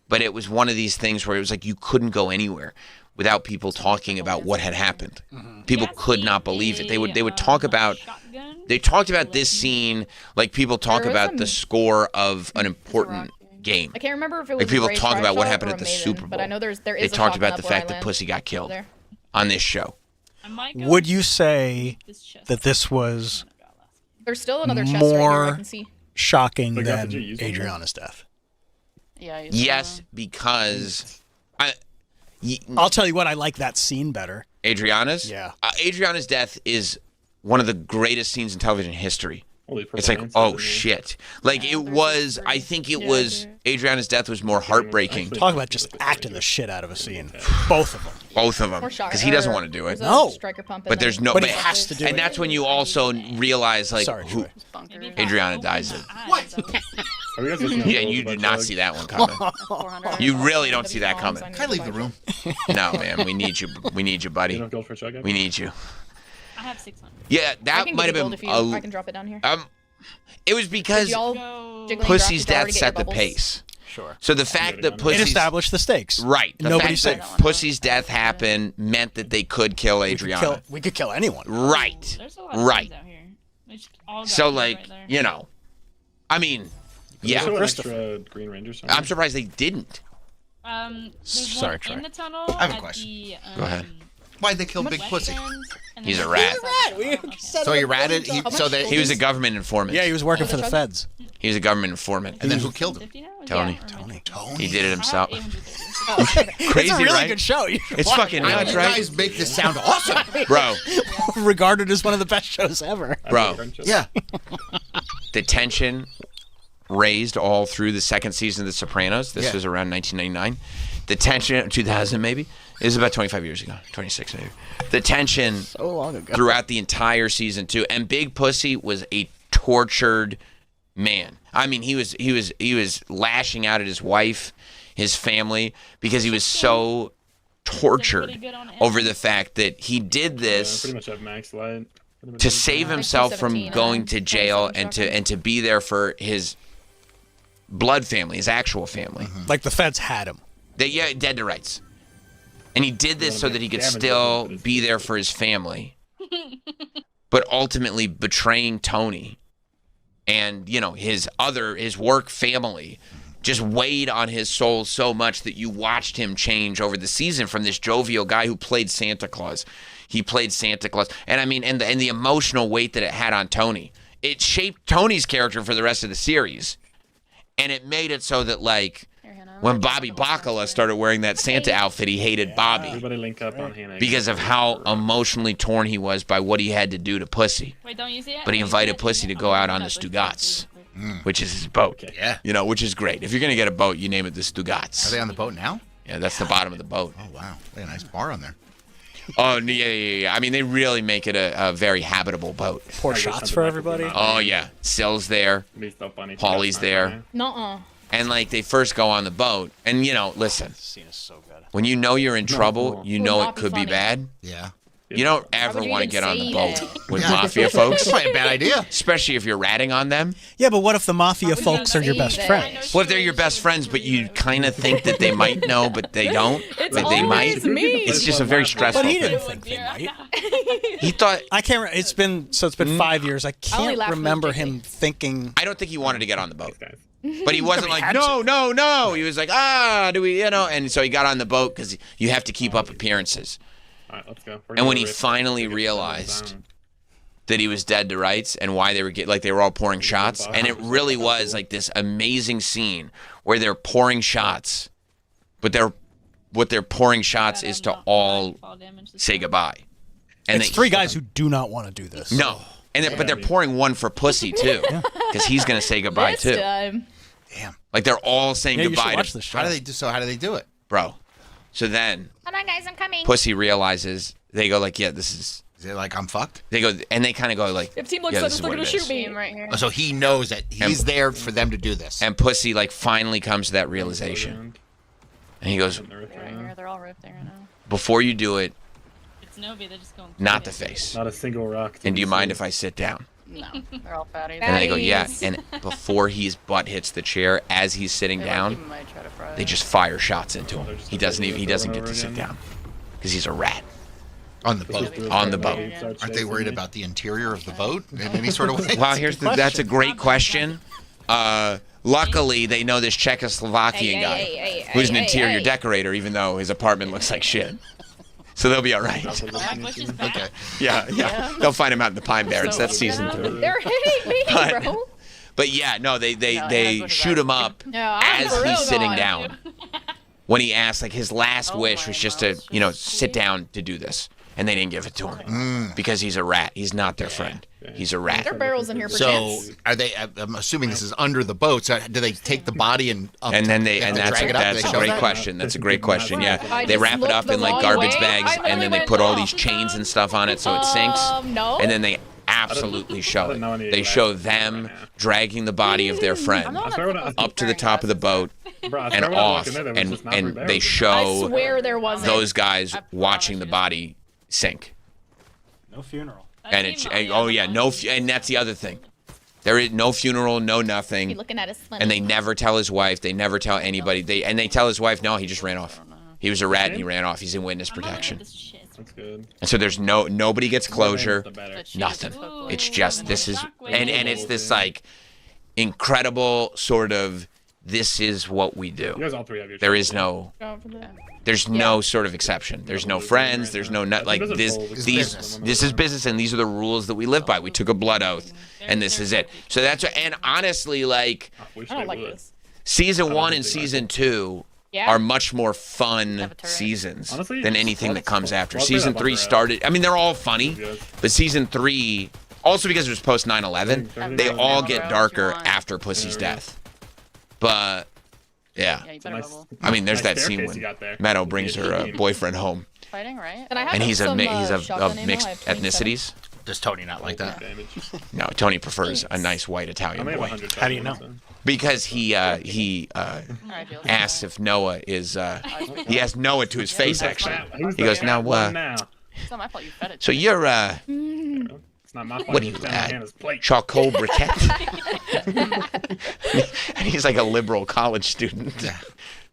but it was one of these things where it was like you couldn't go anywhere without people talking about what had happened. People could not believe it. They would talk about. They talked about this scene like people talk There was about the score of an important game. I can't remember if it was Like people a Great talk Try about what Shot happened or at the a Maiden, Super Bowl. But I know there is They a talked shotgun about up the where I fact that land Pussy got over killed there. on this show. Would you say that this was There's still another chest right here I more can see. shocking Like, than did you use one? Adriana's death? Yeah. Yes, because I'll tell you what, I like that scene better. Adriana's. Yeah. Adriana's death is one of the greatest scenes in television history. It's like, oh shit! Like it was. I think it was. Adriana's death was more heartbreaking. Talk about just acting the shit out of a scene. Both of them. Both of them, Or shot- because he doesn't or want to do it. there's a No. striker pump and But there's then- no. But he has to do and it. that's when you also realize like Sorry, who Troy. Adriana dies in. Are you guys listening to Yeah, Gold you by did not Chug? see that one coming. You really don't see that coming. Can I leave the room? No, man, we need you. We need you, buddy. You don't Gold for Chug? We need you. I have 600. Yeah, I that can might give have you been. gold if you, I can drop it down here. It was because Did y'all jiggling Pussy's drop death to get your set the bubbles? pace. Sure. So the fact that It Pussy's established the stakes. right, the Nobody's fact safe. that Pussy's death happened meant that they could kill Adriana. We could kill anyone. Right, There's a lot of right. things out here. They just all got So killed like, right there. you know, I mean, There's also yeah. an extra Green Ranger somewhere. I'm surprised they didn't. There's Sorry, one Troy. in the tunnel. I have a at question. The, Go ahead. Why'd they kill Big Pussy? He's a rat. So he ratted. He was a government informant. Yeah, he was working for the feds. He was a government informant. And then who killed him? Tony. Tony. He did it himself. Crazy, Crazy, it's a really right? good show. You should It's watch fucking it. nuts, You right? guys make this sound awesome, Bro, Regarded as one of the best shows ever. bro. Yeah. The tension raised all through the second season of The Sopranos. This Yeah. was around 1999. The tension, 2000 maybe. It was about 25 years ago, 26 maybe. The tension So long ago. throughout the entire season 2, and Big Pussy was a tortured man. I mean, he was lashing out at his wife, his family, because he was so tortured over the fact that he did this Pretty much have max light. to save himself from going to jail and to be there for his blood family, his actual family. Like the feds had him. Yeah, dead to rights. And he did this so that he could still be there for his family, but ultimately betraying Tony and, you know, his work family just weighed on his soul so much that you watched him change over the season from this jovial guy who played Santa Claus. He played Santa Claus. And I mean, and the emotional weight that it had on Tony. It shaped Tony's character for the rest of the series. And it made it so that, like, when Bobby Bacala started wearing that Santa outfit, he hated Bobby Everybody link up on Hannah. because of how emotionally torn he was by what he had to do to Pussy. Wait, don't you see it? But he invited Pussy to go out on the Stugats, which is his boat. Yeah. You know, which is great. If you're going to get a boat, you name it the Stugats. Are they on the boat now? Yeah, that's the bottom of the boat. Oh wow, they have a nice bar on there. Oh, yeah. I mean, they really make it a very habitable boat. Pour shots for everybody. Oh, yeah. Sill's there. Paulie's there. Nuh-uh. And, like, they first go on the boat. And, you know, listen. This scene is so good. When you know you're in trouble, you Would know not it be could be funny. bad. Yeah. You don't Why ever would you want to even get on the say boat that? with Yeah. mafia folks. That's probably a bad idea. Especially if you're ratting on them. Yeah, but what if the mafia would you folks are your say best that? friends? Well, if they're your best friends, but you kind of think that they might know, but they don't. It's But they might. always me. It's just a very stressful But he thing. didn't think they might. He thought. I can't. It's been 5 years. I only can't laugh with remember Jiggy. him thinking. I like he wanted to get on the boat, but he wasn't like no. He was like do we And so he got on the boat because you have to keep up appearances. All right, let's go. And when he finally realized that he was dead to rights and why they were all pouring shots, and it really was like this amazing scene where they're pouring shots, but what they're pouring shots is to all say goodbye. And It's three guys who do not want to do this. No, but they're pouring one for Pussy too, because he's gonna say goodbye This too. time. Like they're all saying Yeah, you should goodbye watch to this show. How do they do it? bro. So then Hold on, guys, I'm coming. Pussy realizes, they go like, yeah, this is They're like, I'm fucked? They go, and they kind of go like, If team looks yeah, like this this, is they're what gonna it is. shoot me right here. Oh, so he knows that he's there for them to do this. And Pussy like finally comes to that realization. And he goes, Right here, they're all ripped there now. before you do it, It's Novi, they're just going. not the face. Not a single rock. And do you mind if I sit down? No, they're all fatty. And they go, yeah. And before his butt hits the chair, as he's sitting They're down, like, "You might try to fry they it." just fire shots into him. He doesn't get to sit down because he's a rat. On the boat. On the boat. Aren't they worried about the interior of the boat in any sort of way? Well, that's a great question. Luckily, they know this Czechoslovakian guy who's an interior decorator, even though his apartment looks like shit. So they'll be all right. Okay. Yeah. They'll find him out in the Pine Barrens. That's season 3. They're hitting me, bro. But yeah, no, they shoot him up No, I'm as for real he's sitting going. down. When he asked, like his last wish was just to, sit down to do this, and they didn't give it to him because he's a rat. He's not their friend. He's a rat. There are barrels in here for So chance. are they? I'm assuming this is under the boat. So do they take the body and And then that's drag it up? Do they a show great that? question. That's a great question. Yeah, I they just wrap it looked up the in like wrong garbage way. bags, I and then literally they put all went, these chains and stuff on it so it sinks. No. And then they absolutely show it. They show them dragging the body of their friend up to the top of the boat and off, and they I show swear there wasn't. those guys watching the body sink. No funeral. And and that's the other thing. There is no funeral, no nothing. He looking at his slim. And they never tell his wife. They never tell anybody. They tell his wife, no, he just ran off. He was a rat and he ran off. He's in witness protection. That's good. And so there's nobody gets closure. Nothing. It's just this is and it's this like incredible sort of this is what we do. You guys all three have your There is no there's no sort of exception. There's no friends. There's no like this. This is business, and these are the rules that we live by. We took a blood oath, and this is it. So that's and honestly, like I don't like this. season 1 and season 2 are much more fun seasons than anything that comes after. Season 3 started. I mean, they're all funny, but season 3 also because it was post 9/11. They all get darker after Pussy's death. But yeah, I mean, there's that scene when Meadow brings her boyfriend home, Fighting, right? and he's of mixed ethnicities. Does Tony not like that? No, Tony prefers a nice white Italian boy. How do you know? Because he asks if Noah is. He asked Noah to his face actually. He goes, now, It's not my fault you fed it. so you're It's not my fault. what are you, It's down Hannah's plate. charcoal briquette? And he's like a liberal college student.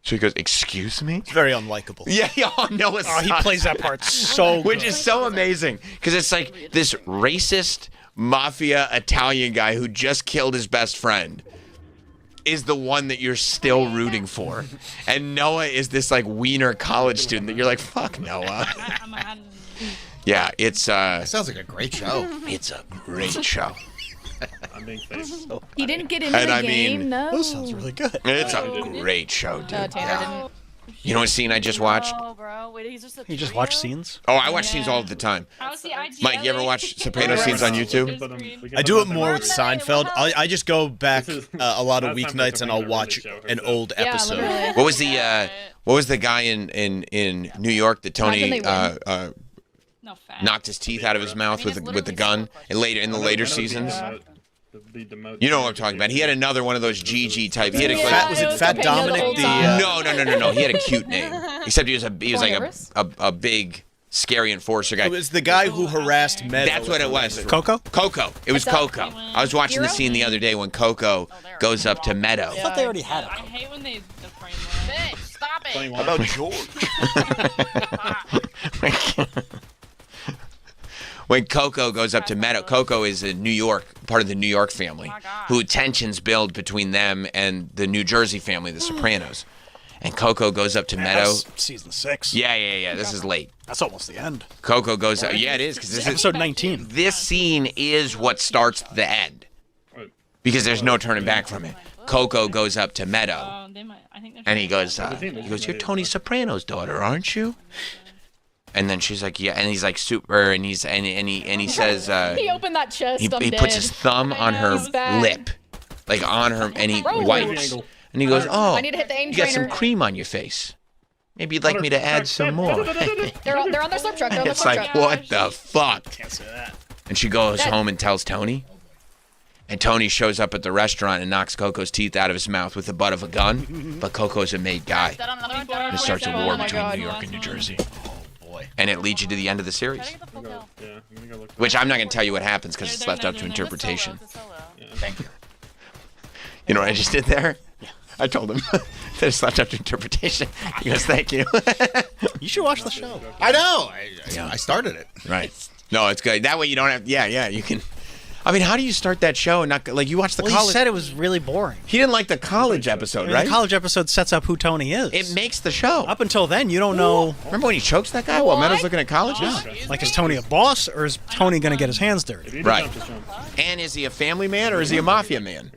So he goes, excuse me? It's very unlikable. Yeah, Noah. Oh, he plays that part so which good. is so amazing because it's like this racist mafia Italian guy who just killed his best friend is the one that you're still rooting for, and Noah is this like wiener college student that you're like, fuck Noah. Yeah, it's sounds like a great show. It's a great show. I'm being famous. He didn't get into And the I game, mean- no. That sounds really good. It's a great show, dude. Tanner didn't. You know what scene I just watched? Oh, bro. Wait, he's just a You just watch scenes? Oh, I watch scenes all the time. How's the IGL? Mike, you ever watch Soprano scenes on YouTube? I do it more with Seinfeld. I just go back a lot of weeknights and I'll watch an old episode. literally. What was the guy in New York that Tony knocked his teeth out of his mouth with the gun in the later seasons? You know what I'm talking about. He had another one of those GG type. He had Was it Fat Dominic? No. He had a cute name. Except he was like a big, scary enforcer guy. It was the guy who harassed Meadow. That's what it was. Coco? Coco. It was Coco. I was watching the scene the other day when Coco goes up to Meadow. I thought they already had it. I hate when they the framework. Bitch, stop it. How about George? When Coco goes up to Meadow, Coco is a part of the New York family, who tensions build between them and the New Jersey family, the Sopranos. And Coco goes up to Meadow. That's season 6. Yeah. This is late. That's almost the end. Coco goes up. Yeah, it is. Because this is Episode 19. This scene is what starts the end. Because there's no turning back from it. Coco goes up to Meadow. And he goes, you're Tony Soprano's daughter, aren't you? And then she's like, yeah. And he's like, super. And he says, He opened that chest. he puts his thumb on her He's bad. lip, like on her, and he Bro. wipes. And he goes, oh, I need to hit the aim you got some trainer. cream on your face. Maybe you'd like me to add some more. They're on their slip truck. They're on the It's slip like, truck. what the fuck? Can't say that. And she goes home and tells Tony. And Tony shows up at the restaurant and knocks Coco's teeth out of his mouth with the butt of a gun. But Coco's a made guy. And it starts a war between New York and New Jersey. Oh, boy. And it leads you to the end of the series. Which I'm not going to tell you what happens because it's left up to interpretation. Thank you. You know what I just did there? I told him that it's left up to interpretation. He goes, thank you. You should watch the show. I know. I started it. Right. No, it's good. That way you don't have. Yeah. You can. I mean, how do you start that show and not like you watch the college? He said it was really boring. He didn't like the college episode, right? The college episode sets up who Tony is. It makes the show. Up until then, you don't know. Remember when he chokes that guy while Meadows looking at college? Yeah. Like, is Tony a boss or is Tony going to get his hands dirty? Right. And is he a family man or is he a mafia man?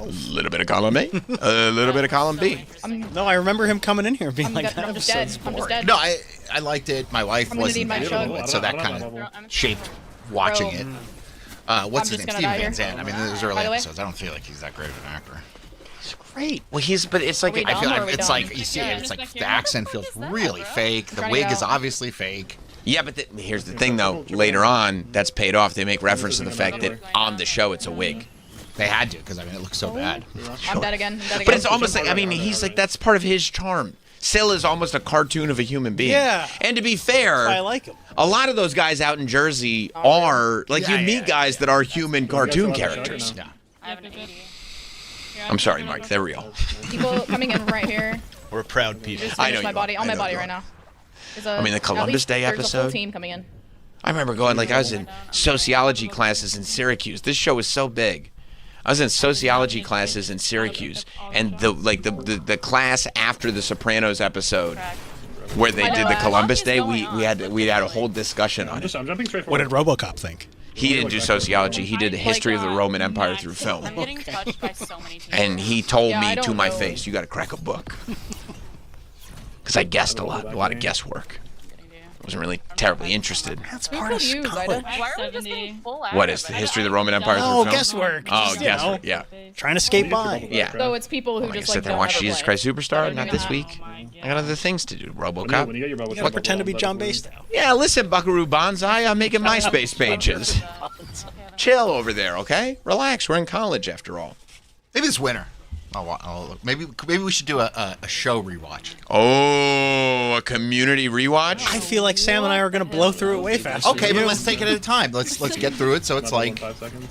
A little bit of column A, a little bit of column B. No, I remember him coming in here being like, I'm just dead. I'm just dead. No, I liked it. My wife I'm gonna need wasn't my into chug. it, so that kind of shaped watching it. What's his name? Steven Van Zandt. I mean, those early By the way- episodes. I don't feel like he's that great of an actor. Great. Well, but it's like I feel like it's like you see it. It's like the accent feels really fake. The Trying wig it is out. obviously fake. Yeah, but here's the thing, though. Later on, that's paid off. They make reference to the fact that on the show it's a wig. They had to because I mean it looks so bad. I'm dead again. But it's almost like, I mean, he's like, that's part of his charm. Sil is almost a cartoon of a human being. Yeah. And to be fair, I like him. a lot of those guys out in Jersey are, like, you meet guys that are human cartoon characters. Yeah. I'm sorry, Mike, they're real. People coming in right here. We're proud people. Just I finished know my you body are. on I my know body you right are. now. I mean, the Columbus Day There's a episode. full team coming in. I remember going, like, I was in sociology classes in Syracuse. This show was so big. I was in sociology classes in Syracuse, and the class after the Sopranos episode, where they did the Columbus Day, we had a whole discussion on it. I'm jumping straight What forward. did RoboCop think? He didn't do sociology. He did the history of the Roman Empire through film. I'm getting touched by so many people. And he told Yeah, I me to don't my know. face, you got to crack a book. Because I guessed a lot of guesswork. I wasn't really terribly interested. That's part of You, college. Zyda. Why are we just getting full What is the history of the Roman Empire Oh, through film? guesswork. Oh, Just, you guesswork, know, yeah. Trying to skate by. Yeah. So it's people who I'm going to just sit like there and don't watch ever Jesus play. Christ Superstar? Not this Yeah. week. I got other things to do. When you RoboCop. get your bubble You gotta pretend to be John Bastow. Yeah, listen, Buckaroo Banzai, I'm making MySpace pages. Chill over there, okay? Relax. We're in college after all. Maybe this winter. I'll look. Maybe we should do a show rewatch. Oh, a community rewatch? I feel like Sam and I are going to blow through it way faster. Okay, than but you. let's take it at a time. Let's get through it. So it's like, 5 seconds.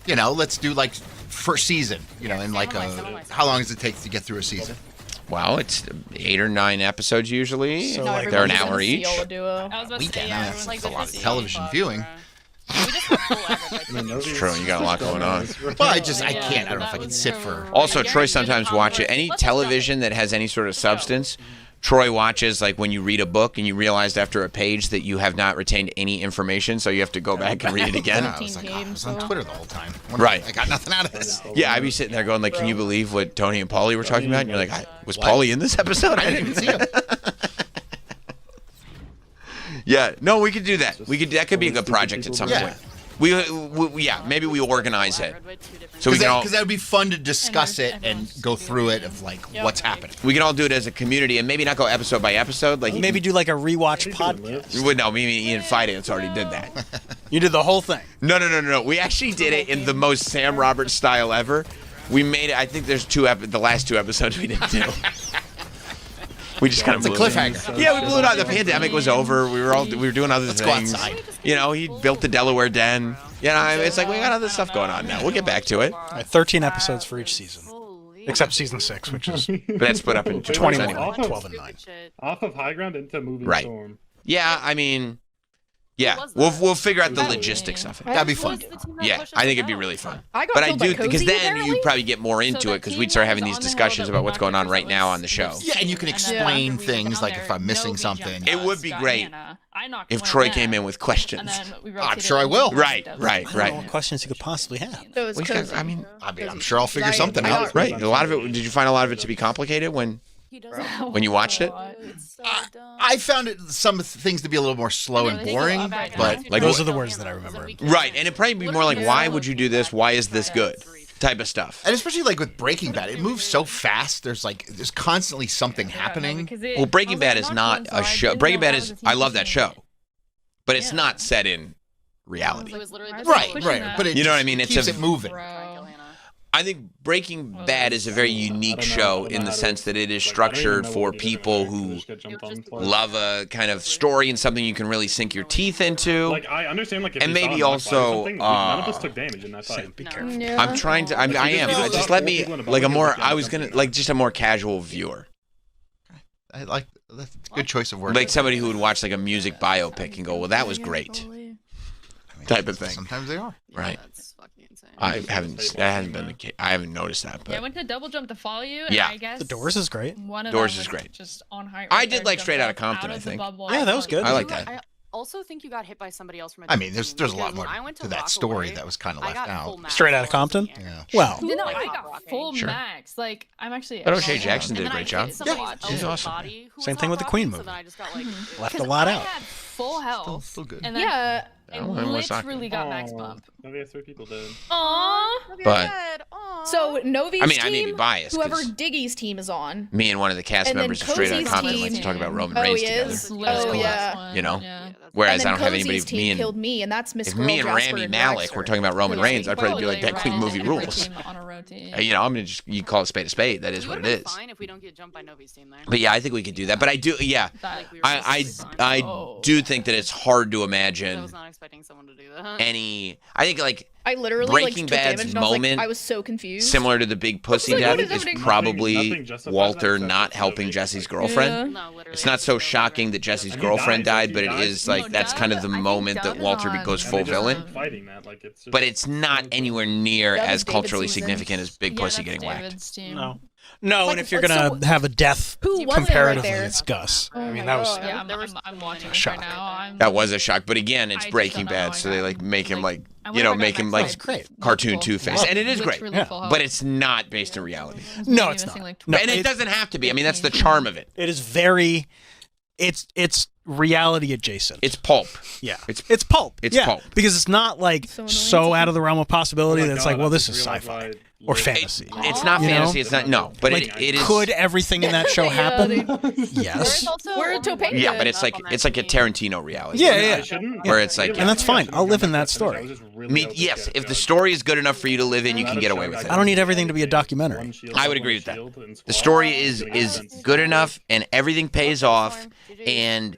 you know, let's do like first season. You know, and like how long does it take to get through a season? Well, it's 8 or 9 episodes usually. So, Now like, they're an everybody's in hour a each. Ciolo duo. I was about to say, Weekend. yeah, That's like a the lot of 50 television viewing. We just have full average. I mean, It's true. You got a lot going on. Well, I can't. I don't know if I can sit for. Also, Troy sometimes watches any television that has any sort of substance. Troy watches like when you read a book and you realized after a page that you have not retained any information, so you have to go back and read it again. I was like, oh, I was on Twitter the whole time. Right. I got nothing out of this. Yeah, I'd be sitting there going like, "Can you believe what Tony and Paulie were talking about?" And you're like, "Was Paulie in this episode?" I didn't even see him. Yeah, no, we could do that. That could be a good project at some Yeah. point. Yeah, maybe we organize it. So we can all Because that would be fun to discuss it and go through it of like what's happening. we can all do it as a community and maybe not go episode by episode. Like Maybe do like a rewatch podcast. no, maybe Ian Fidance already did that. You did the whole thing. No. We actually did it in the most Sam Roberts style ever. We made it. I think there's the last 2 episodes we didn't do. We just kind of It's a blew it. cliffhanger. Yeah, we blew it out. The pandemic was over. We were doing other Let's go things. outside. You know, he built the Delaware Den. You know, it's like we got other stuff going on now. We'll get back to it. All right, 13 episodes for each season. Except season 6, which is But that's split up into 21, anyway. 12 and 9. Off of High Ground into Moving Right. Storm. Yeah, I mean, yeah, we'll figure out the logistics of it. That'd be fun. Yeah, I think it'd be really fun. I got But I killed by do because Cozy, then apparently? you probably get more into it because we'd start having these discussions about what's going on right now on the show. Yeah, and you can explain things like if I'm missing something. It would be great if Troy came in with questions. I'm sure I will. Right. I don't know what questions you could possibly have. It was Well, you guys- Cozy. I mean, I'm sure I'll figure something out. right. A lot of it. Did you find a lot of it to be complicated when you watched it? I found some things to be a little more slow and boring, but Like Those are the words that I remember. right, and it'd probably be more like, why would you do this? Why is this good? type of stuff. And especially like with Breaking Bad, it moves so fast. There's constantly something happening. Well, Breaking Bad is not a show. Breaking Bad is, I love that show, but it's not set in reality. Right. But it you know what I mean? keeps it moving. I think Breaking Bad is a very unique show in the sense that it is structured for people who love a kind of story and something you can really sink your teeth into. Like, I understand, like, if and you saw maybe him, like, also, none of us took damage in that fight. Be careful. I'm trying to. I am. Just let me like a more. I was gonna like just a more casual viewer. I like that's a good choice of words. Like somebody who would watch like a music biopic and go, "Well, that was great." Type of thing. Sometimes they are. Right. That hasn't been the case. I haven't noticed that, but I went to Double Jump to follow you. And yeah, I guess The Doors is great. One of Doors them is was great. Just on height. I did like Straight Outta Compton. I think. Yeah, that was good. I like that. I also think you got hit by somebody else from. I mean, there's a lot more to that story that was kind of left out. Straight Outta Compton. Yeah. Well, No, I got full Sure. max. Like I'm actually. But O'Shea Jackson did a great job. Yeah, she's awesome. Same thing with the Queen movie. Left a lot out. I had full health. Still good. And then Yeah. I Oh, and what's that? literally got max bump. No, we had 3 people dead. Aww. But So Novi's I mean, team, I may be biased, whoever 'cause Diggy's team is on. me and one of the cast And then members of Straight Outta Cozy's Compton like to team- talk about Roman Oh, Reigns he together. is? That's Oh, cool. yeah. You know. Yeah. Whereas And I then don't have Cozy's anybody. team Me and killed me, and that's Miss if me and Squirrel, Jasper, Rami and Malek Baxter. were talking about Roman Reigns, I'd probably be like, that Queen movie rules. You know, I'm gonna just you call it spade a spade. That is what it is. Fine if we don't get jumped by Novi's team there. But yeah, I think we could do that. But I do, yeah, I do think that it's hard to imagine I was not expecting someone to do that. any. I think like I literally Breaking like took Bad's damage, and I was moment, like, I was so confused. similar to the big pussy like, death, what is is happening? probably Walter not helping Jesse's girlfriend. It's not so shocking that Jesse's girlfriend died, but it is like that's kind of the moment that Walter goes full villain. But it's not anywhere near That was as David's culturally season. significant as Big Pussy getting whacked. No, and if you're gonna have a death who was it right comparatively, there? it's Gus. Oh I mean, my that was God. Yeah, I'm watching it shock. right now. That was a shock, but again, it's I just Breaking don't know how Bad, I so they got, like make him like I you know wonder if I make got him max like full. Great. cartoon Two-Face, and it is great, Literally full health. but it's not based in reality. No, it's not. No, and it doesn't have to be. I mean, that's the charm of it. It is very. It's reality adjacent. It's pulp. Yeah, it's pulp. It's yeah, pulp. because it's not like so out of the realm of possibility that it's like, well, this is realized sci-fi or fantasy. It's not You know? fantasy. It's not but Like, it is. Could everything in that show happen? Yes. We're Topanga. Yeah, but it's like a Tarantino reality. Yeah. Where it's like, and that's fine. I'll live in that story. Yes, if the story is good enough for you to live in, you can get away with it. I don't need everything to be a documentary. I would agree with that. The story is good enough, and everything pays off, and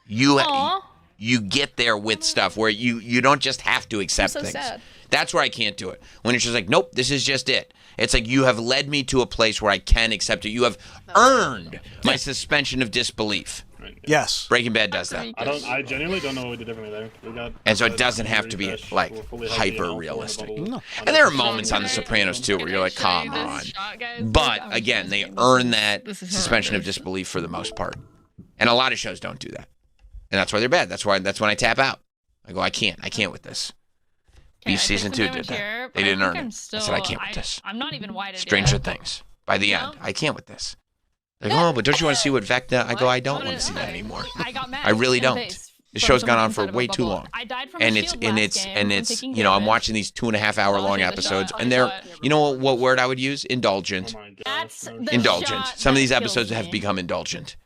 you get there with stuff where you don't just have to accept so things. sad. That's where I can't do it. When it's just like, nope, this is just it. It's like you have led me to a place where I can accept it. You have earned my suspension of disbeliff. Yes. Breaking Bad does that. I genuinely don't know what we did differently there. And so it doesn't have to be like hyper realistic. And there are moments on The Sopranos too where you're like, come on. But again, they earn that suspension of disbelief for the most part. And a lot of shows don't do that. And that's why they're bad. That's when I tap out. I go, I can't with this. Beef season 2 did that. They didn't earn it. I said, I can't with this. I'm not even whited Stranger yet. Things. By the end, I can't with this. They go, oh, but don't you want to see what Vecna? I go, I don't want to see that anymore. I really don't. The show's gone on for way too long. And it's you know, I'm watching these 2.5 hour long episodes, and they're, you know what word I would use? Indulgent. Indulgent. Some of these episodes have become indulgent.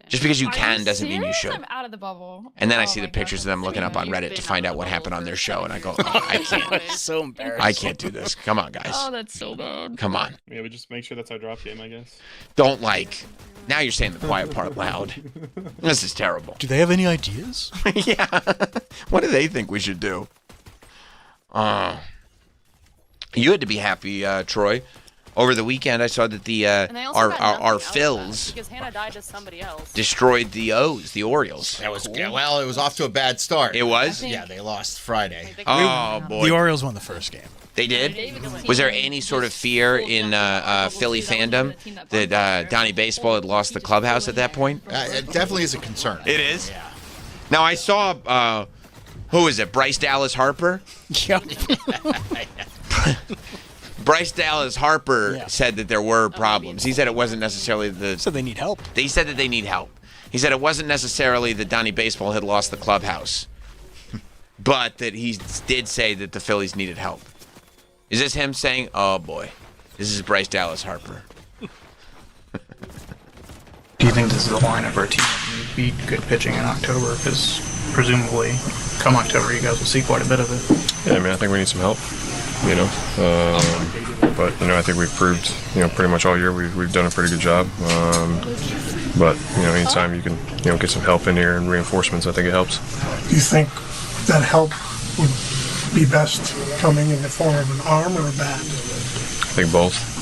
Just because you can doesn't mean you should. I'm out of the bubble. And then I see the pictures of them looking up on Reddit to find out what happened on their show, and I go, oh, I can't. So embarrassing. I can't do this. Come on, guys. Oh, that's so bad. Come on. Yeah, we just make sure that's our drop game, I guess. Don't like. Now you're saying the quiet part loud. This is terrible. Do they have any ideas? Yeah. What do they think we should do? You had to be happy, Troy. Over the weekend, I saw that the our Phils because Hannah died to somebody else. destroyed the O's, the Orioles. That was well. It was off to a bad start. It was? Yeah, they lost Friday. Oh boy. The Orioles won the first game. They did? Was there any sort of fear in Philly fandom that Donnie Baseball had lost the clubhouse at that point? It definitely is a concern. It is? Yeah. Now, I saw, who is it, Bryce Dallas Harper? Yep. Bryce Dallas Harper said that there were problems. He said it wasn't necessarily the... So they need help. He said that they need help. He said it wasn't necessarily that Donnie Baseball had lost the clubhouse, but that he did say that the Phillies needed help. Is this him saying, "Oh boy, this is Bryce Dallas Harper"? Do you think this is a line of our team would be good pitching in October? Because presumably, come October, you guys will see quite a bit of it. Yeah, I mean, I think we need some help. But I think we've proved, pretty much all year we've done a pretty good job. But anytime you can, get some help in here and reinforcements, I think it helps. Do you think that help would be best coming in the form of an arm or a bat? I think both.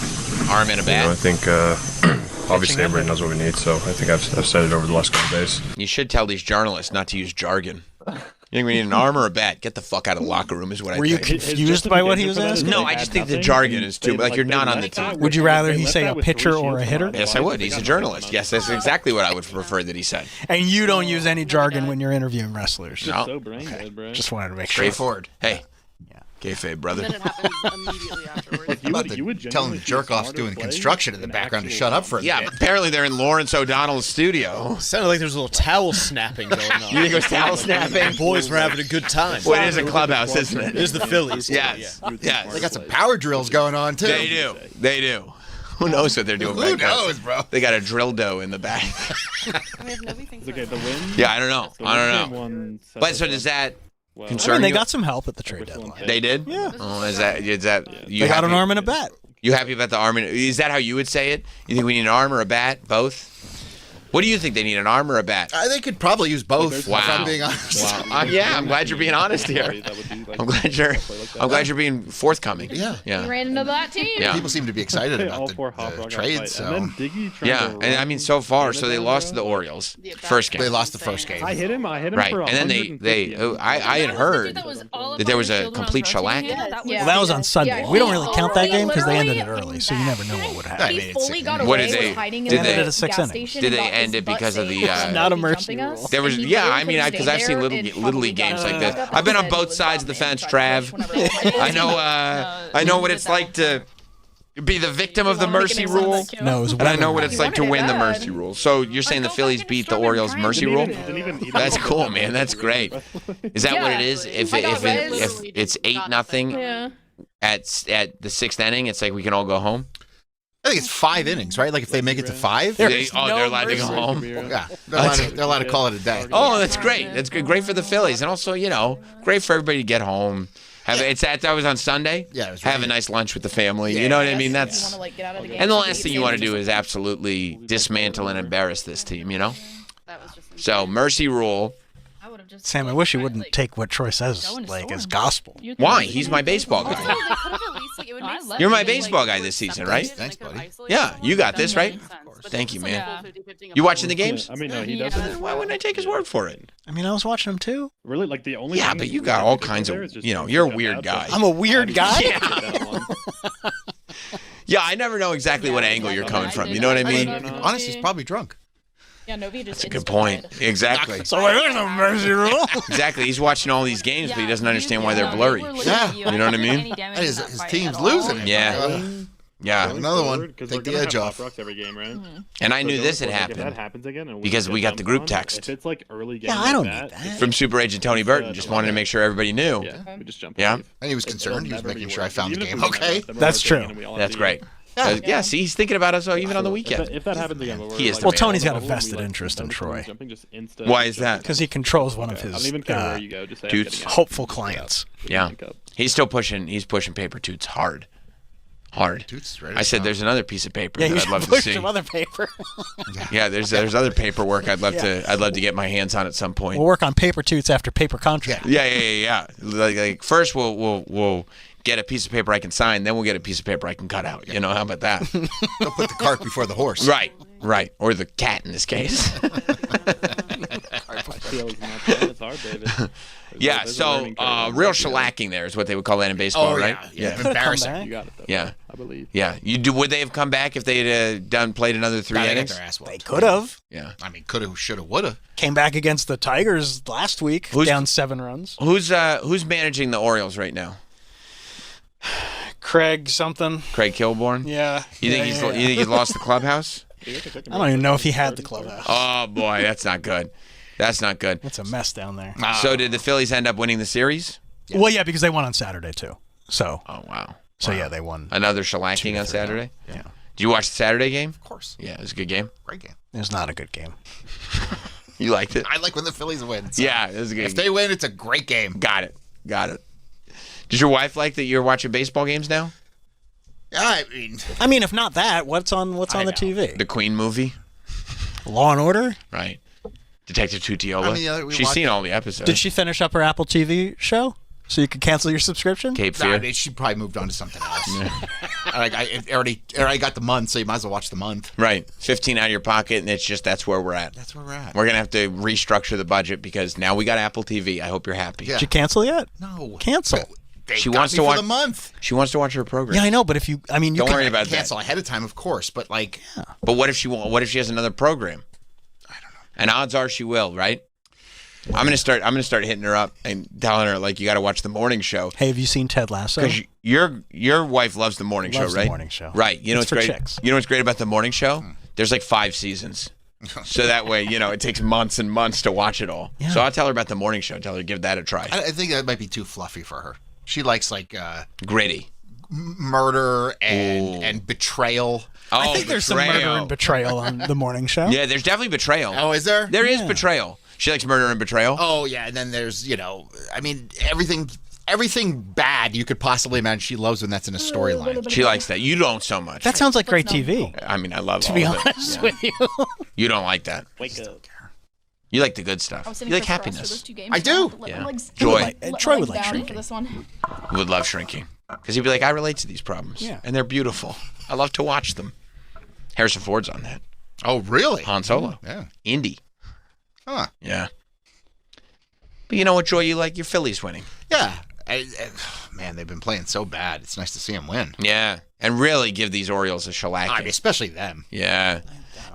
Arm and a bat. I think obviously everybody knows what we need, so I think I've said it over the last couple of days. You should tell these journalists not to use jargon. You think we need an arm or a bat? Get the fuck out of the locker room is what I think. Were you confused by what he was asking? No, I just think the jargon is too, like you're not on the team. Would you rather he say a pitcher or a hitter? Yes, I would. He's a journalist. Yes, that's exactly what I would prefer that he said. And you don't use any jargon when you're interviewing wrestlers? No. So brain dead, bro. Just wanted to make sure. Straightforward. Hey. Kayfabe, brother. Then it happens immediately afterwards. How about telling the jerk-offs doing construction in the background to shut up for a Yeah, minute? apparently they're in Lawrence O'Donnell's studio. Sounded like there's a little towel snapping going on. You think it was towel snapping? The boys were having a good time. Well, it is a clubhouse, isn't it? It is the Phillies. Yes. Yes. They got some power drills going on, too. They do. They do. Who knows what they're doing Who back there? knows, bro? They got a drill dough in the back. Okay, the win. Yeah, I don't know. The I win don't know. won But so does that I concern mean, they you? got some help at the trade deadline. They did? Yeah. Oh, is that you They got an happy- arm and a bat. You happy about the arm? Is that how you would say it? You think we need an arm or a bat? Both? What do you think? They need an arm or a bat? They could probably use both. Wow. If I'm being honest. Wow. Yeah, I'm glad you're being honest here. I'm glad you're being forthcoming. Yeah. He Yeah. ran into that team. Yeah. People seem to be excited All about four the Hop Rock trade. fight. So And then Diggy trying Yeah, to and I mean, so far, so they lost to the row. Orioles first game. they lost the first game. I hit him Right, for and then I had heard that there was a complete shellacking. Well, that was on Sunday. We don't really count that game because they ended it early, so you never know what would happen. I mean, it's, Fully got What away did they- with hiding did in they- the Did a sixth gas inning. station Did and they got end his it butt because of saved the, from Not a somebody mercy jumping us. rule. There was, And he yeah, literally I mean, could've because stayed I've seen there little and little probably league games got like this. up I've been on and both was sides of the up and fence, tried to Trav. push whenever I know what it's like to be the victim of the mercy rule. No, it was And I know weather. what it's like to win the mercy rule. So you're saying the Phillies beat the Orioles mercy rule? That's cool, man. That's great. Is that what it is? If it's 8-0 Yeah. at the sixth inning, it's like we can all go home. I think it's 5 innings, right? Like if they make it to 5, They're allowed to go home. yeah, they're allowed to call it a day. Oh, that's great. That's good. Great for the Phillies, and also great for everybody to get home. That was on Sunday. Yeah, it was have really a nice lunch with the family. You know what I mean? That's You wanna, like, get out of the game. and the last thing you want to do is absolutely dismantle and embarrass this team. You know. So mercy rule. Sam, I wish you wouldn't take what Troy says like as gospel. Why? He's my baseball guy. You're my baseball guy this season, right? Thanks, buddy. Yeah, you got this, right? Thank you, man. You watching the games? I mean, no, he doesn't. Why wouldn't I take his word for it? I mean, I was watching them too. Really, like the only. Yeah, thing but that you really got all matters kinds there of, is just you're a weird guy. I'm a weird guy. Yeah, I never know exactly what angle you're coming from. You know what I mean? Honestly, he's probably drunk. Yeah, Novi just. That's a good point. Exactly. So there's no mercy rule. Exactly. He's watching all these games, but he doesn't understand why they're blurry. Yeah. You know what I mean? And his team's losing. Yeah. Yeah. Another one. Because Take we're the gonna edge have off. Hop Rocks every game, right? And I So knew going this had forward, like, if that happened happens again, and we because get we got the dumped group on, text If it's like early game, Yeah, I don't need that. from Super Agent Tony Burton. Just wanted to make sure everybody knew. Yeah, we just jump. Yeah. And he was concerned. He was making sure I found the game okay. That's true. That's great. Yeah, see, he's thinking about us even on the weekend. If that happens again, He is the Well, man. Tony's got a vested interest in Troy Why is that? because he controls one of I don't his even care where you go. Just say I'm dudes. getting out. hopeful clients. Yeah. He's still pushing. He's pushing paper toots hard. Toots ready I to said go. there's another piece of paper Yeah, that you I'd love should to push see. some other paper. Yeah, there's other paperwork I'd love to get my hands on at some point. We'll work on paper toots after paper contract. Yeah. Like first we'll get a piece of paper I can sign, then we'll get a piece of paper I can cut out. You know, how about that? Don't put the cart before the horse. Right. Or the cat in this case. It's hard, David. Yeah, There's a so learning curve. real shellacking there is what they would call that in baseball, Oh, right? yeah. Could've come Embarrassing. back. You got it, though. Yeah. I believe. Yeah. Would they have come back if they had played another 3 Gotta get innings? their ass They whooped. could have. Yeah. I mean, coulda, shoulda, woulda. Came back against the Tigers last week, down 7 runs. Who's managing the Orioles right now? Craig something. Craig Kilborn? Yeah. You think Yeah. he's lost the clubhouse? I don't even know if he had the clubhouse. Oh boy, that's not good. That's not good. It's a mess down there. So did the Phillies end up winning the series? Well, yeah, because they won on Saturday too. So. Oh wow. So yeah, they won. Another shellacking on Saturday. Yeah. Did you watch the Saturday game? Of course. Yeah, it was a good game. Great game. It was not a good game. You liked it? I like when the Phillies win. So Yeah, it was a good if game. they win, it's a great game. Got it. Does your wife like that you're watching baseball games now? Yeah, I mean, if not that, what's on the TV? The Queen movie? Law and Order? Right. Detective Tutiola. I mean, we She's watched- seen all the episodes. Did she finish up her Apple TV show so you could cancel your subscription? Cape Nah, Fear? she probably moved on to something else. I already got the month, so you might as well watch the month. Right. 15 out of your pocket, and it's just that's where we're at. That's where we're at. We're going to have to restructure the budget because now we got Apple TV. I hope you're happy. Did you cancel yet? No. Cancel. They She got wants me to for watch the month. She wants to watch her program. Yeah, I know, but if you, I mean, you Don't can worry about that. Cancel ahead of time, of course, but like, But what if she has another program? I don't know. And odds are she will, right? I'm gonna start hitting her up and telling her like you got to watch the morning show. Hey, have you seen Ted Lasso? Because your wife loves the morning Loves show, the right? morning show. Right. You know It's what's for great? chicks. You know what's great about the morning show? There's like 5 seasons. So that way, it takes months and months to watch it all. Yeah. So I'll tell her about the morning show. Tell her to give that a try. I think that might be too fluffy for her. She likes like Gritty. murder and betrayal. I think there's some murder and betrayal on the morning show. Yeah, there's definitely betrayal. Oh, is there? There is betrayal. She likes murder and betrayal. Oh yeah, and then there's I mean everything bad you could possibly imagine. She loves when that's in a storyline. She likes that. You don't so much. That sounds like great TV. I mean, I love To all be of it. honest with you. You don't like that. Wake up. You like the good stuff. I was You sitting like for stress for happiness. those 2 games. I do. Let Yeah. my legs- Joy. let Troy my would legs like down shrinking. for this one. Would love shrinking because he'd be like, I relate to these problems. Yeah. And they're beautiful. I love to watch them. Harrison Ford's on that. Oh really? Han Solo. Yeah. Indy. Huh. Yeah. But you know what, Joy? You like your Phillies winning. Yeah. Man, they've been playing so bad. It's nice to see them win. Yeah. And really give these Orioles a shellacking. I mean, especially them. Yeah.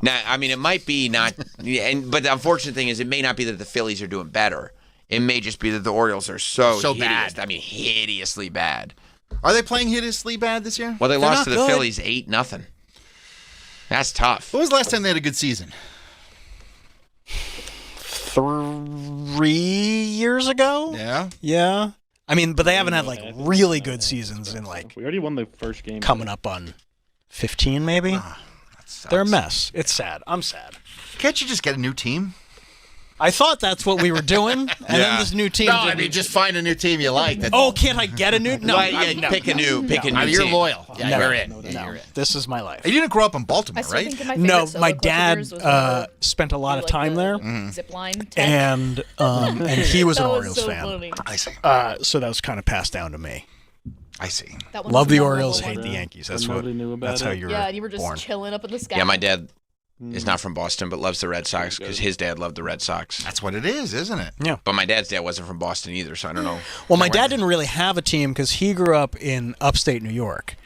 Now, I mean, it might be not, but the unfortunate thing is it may not be that the Phillies are doing better. It may just be that the Orioles are so hideous. bad. I mean, hideously bad. Are they playing hideously bad this year? Well, they They're lost not to the good. Phillies 8-0. That's tough. When was the last time they had a good season? 3 years ago? Yeah. Yeah. I mean, but they haven't had like really good seasons in like We already won the first game. coming up on 15 maybe. They're a mess. It's sad. I'm sad. Can't you just get a new team? I thought that's what we were doing, and then this new team. No, I didn't- mean just find a new team you like. Oh, can't I get a new? No, Right, yeah, no, pick a new You're team. loyal. Yeah, No, you're in. no, Yeah, you're in. This is my life. You didn't grow up in Baltimore, I still right? think that my favorite No, solo my clip of dad yours was when spent a lot you of like time the there, Zip line tech. and he was an That was Orioles so fan. funny. I see. So that was kind of passed down to me. I see. That one's Love the memorable Orioles, one. hate the Yankees. But That's what. nobody knew about That's how it. you were Yeah, and you were just born. chilling up in the sky. Yeah, my dad is not from Boston, but loves the Red Sox because his dad loved the Red Sox. That's what it is, isn't it? Yeah. But my dad's dad wasn't from Boston either, so I don't know. Well, my dad didn't really have a team because he grew up in upstate New York,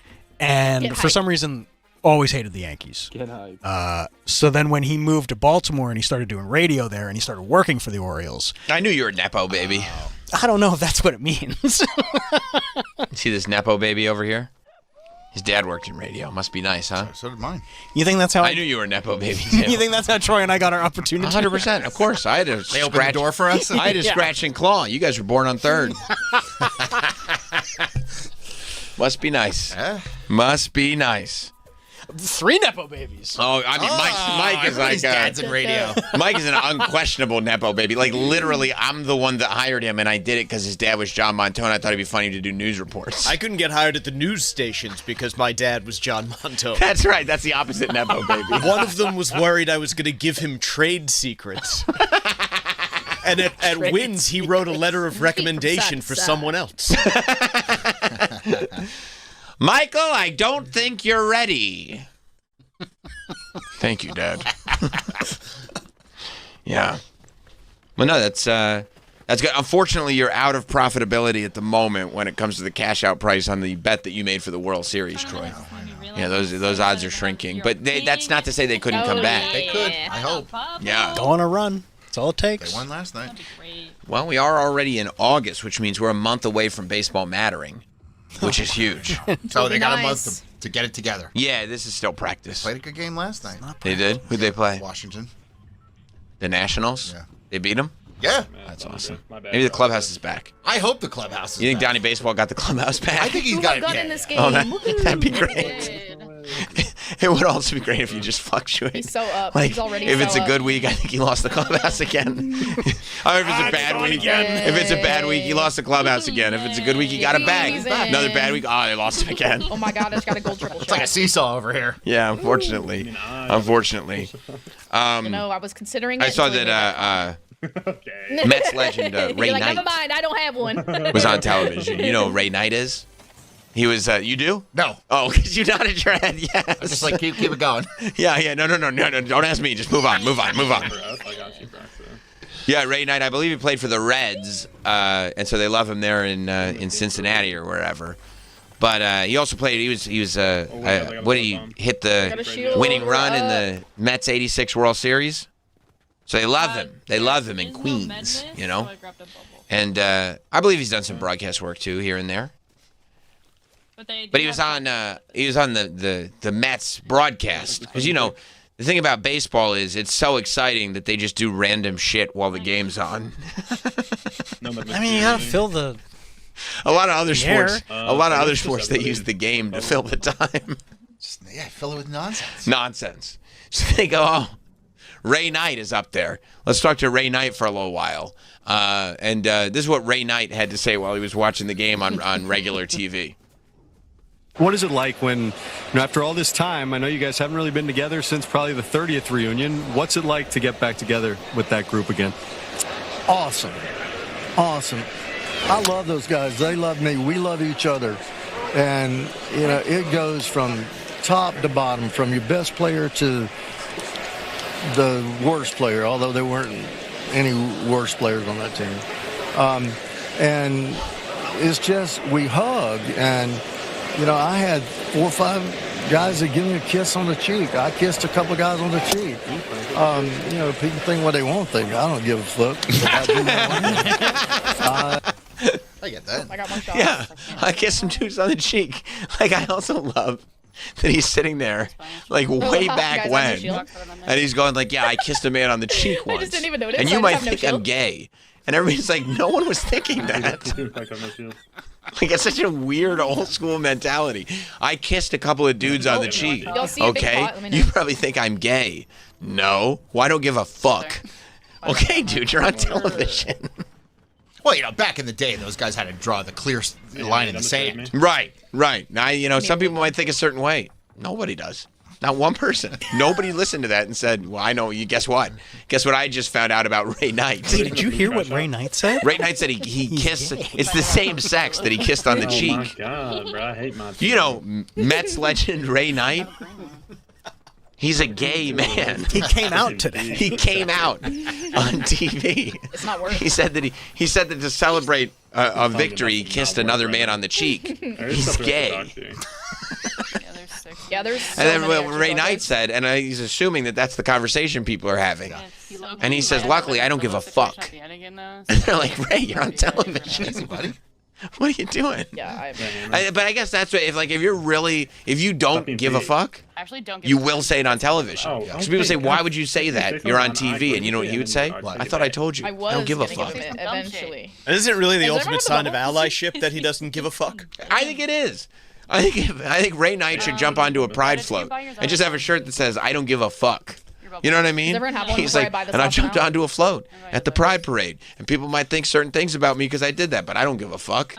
and Get for hyped. some reason, always hated the Yankees. Get hype. So then when he moved to Baltimore and he started doing radio there and he started working for the Orioles, I knew you were a Nepo baby. I don't know if that's what it means. See this Nepo baby over here? His dad worked in radio. Must be nice, huh? So did mine. You think that's how I knew you were a Nepo baby, You too. think that's how Troy and I got our opportunity? 100%. Of course. I had to They opened the door for us? I had to Yeah. scratch and claw. You guys were born on third. Must be nice. Must be nice. 3 Nepo babies. Oh, I mean, Mike is like everybody's dad's in radio. Mike is an unquestionable Nepo baby. Like, literally, I'm the one that hired him, and I did it because his dad was John Montone. I thought it'd be funny to do news reports. I couldn't get hired at the news stations because my dad was John Montone. That's right. That's the opposite Nepo baby. One of them was worried I was going to give him trade secrets. And at Wins, he wrote a letter of recommendation for someone else. Michael, I don't think you're ready. Thank you, Dad. Yeah. Well, no, that's good. Unfortunately, you're out of profitability at the moment when it comes to the cash out price on the bet that you made for the World Series, Troy. Yeah, those odds are shrinking. But that's not to say they couldn't come back. They could. I hope. Yeah. Go on a run. That's all it takes. They won last night. Well, we are already in August, which means we're a month away from baseball mattering, which is huge. So they got a nice. month to get it together. Yeah, this is still practice. Played a good game last night. They did? Who'd they play? Washington. The Nationals? Yeah. They beat them? Yeah. That's awesome. My bad. Maybe the clubhouse is back. I hope the clubhouse is You think back. Donnie Baseball got the clubhouse back? I think he's Who got got it. in this game? Oh, that'd be great. It would also be great if you just fluctuate. He's so up. Like, He's already if so it's a up. good week, I think he lost the clubhouse again. Or if it's a bad week, if it's a bad week, he lost the clubhouse again. If it's a good week, he got it back. He's in. Another bad week, they lost him again. Oh my god, I just got a gold triple shot. It's like a seesaw over here. Yeah, unfortunately. Unfortunately. You know, I was considering it. I saw until that we Mets legend You're Ray like, Knight never mind, I don't have one. was on television. You know who Ray Knight is? He was, you do? No. Oh, because you nodded your head, yes. I'm just like, keep it going. Yeah, no, don't ask me. Just move on. Yeah, Ray Knight, I believe he played for the Reds, and so they love him there in Cincinnati or wherever. But he also played, he hit the winning run in the Mets 86 World Series? So they love him. They love him in Queens, you know? And I believe he's done some broadcast work, too, here and there. But he was on the Mets broadcast. Because, you know, the thing about baseball is it's so exciting that they just do random shit while the game's on. I mean, you gotta fill the. A lot of other air. sports. A lot of other sports they use the game to fill the time. Yeah, fill it with nonsense. Nonsense. So they go, Ray Knight is up there. Let's talk to Ray Knight for a little while. And this is what Ray Knight had to say while he was watching the game on regular TV. What is it like when, after all this time, I know you guys haven't really been together since probably the 30th reunion. What's it like to get back together with that group again? Awesome. I love those guys. They love me. We love each other. And, you know, it goes from top to bottom, from your best player to the worst player, although there weren't any worse players on that team. And it's just, we hug. And, you know, I had 4 or 5 guys that give me a kiss on the cheek. I kissed a couple of guys on the cheek. You know, people think what they want. I don't give a fuck. I get that. I got one shot. Yeah, I kissed some dudes on the cheek. Like, I also love that he's sitting there, like, way back when. And he's going, like, yeah, I kissed a man on the cheek once. I just didn't even notice. And I you just might have no think I'm shield. gay. And everybody's like, no one was thinking that. Like, it's such a weird old school mentality. I kissed a couple of dudes on the cheek. Y'all see a big Okay? pot? Let me know. You probably think I'm gay. No. Well, I don't give a fuck. Okay, dude, you're on television. Well, you know, back in the day, those guys had to draw the clear line in the sand. Right. Now, you know, some people might think a certain way. Nobody does. Not one person. Nobody listened to that and said, well, I know you. Guess what? Guess what I just found out about Ray Knight? Did you hear what Ray Knight said? Ray Knight said he kissed. It's the same sex that he kissed on the cheek. Oh my god, bro, I hate my. You know, Mets legend Ray Knight. He's a gay man. He came out today. He came out on TV. It's not worth. He said that he said that to celebrate a victory, he kissed another man on the cheek. He's gay. Yeah, there's. So And then many what extra Ray dog Knight days. said, and he's assuming that that's the conversation people are having. And he says, luckily, I don't give a fuck. And they're like, Ray, you're on television. buddy. What are you doing? Yeah, But I guess that's what, if you don't give a fuck, you will say it on television. Because people say, why would you say that? You're on TV. And you know what he would say? I thought I told you. I don't give a fuck. Eventually. Isn't it really the Has ultimate everyone sign of had the allyship that he doesn't give a fuck? I think it is. I think Ray Knight should jump onto a pride float and just have a shirt that says, I don't give a fuck. You know what I mean? Does everyone have one He's before I like, buy the and I sauce jumped now? onto a float at the Pride Parade, and people might think certain things about me because I did that, but I don't give a fuck.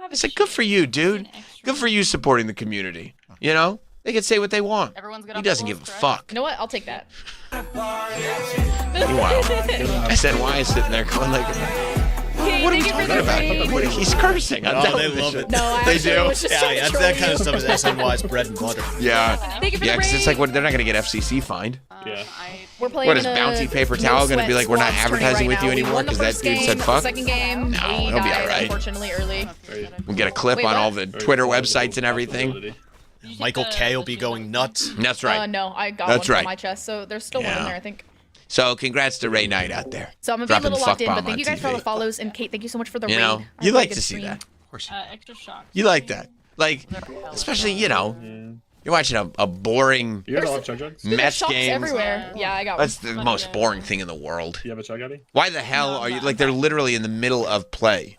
It's like, good for you, dude. Good for you supporting the community. You know, they can say what they want. He doesn't give a fuck. You know what? I'll take that. Meanwhile, SNY is sitting there going like, what are we talking about? He's cursing on Oh, they television. love it. No, I They actually do. was just Yeah, so that kind of trolling. stuff is SNY's bread and butter. Yeah, Thank you for the because it's like, raid. they're not going to get FCC fined. Yeah. We're playing What is in a Bounty Paper no Towel going to be sweat like, we're not squads tourney advertising right with you now. We anymore won the because that first dude game, said the fuck? second game, No, he he'll be died, all right. Unfortunately, early. We'll get a clip Wait, on what? all the Twitter websites and everything. Michael K will be going nuts. That's right. No, I got That's one right. on my chest, so there's still one in Yeah. there, I think. So congrats to Ray Knight out there. So I'm a Dropping little the locked in, fuck but bomb thank on you guys for all TV. the follows, and Kate, thank you so much for the You raid. know, I you had a like good to see stream. that. Extra shock. You like that. Like, especially, you know, You're watching a boring You guys all have chug jugs? Mets shops game. everywhere. Yeah, I got one. That's the most boring thing in the world. You have a chug, Eddie? Why the hell are you like? They're literally in the middle of play.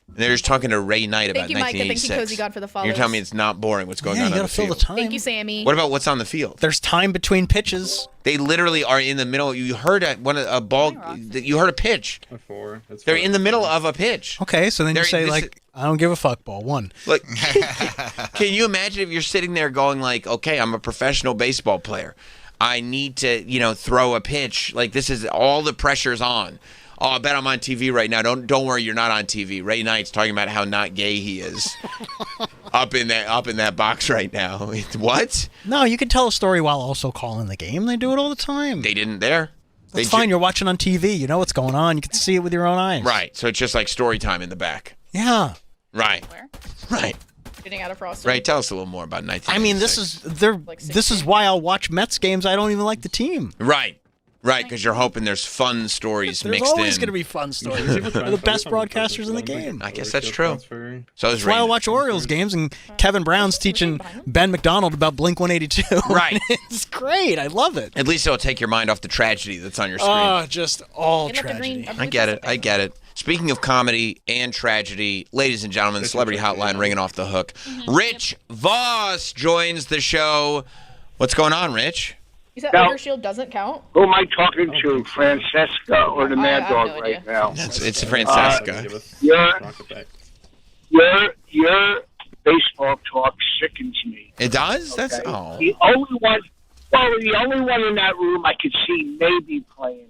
And they're just talking to Ray Knight about Thank you, Mike, and thank you, 1986. Cozy God, for the follows. You're telling me it's not boring what's going Yeah, on you on gotta the fill field. the time. Thank you, Sammy. What about what's on the field? There's time between pitches. They literally are in the middle. You heard a ball. You heard a pitch. A 4. That's They're 4. in the middle of a pitch. Okay, so then you They're- say this like, I don't give a fuck, ball 1. Like, can you imagine if you're sitting there going like, okay, I'm a professional baseball player. I need to, throw a pitch. Like this is all the pressure's on. Oh, I bet I'm on TV right now. Don't worry, you're not on TV. Ray Knight's talking about how not gay he is. up in that box right now. What? No, you can tell a story while also calling the game. They do it all the time. They didn't there. That's fine. You're watching on TV. You know what's going on. You can see it with your own eyes. Right. So it's just like story time in the back. Yeah. Right. Right. Getting out of frosting. Right. Tell us a little more about 1986. I mean, this is why I'll watch Mets games. I don't even like the team. Right. Right, because you're hoping there's fun stories There's mixed in. always going to be fun stories. They're the best broadcasters in the game. I guess that's true. So is That's why I Ray. watch Orioles games, and Kevin Brown's teaching Ben McDonald about Blink-182. Right. It's great. I love it. At least it'll take your mind off the tragedy that's on your screen. Oh, just all tragedy. I get it. Speaking of comedy and tragedy, ladies and gentlemen, the Celebrity Hotline ringing off the hook. Rich Voss joins the show. What's going on, Rich? You said Now- Overshield doesn't count? Who am I talking to, Francesca or the Mad I have Dog no right idea. now? It's Francesca. Your baseball talk sickens me. It does? That's Okay? oh. The only one in that room I could see maybe playing.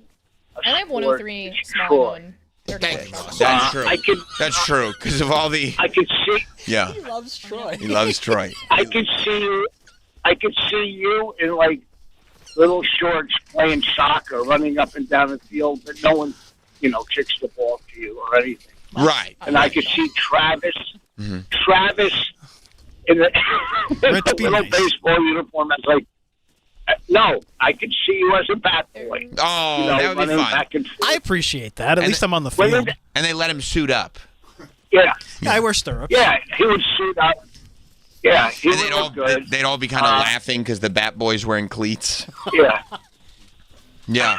I have sport 103 is small Troy. one. That's true. That's true because of all the. I could see. Yeah. He loves Troy. He loves Troy. I could see you in like little shorts playing soccer, running up and down the field, but no one, kicks the ball to you or anything. Right. And I could see Travis Mm-hmm. in the, little baseball uniform. I was like, no, I could see you as a bat boy. Oh, that would be running fun. back and forth. I appreciate that. At And least I'm on the field. And they let him suit up. Yeah. I wear stirrups. Yeah, he would suit up. Yeah, he And would look good. they'd all be kind of laughing because the Bat Boy's wearing cleats. Yeah. Yeah.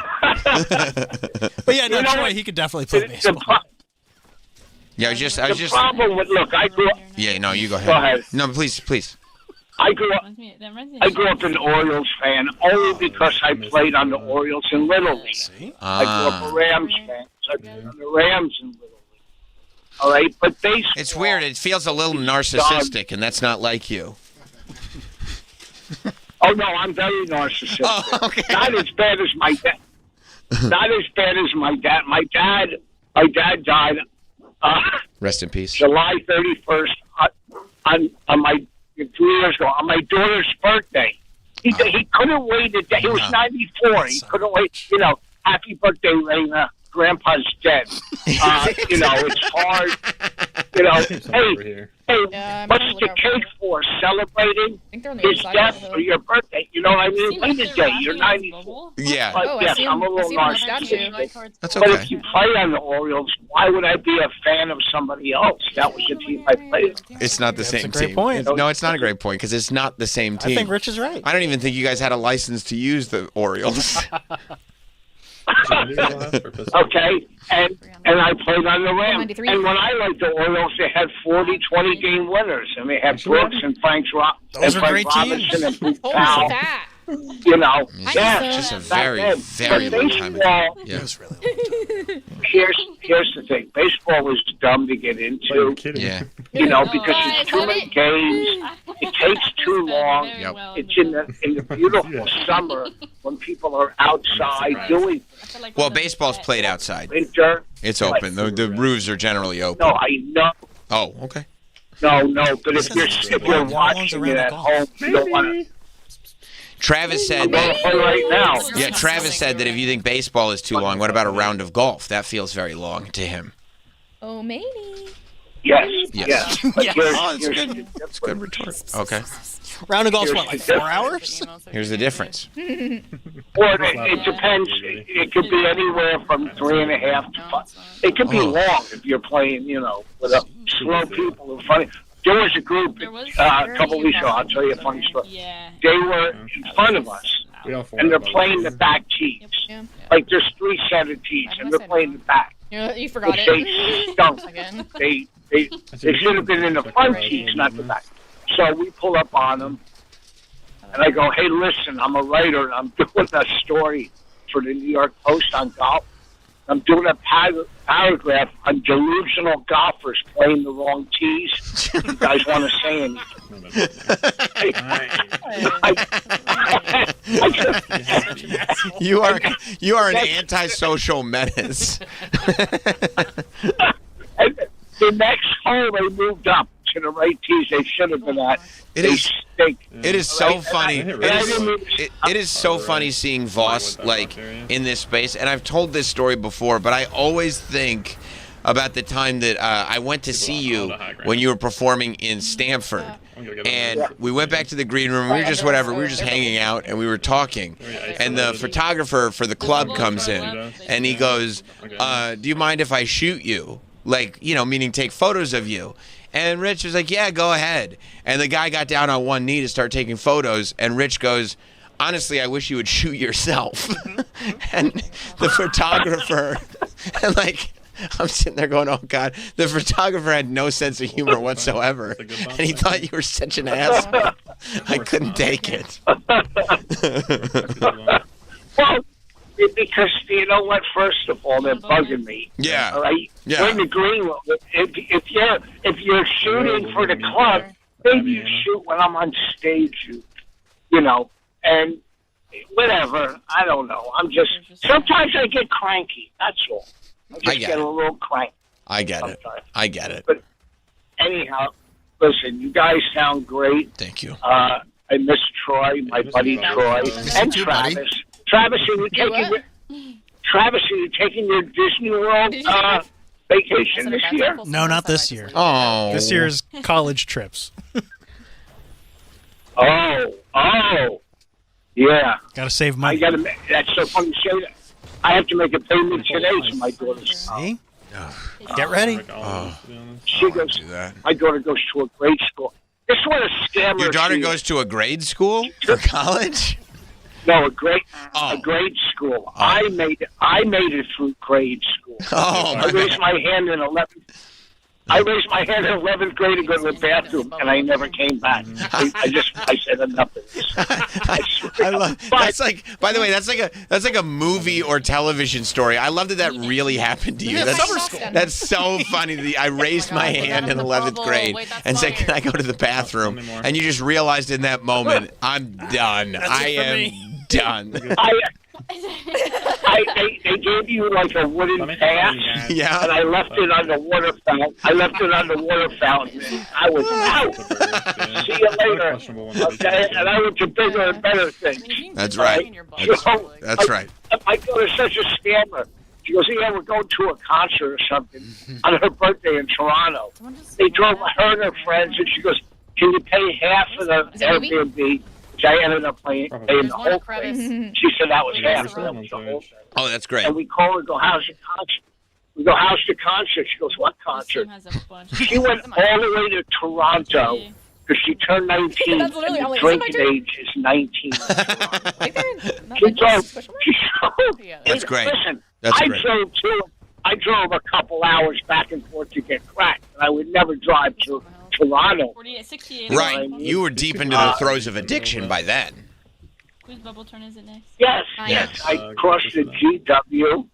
But yeah, no, Troy, he could definitely play baseball. Yeah, I was just. The problem with I grew up. Yeah, no, you go ahead. Go ahead. No, please. I grew up an Orioles fan only because I played on the Orioles in Little League. I grew up a Rams fan. So I played on the Rams in Little League. All right, but baseball. It's weird. It feels a little narcissistic, and that's not like you. Oh no, I'm very narcissistic. Oh, okay. Not as bad as my dad. Not as bad as my dad. My dad died. Rest in peace. July 31st on my 2 years ago on my daughter's birthday. He couldn't wait a day. He was 94. He couldn't wait. Happy birthday, Raina. Grandpa's dead. It's hard. Hey, what's the cake for? Celebrating his death or your birthday? You know what I mean? Wait a day. You're 94. Yeah. But yes, I'm a little narcissistic. That's But okay. if you play on the Orioles, why would I be a fan of somebody else? That was the team I played on. It's not the same a great team. point. No, it's not a great point because it's not the same team. I think Rich is right. I don't even think you guys had a license to use the Orioles. Okay, and I played on the Rams. 93. And when I liked the Orioles, they had 40, 20-game winners. And they had Brooks and Frank Those are great Robinson teams. and Pete Holy Powell. fat. Just a very, very long time ago. Yeah. Here's the thing. Baseball is dumb to get into. Yeah. Because it's too many games. It takes too long. Yep. It's in the beautiful summer when people are outside doing Well, baseball's played outside. winter. It's open. The roofs are generally open. No, I know. Oh, okay. No, but if you're watching it at home, you don't want to. Travis said I'm going to play right now. Yeah, Travis said that if you think baseball is too long, what about a round of golf? That feels very long to him. Oh, maybe. Yes. But Yes. It's good retort. Okay. Round of golf's what, like 4 hours? Here's the difference. Or it depends. It could be anywhere from 3.5 to 5. It could be long if you're playing, with slow people in front of you. there was a group a couple weeks ago. I'll tell you a funny story. Yeah. They were in front of us, and they're playing the back tees. Like there's 3 set of tees, and they're playing the back. You forgot Which it. They stunk. They should have been in the front tees, not the back. So we pull up on them, and I go, "Hey, listen, I'm a writer, and I'm doing a story for the New York Post on golf. I'm doing a paragraph on delusional golfers playing the wrong tees. You guys want to say anything?" You are an antisocial menace. And the next hole they moved up to the right tees they should have been at. It is so funny. It is so funny seeing Voss like in this space, and I've told this story before, but I always think about the time that I went to see you when you were performing in Stamford, and we went back to the green room. We were just whatever. We were just hanging out, and we were talking, and the photographer for the club comes in, and he goes, "Do you mind if I shoot you? Like, meaning take photos of you." And Rich was like, "Yeah, go ahead." And the guy got down on one knee to start taking photos. And Rich goes, "Honestly, I wish you would shoot yourself." And the photographer, and I'm sitting there going, "Oh, God." The photographer had no sense of humor whatsoever. And he thought you were such an asshole. I couldn't take it. Well, because you know what? First of all, they're bugging me. Yeah. All right. Yeah. We're in the green room. If you're shooting for the club, maybe you shoot when I'm on stage. And whatever. I don't know. Sometimes I get cranky. That's all. I get a little cranky. I get it. But anyhow, listen. You guys sound great. Thank you. I miss Troy, my buddy Troy, and Travis. Travis, are you taking your Disney World vacation this year? No, not this year. Oh. This year's college trips. Oh. Yeah. Gotta save money. That's so funny to say that. I have to make a payment today to my daughter's. See? Get ready. She goes, my daughter goes to a grade school. This is what a scammer. Your daughter goes to a grade school for college? No, a grade school. Oh. I made it through grade school. I raised my hand in 11th. I raised my hand in 11th grade to go to the bathroom, and I never came back. I said enough of this. I love. That's like. By the way, that's like a movie or television story. I love that really happened to you. That's so funny. I raised my hand in 11th grade and said, "Can I go to the bathroom?" And you just realized in that moment, I'm done. I am done. They gave you like a wooden pass, yeah, and I left it on the water fountain. And I was out. See you later. Okay, and I went to bigger and better things. That's right. That's right. My daughter's such a scammer. She goes, "Yeah, we're going to a concert or something on her birthday in Toronto." They drove her and her friends, and she goes, "Can you pay half of the Airbnb?" Which I ended up paying the whole thing. She said that was half. Oh, that's great. And we call her and go, "How's your concert?" We go, "How's the concert?" She goes, "What concert?" She went all the way to Toronto because she turned 19 and the drinking age is 19. That's great. Listen, That's great. I drove a couple hours back and forth to get cracked, and I would never drive to Toronto. Right. You were deep into the throes of addiction by then. Whose bubble turn is it next? Yes. I crossed the GW.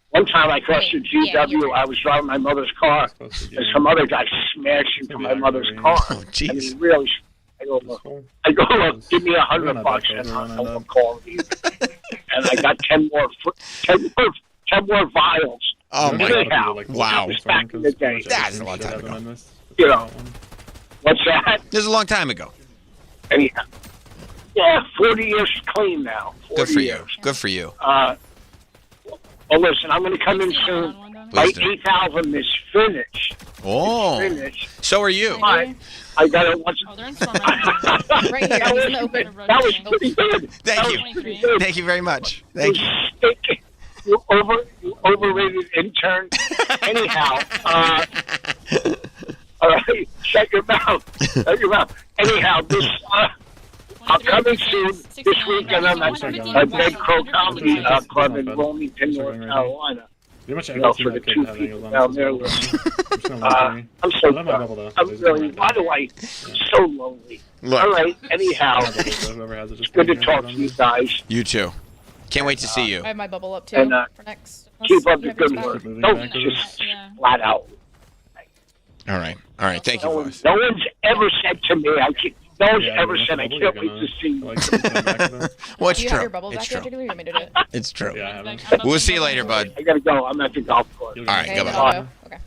One time I crossed the GW. I was driving my mother's car, and some other guy smashed into my mother's car. Oh, jeez. Really, I go, look, give me $100 and I will call you. And I got 10 more vials. Oh my God! Wow. Back in the day. That's a long time ago. What's that? This is a long time ago. Anyhow. Yeah, 40 years clean now. Good for you. Good for you. Well, listen, I'm going to come in soon. My 8th album is finished. Oh. It's finished. So are you. I got it once. Right here. That was pretty good. Thank you. Thank you very much. Thank you. You overrated intern. Anyhow, All right, shut your mouth. Shut your mouth. Anyhow, this I'm coming soon this weekend. I'm at Dead Crow Comedy Club in Wilmington, North Carolina. For the 2 people down there. I'm so proud. I'm really, by the way, so lonely. Look. All right, anyhow, it's good to talk to you guys. You too. Can't wait to see you. I have my bubble up too And, for next. Keep up the good work. Don't just flat out. All right. Thank you, boys. No one's ever said to me, no one's ever said, I can't wait to see you. Well, it's Do you true. have your bubbles back there, or do you want me to do it? It's true. We'll see you later, bud. I gotta go. I'm at the golf course. All right, Okay, goodbye. Okay.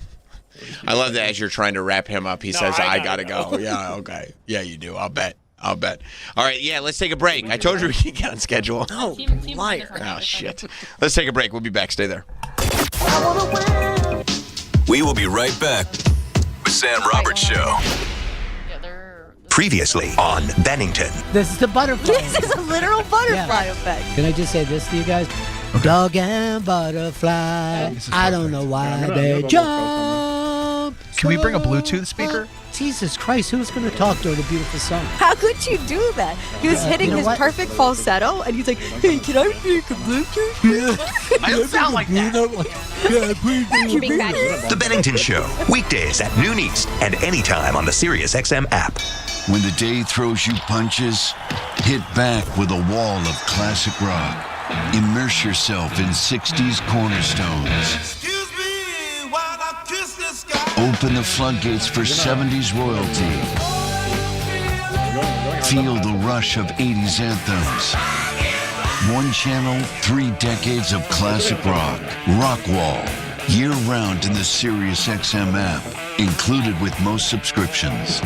I love that as you're trying to wrap him up, he says, I gotta go. Yeah, okay. Yeah, you do. I'll bet. All right, yeah, let's take a break. I told you we could get on schedule. No, liar. Oh, shit. Let's take a break. We'll be back. Stay there. We will be right back with Sam Roberts Show. Previously on Bennington. This is the butterfly. This is a literal butterfly effect. Can I just say this to you guys? Dog and butterfly. I don't know why they jump. Can we bring a Bluetooth speaker? Jesus Christ, who's going to talk during a beautiful song? How could you do that? He was hitting his perfect falsetto, and he's like, hey, can I make a Bluetooth? I don't sound like that. The Bennington Show, weekdays at noon East and anytime on the SiriusXM app. When the day throws you punches, hit back with a wall of classic rock. Immerse yourself in 60s cornerstones. Open the floodgates for 70s royalty. Feel the rush of 80s anthems. One channel, 3 decades of classic rock. Rockwall. Year-round in the SiriusXM app. Included with most subscriptions.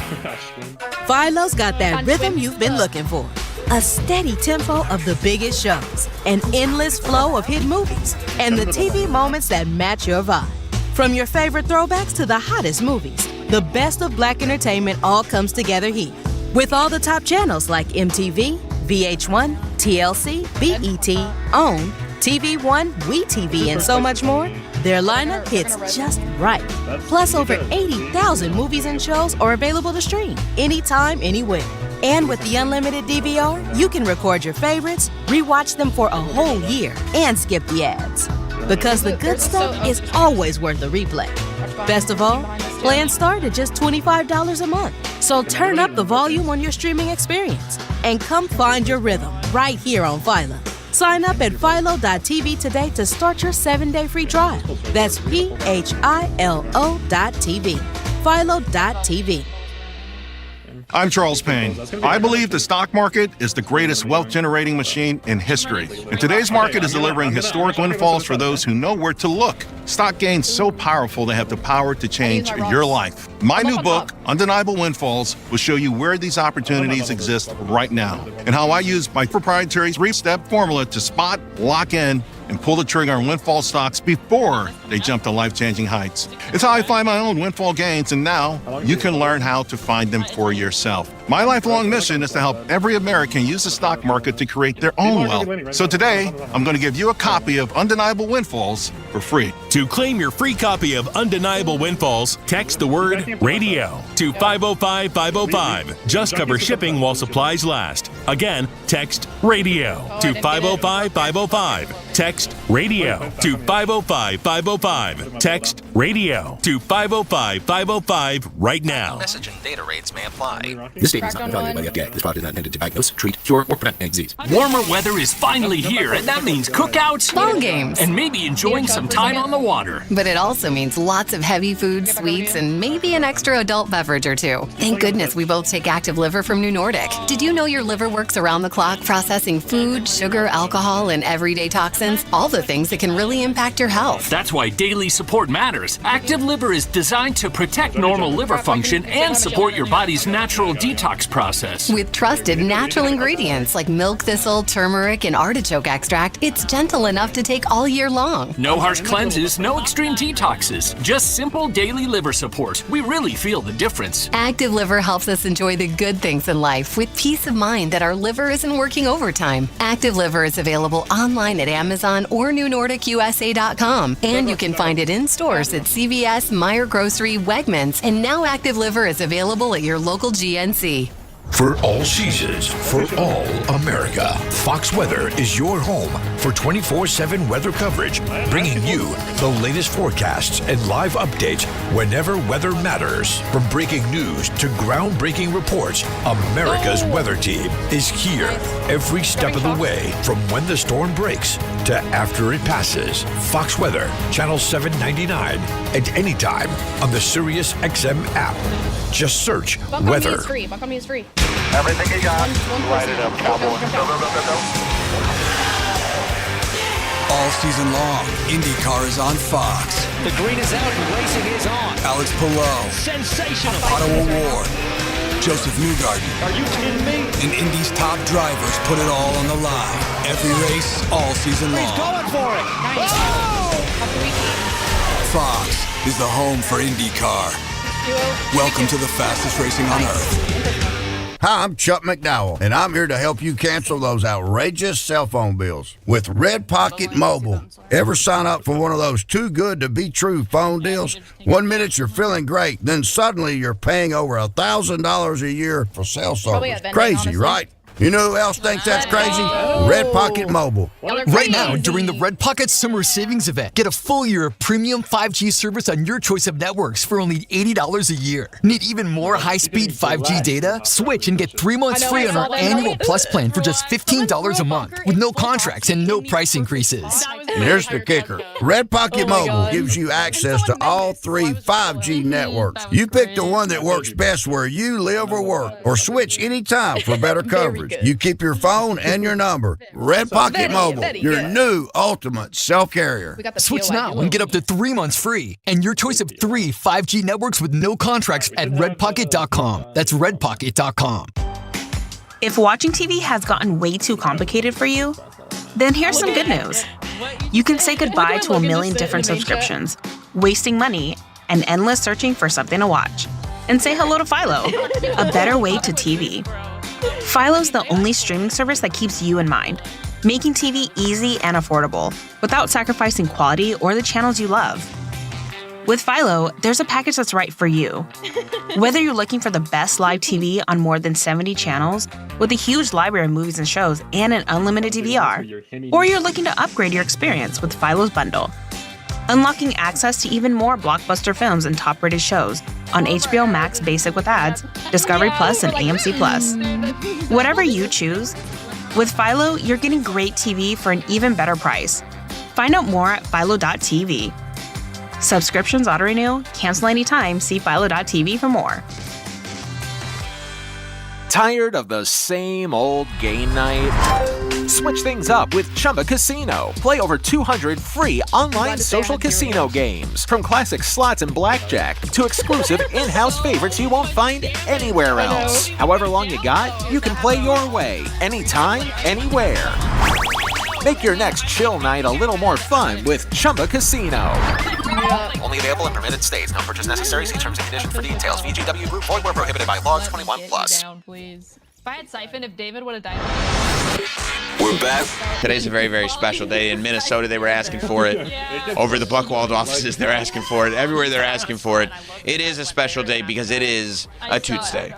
Philo's got that rhythm you've been looking for. A steady tempo of the biggest shows. An endless flow of hit movies. And the TV moments that match your vibe. From your favorite throwbacks to the hottest movies, the best of black entertainment all comes together here. With all the top channels like MTV, VH1, TLC, BET, OWN, TV One, WeTV, and so much more, their lineup hits just right. Plus, over 80,000 movies and shows are available to stream anytime, anywhere. And with the unlimited DVR, you can record your favorites, rewatch them for a whole year, and skip the ads. Because the good stuff is always worth a replay. Best of all, plans start at just $25 a month. So turn up the volume on your streaming experience and come find your rhythm right here on Philo. Sign up at philo.tv today to start your 7-day free trial. That's PHILO.TV. Philo.tv. I'm Charles Payne. I believe the stock market is the greatest wealth-generating machine in history. And today's market is delivering historic windfalls for those who know where to look. Stock gains so powerful they have the power to change your life. My new book, Undeniable Windfalls, will show you where these opportunities exist right now and how I use my proprietary 3-step formula to spot, lock in, and pull the trigger on windfall stocks before they jump to life-changing heights. It's how I find my own windfall gains, and now you can learn how to find them for yourself. My lifelong mission is to help every American use the stock market to create their own wealth. So today, I'm going to give you a copy of Undeniable Windfalls for free. To claim your free copy of Undeniable Windfalls, text the word RADIO to 505-505. Just cover shipping while supplies last. Again, text RADIO to 505-505. Text RADIO to 505-505. Text RADIO to 505-505 right now. Message and data rates may apply. This statement is not evaluated by the FDA. This product is not intended to diagnose, treat, cure, or prevent any disease. Warmer weather is finally here, and that means cookouts, ball games, and maybe enjoying some time on the water. But it also means lots of heavy food, sweets, and maybe an extra adult beverage or two. Thank goodness we both take Active Liver from New Nordic. Did you know your liver works around the clock processing food, sugar, alcohol, and everyday toxins? All the things that can really impact your health. That's why daily support matters. Active Liver is designed to protect normal liver function and support your body's natural detox process. With trusted natural ingredients like milk thistle, turmeric, and artichoke extract, it's gentle enough to take all year long. No harsh cleanses, no extreme detoxes, just simple daily liver support. We really feel the difference. Active Liver helps us enjoy the good things in life with peace of mind that that our liver isn't working overtime. Active Liver is available online at Amazon or NewNordicUSA.com. And you can find it in stores at CVS, Meijer Grocery, Wegmans, and now Active Liver is available at your local GNC. For all seasons, for all America, Fox Weather is your home for 24/7 weather coverage, bringing you the latest forecasts and live updates whenever weather matters. From breaking news to groundbreaking reports, America's weather team is here every step of the way, from when the storm breaks to after it passes. Fox Weather, Channel 799, and anytime on the Sirius XM app. Just search weather. Buck on me is free. Everything you got. Light it up, cowboy. Go. All season long, IndyCar is on Fox. The green is out and racing is on. Alex Palou. Sensational. Ottawa Ward. Joseph Newgarden. Are you kidding me? And Indy's top drivers put it all on the line. Every race, all season long. He's going for it. Nice. Fox is the home for IndyCar. Welcome to the fastest racing on Earth. Hi, I'm Chuck McDowell, and I'm here to help you cancel those outrageous cell phone bills with Red Pocket Mobile. Ever sign up for one of those too-good-to-be-true phone deals? 1 minute you're feeling great, then suddenly you're paying over $1,000 a year for cell service. Crazy, right? You know who else thinks that's crazy? Red Pocket Mobile. Right now, during the Red Pocket Summer Savings Event, get a full year of premium 5G service on your choice of networks for only $80 a year. Need even more high-speed 5G data? Switch and get 3 months free on our annual Plus plan for just $15 a month, with no contracts and no price increases. And here's the kicker. Red Pocket Mobile gives you access to all 3 5G networks. You pick the one that works best where you live or work, or switch anytime for better coverage. You keep your phone and your number. Red Pocket Mobile, your new ultimate cell carrier. Switch now and get up to 3 months free, and your choice of 3 5G networks with no contracts at redpocket.com. That's redpocket.com. If watching TV has gotten way too complicated for you, then here's some good news. You can say goodbye to a million different subscriptions, wasting money, and endless searching for something to watch. And say hello to Philo, a better way to TV. Philo's the only streaming service that keeps you in mind, making TV easy and affordable, without sacrificing quality or the channels you love. With Philo, there's a package that's right for you. Whether you're looking for the best live TV on more than 70 channels, with a huge library of movies and shows and an unlimited DVR, or you're looking to upgrade your experience with Philo's bundle, unlocking access to even more blockbuster films and top-rated shows on HBO Max Basic with ads, Discovery Plus, and AMC Plus. Whatever you choose, with Philo, you're getting great TV for an even better price. Find out more at philo.tv. Subscriptions auto-renew, cancel anytime, see philo.tv for more. Tired of the same old game night? Switch things up with Chumba Casino. Play over 200 free online social casino games. From classic slots and blackjack to exclusive in-house favorites you won't find anywhere else. However long you got, you can play your way, anytime, anywhere. Make your next chill night a little more fun with Chumba Casino. Only available in permitted states. No purchase necessary. See terms and conditions for details. VGW Group. Void where prohibited by law. 21 plus. Down, please. If I had siphoned, if David would have died. We're back. Today's a very, very special day. In Minnesota, they were asking for it. Over the Buckwald offices, they're asking for it. Everywhere, they're asking for it. It is a special day because it is a Toots Day.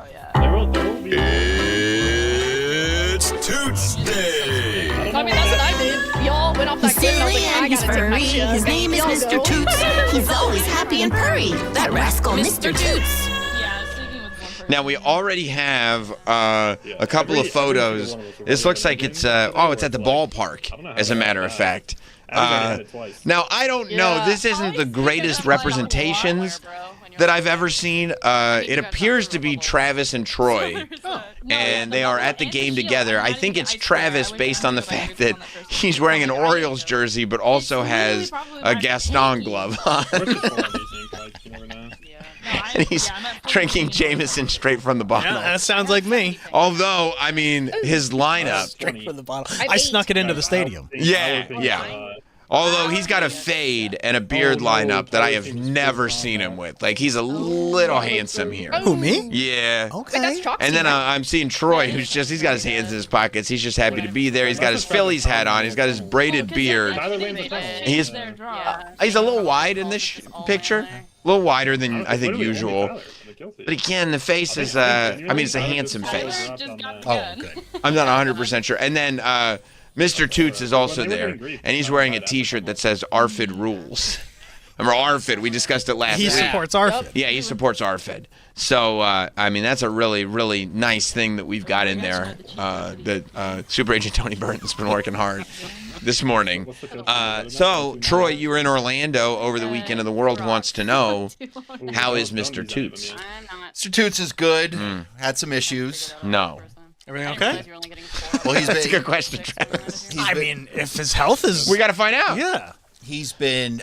It's Toots Day. I mean, that's what I did. Y'all went off that cliff and I was like, I he's gotta take my furry. shit. His name is Y'all Mr. go. Toots. He's always happy and purry. That rascal, Mr. Toots. Now, we already have a couple of photos. This looks like it's it's at the ballpark, as a matter of fact. Now, I don't know. This isn't the greatest representations that I've ever seen. It appears to be Travis and Troy, and they are at the game together. I think it's Travis based on the fact that he's wearing an Orioles jersey, but also has a Gaston glove on. And he's drinking Jameson straight from the bottle. Yeah, that sounds like me. Although, I mean, his lineup. Straight from the bottle. I snuck it into the stadium. Yeah. Although he's got a fade and a beard lineup that I have never seen him with. Like, he's a little handsome here. Who, me? Yeah. Okay. That's Chalk's And then team, I'm seeing Troy, he's got his hands in his pockets. He's just happy to be there. He's got his Phillies hat on. He's got his braided beard. He's a little wide in this picture. A little wider than I think usual. But again, the face is, it's a handsome face. Oh, good. I'm not 100% sure. And then Mr. Toots is also there, and he's wearing a T-shirt that says "Arfid rules." Remember Arfid? We discussed it last week. He supports Arfid. Yeah, he supports Arfid. So, that's a really, really nice thing that we've got in there. That Super Agent Tony Burton's been working hard this morning. So, Troy, you were in Orlando over the weekend, and the world wants to know, how is Mr. Toots? Mr. Toots is good. Had some issues. No. Everything okay? Well, That's a good question, Travis. If his health is... We got to find out. Yeah. He's been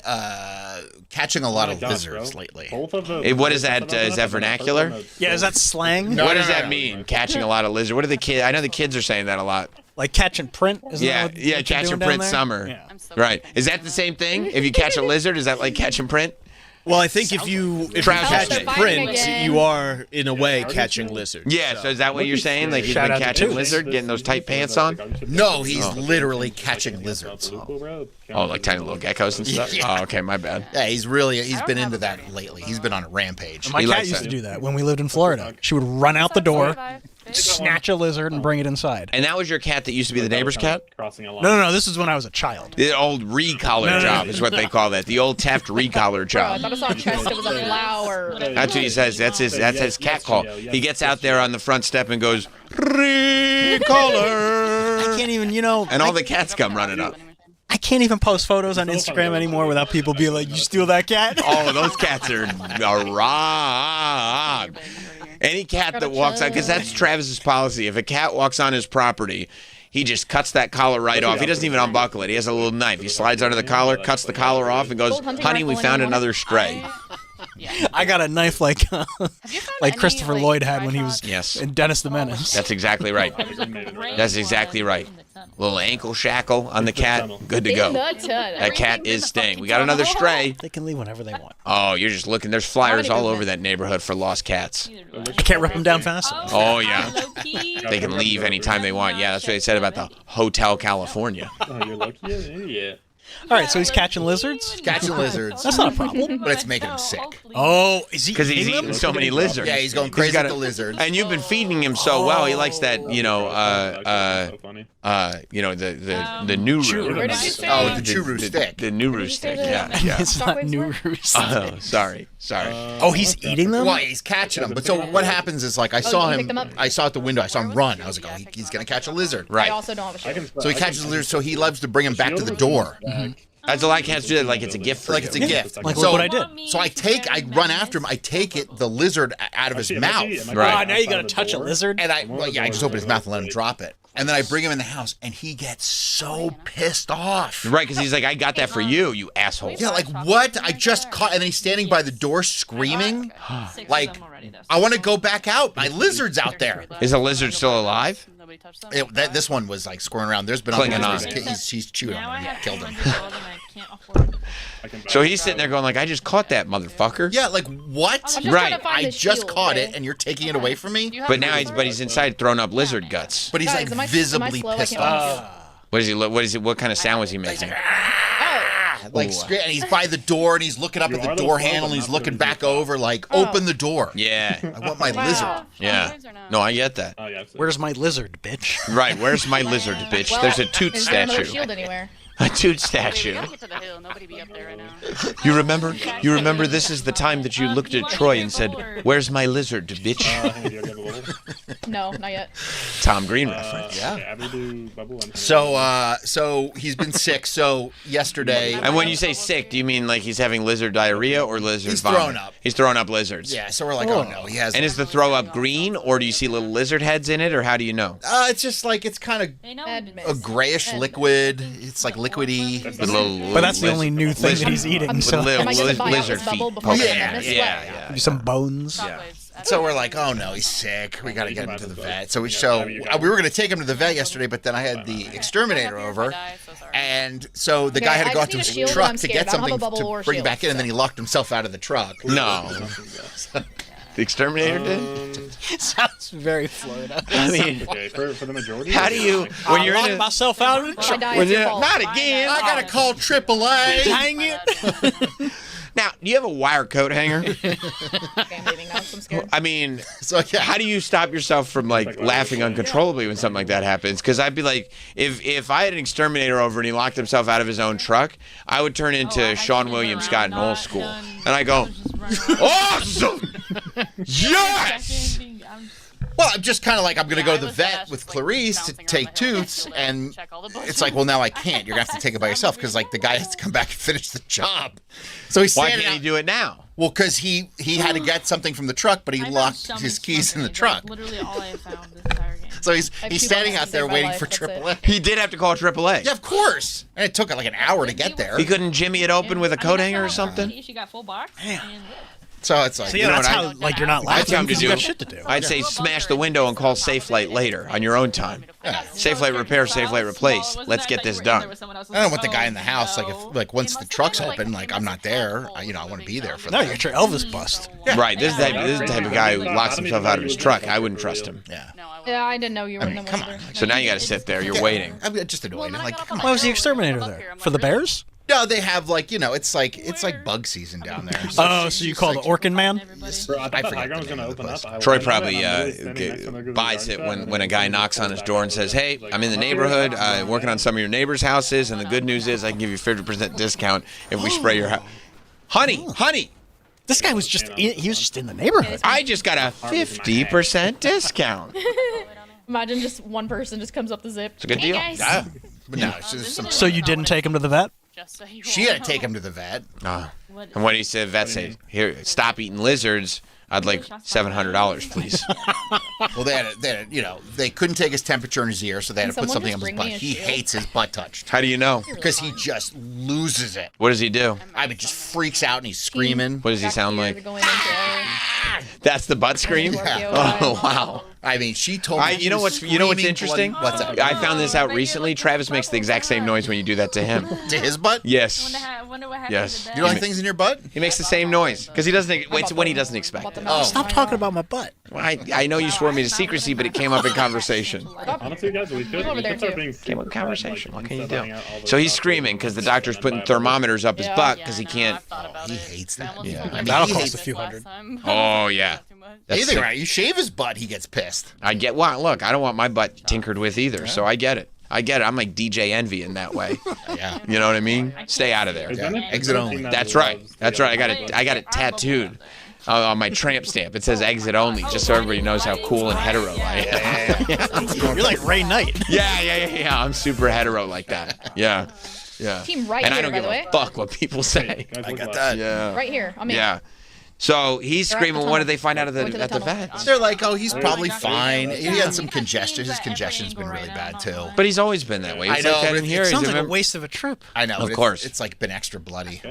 catching a lot of lizards lately. Hey, what is that? Is that vernacular? Yeah, is that slang? What does that mean? Catching a lot of lizards. What are the kids? I know the kids are saying that a lot. Like catch and print? Isn't that what you're catch doing and down print there? summer. Yeah. Right. Is that the same thing? If you catch a lizard, is that like catch and print? Well, I think if you catch and print, you are in a way catching lizards. Yeah. So is that what you're saying? Like he's been catching lizard, getting those tight pants on? No, he's literally catching lizards. Oh, like tiny little geckos and stuff. Yeah. Oh, okay, my bad. Yeah, he's been into that lately. He's been on a rampage. My cat used to do that when we lived in Florida. She would run out the door, snatch a lizard, and bring it inside. And that was your cat that used to be the neighbor's cat? No. This is when I was a child. The old recollar job is what they call that. The old Taft recollar job. I thought I saw a chest. It was a flower. That's what he says. That's his cat call. He gets out there on the front step and goes, recollar. I can't even, And all the cats come running up. I can't even post photos on Instagram anymore without people being like, "You steal that cat?" Oh, those cats are wrong. Any cat that walks out, because that's Travis's policy. If a cat walks on his property, he just cuts that collar right off. He doesn't even unbuckle it. He has a little knife. He slides under the collar, cuts the collar off, and goes, "Honey, we found another stray." I got a knife like Christopher Lloyd had when he was in Dennis the Menace. That's exactly right. That's exactly right. Little ankle shackle on the cat. Good to go. That cat is staying. We got another stray. They can leave whenever they want. Oh, you're just looking. There's flyers all over that neighborhood for lost cats. I can't rip them down fast enough. Oh, yeah. They can leave anytime they want. Yeah, that's what they said about the Hotel California. Oh, you're lucky? Yeah. All right, so he's catching lizards? Catching lizards. That's not a problem. But it's making him sick. Oh, is he? Because he's eating so many lizards. Yeah, he's going crazy with the lizards. And you've been feeding him so well. He likes that, the new Where did you say? Oh, the Churu stick. The Nuru stick, yeah. It's not Nuru stick. Oh, sorry. Oh, he's eating them? Well, he's catching them. But so what happens is, like, I saw him at the window. I saw him run. I was like, oh, he's going to catch a lizard. Right. I also don't have a shield. So he catches lizards, so he loves to bring him back to the door. That's a lot of cats do that, like it's a gift for Like you. it's a gift. Like, so, look what I did. So I run after him. I take the lizard out of his mouth. Right. Oh, now you got to touch a lizard? And I just open his mouth and let him drop it. And then I bring him in the house, and he gets so pissed off. Right, because he's like, I got that for you, you asshole. Yeah, like, what? I just caught... And then he's standing by the door screaming. Like, I want to go back out. My lizard's out there. Is the lizard still alive? This one was, like, squirming around. There's been Clinging others on. where he's chewing on him and killed him. So he's sitting there going like, I just caught that motherfucker. Yeah, like, what? Right. I just caught it, and you're taking it away from me? But now he's inside throwing up lizard guts. But he's, like, visibly pissed off. What is he? What kind of sound was he making? Like, and he's by the door, and he's looking up at the door handle, and he's looking back over, like, open the door. Yeah. I want my lizard. Yeah. No, I get that. Where's my lizard, bitch? Right. Where's my lizard, bitch? There's a toot Is there another statue. shield anywhere? A toot statue. You remember this is the time that you looked at Troy and said, "Where's my lizard, bitch?" No, not yet. Tom Green reference. Yeah. So he's been sick. So yesterday. And when you say sick, do you mean like he's having lizard diarrhea or lizard He's vomit? throwing up. He's throwing up lizards. Yeah. So we're like, oh no, he has. And is the throw up green, or do you see little lizard heads in it, or how do you know? It's just like it's kind of a grayish liquid. It's like liquidy. But that's the only new thing that he's eating. So Lizard feet. Yeah. Maybe some bones. Yeah. So we're like, oh no, he's sick. We got to get him to the vet. So we were going to take him to the vet yesterday, but then I had the exterminator over, and so the guy had to go out to his truck to get something to bring back in, and then he locked himself out of the truck. No. The exterminator did? Sounds very Florida. I mean, for the majority. How do you, when you're lock in myself out of the truck? not again. I got to call AAA. Dang it. Now, do you have a wire coat hanger? Okay, I'm leaving now. I'm scared. I mean, how do you stop yourself from laughing uncontrollably when something like that happens? Because I'd be like, if I had an exterminator over and he locked himself out of his own truck, I would turn into Sean William Scott in Old School, and I go, awesome, yes. Well, I'm just kind of like, I'm going to go to the vet with Clarice to take tooths, and it's like, well, now I can't. You're going to have to take it by yourself because, like, the guy has to come back and finish the job. So he's Why can't he do it now? Well, because he had to get something from the truck, but he locked his keys in the truck. Literally all I found this entire game. So he's standing out there waiting for AAA. He did have to call AAA. Yeah, of course. And it took like an hour to get there. He couldn't jimmy it open with a coat hanger or something? She got full box. So it's like, So yeah, that's how you're not I'd tell laughing him to because you do. got shit to do. I'd say smash the window and call SafeLight later on your own time. SafeLight repair, SafeLight replace. Let's get this done. I don't want the guy in the house. If once the truck's open, I'm not there. I want to be there for that. No, you're your Elvis bust. Yeah. Right. This is the type of guy who locks himself out of his truck. I wouldn't trust him. Yeah. Yeah, I didn't know you were in the come weather. So now you got to sit there. You're waiting. I'm just annoyed. I'm like, come on. Why was the exterminator there? For the bears? No, they have it's like bug season down there. Oh, so you call the Orkin Man? I forget the name of the place. Troy probably buys it when a guy knocks on his door and says, "Hey, I'm in the neighborhood, working on some of your neighbors' houses, and the good news is I can give you 50% discount if we spray your house." Honey. This guy was just in the neighborhood. I just got a 50% discount. Imagine just one person just comes up the zip. It's a good deal. Yeah. But no, it's just some. So you didn't take him to the vet? She had to take him to the vet. And what he said, vet said, "Here, stop eating lizards. I'd like $700, please." Well, they couldn't take his temperature in his ear, so they had to put something on his butt. He hates his butt touched. How do you know? Because he just loses it. What does he do? I mean, just freaks out and he's screaming. What does he sound like? That's the butt scream? Yeah. Oh, wow. I mean, she told me. You know what's interesting? What's that? I found this out recently. Travis makes the exact same noise when you do that to him. To his butt? Yes. Wonder what happened Yes. to You don't like things in your butt? He makes the same noise because he doesn't. It's when he doesn't expect it. Oh. Stop talking about my butt. Well, I know you swore me to secrecy, but it came up in conversation. Honestly, guys, we could start being Came up in conversation. What can you do? So he's screaming because the doctor's putting thermometers up his butt because he can't. He hates that. Yeah. I mean, That'll he cost hates a few hundred. Oh yeah. That's Either sick. right. You shave his butt, he gets pissed. I get. Well, look, I don't want my butt tinkered with either, so I get it. I'm like DJ Envy in that way. Yeah. You know what I mean? Stay out of there. Yeah. Exit only. That's right. That's right. I got it tattooed on my tramp stamp. It says exit only, just so everybody knows how cool and hetero I am. You're like Ray Knight. Yeah. I'm super hetero like that. Yeah. Team right And I here, don't by give the way. a fuck what people say. I got that. Yeah. Right here. I'm in. Yeah. So he's They're at the screaming. What tunnel. did they find out at Went to the the tunnel. vet? They're like, oh, he's probably fine. He had some congestion. His congestion's been really bad, too. But he's always been that way. I He's know, like that but in here. it He's Sounds like a remember- waste of a trip. I know. Of but course. It's like been extra bloody.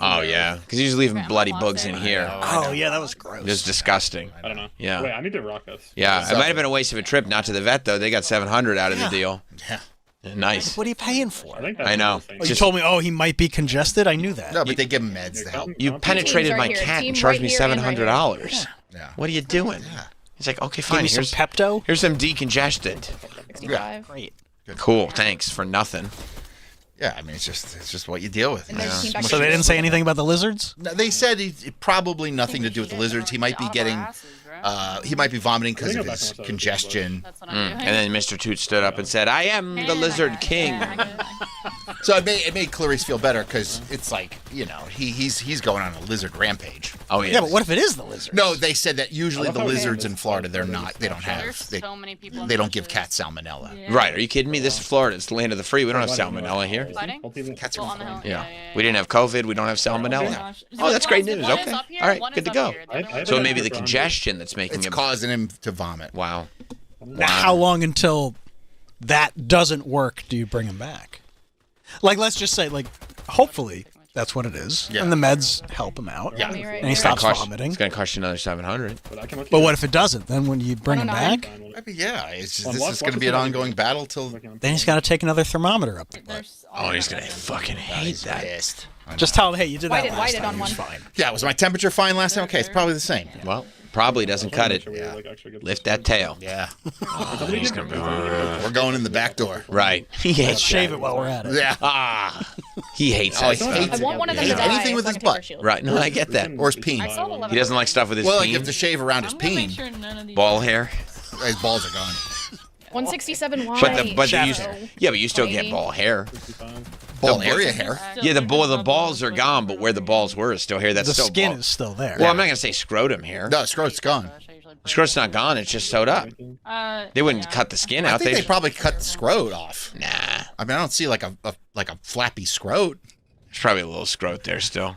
Oh yeah, because he's leaving bloody bugs in here. Oh yeah, that was gross. It was disgusting. I don't know. Yeah. Wait, I need to rock this. Yeah, it might have been a waste of a trip not to the vet though. They got $700 out of the deal. Yeah. Nice. What are you paying for? I know. Oh, you told me, he might be congested. I knew that. No, but they give him meds to help. You penetrated my right here. cat Team and charged right me here and right here. $700. Yeah. What are you doing? He's like, okay, Give fine. me some Here's Pepto. here's some decongested. 65. Great. Cool. Thanks for nothing. Yeah, I mean, it's just what you deal with. And there's team back So they here. didn't say anything about the lizards? No, they said probably nothing to do with the lizards. He might be getting, he might be vomiting because of his congestion. And then Mr. Toot stood up and said, "I am the Lizard King." So it made Clarice feel better because it's like, he's going on a lizard rampage. Oh yeah. Yeah, but what if it is the lizard? No, they said that usually the lizards in Florida, they don't give cats salmonella. Right? Are you kidding me? This is Florida. It's the land of the free. We don't have salmonella here. Cats are fine. Yeah. We didn't have COVID. We don't have salmonella. Oh, that's great news. Okay. All right. Good to go. So maybe the congestion that's making It's him. causing him to vomit. Wow. Now, how long until that doesn't work do you bring him back? Like, let's just say, hopefully, That's what it is. Yeah. And the meds help him out. Yeah. And he stops vomiting. It's going to cost you another $700. But what if it doesn't? Then when you bring him back, I mean, yeah, it's just, this is going to be an ongoing battle till. then he's got to take another thermometer up the butt. Oh, he's going to fucking hate that. Just tell him, hey, you did that White last it time. on It was one. fine. Yeah, was my temperature fine last time? Okay, it's probably the same. Well, probably doesn't cut it. Lift that tail. Yeah. Oh, he's gonna be, We're going in the back door. right. He hates Shave that. it while we're at it. Yeah. He hates Oh, that he stuff. hates I want one of them Yeah. to die. Anything with so I his can take her butt. shield. Right. No, I get that. Or his peen. He doesn't like stuff with his Well, like peen. you have to shave around his peen. Ball hair. His balls are gone. 167 wide. But you still get ball hair. Ball area hair. Yeah, the balls are gone, but where the balls were is still hair. That's The still skin ball. is still there. Well, I'm not gonna say scrotum hair. No, scrot's gone. Scrot's not gone. It's just sewed up. They wouldn't cut the skin I out. think they probably cut the scrot off. Nah. I mean, I don't see like a flappy scrot. There's probably a little scrot there still.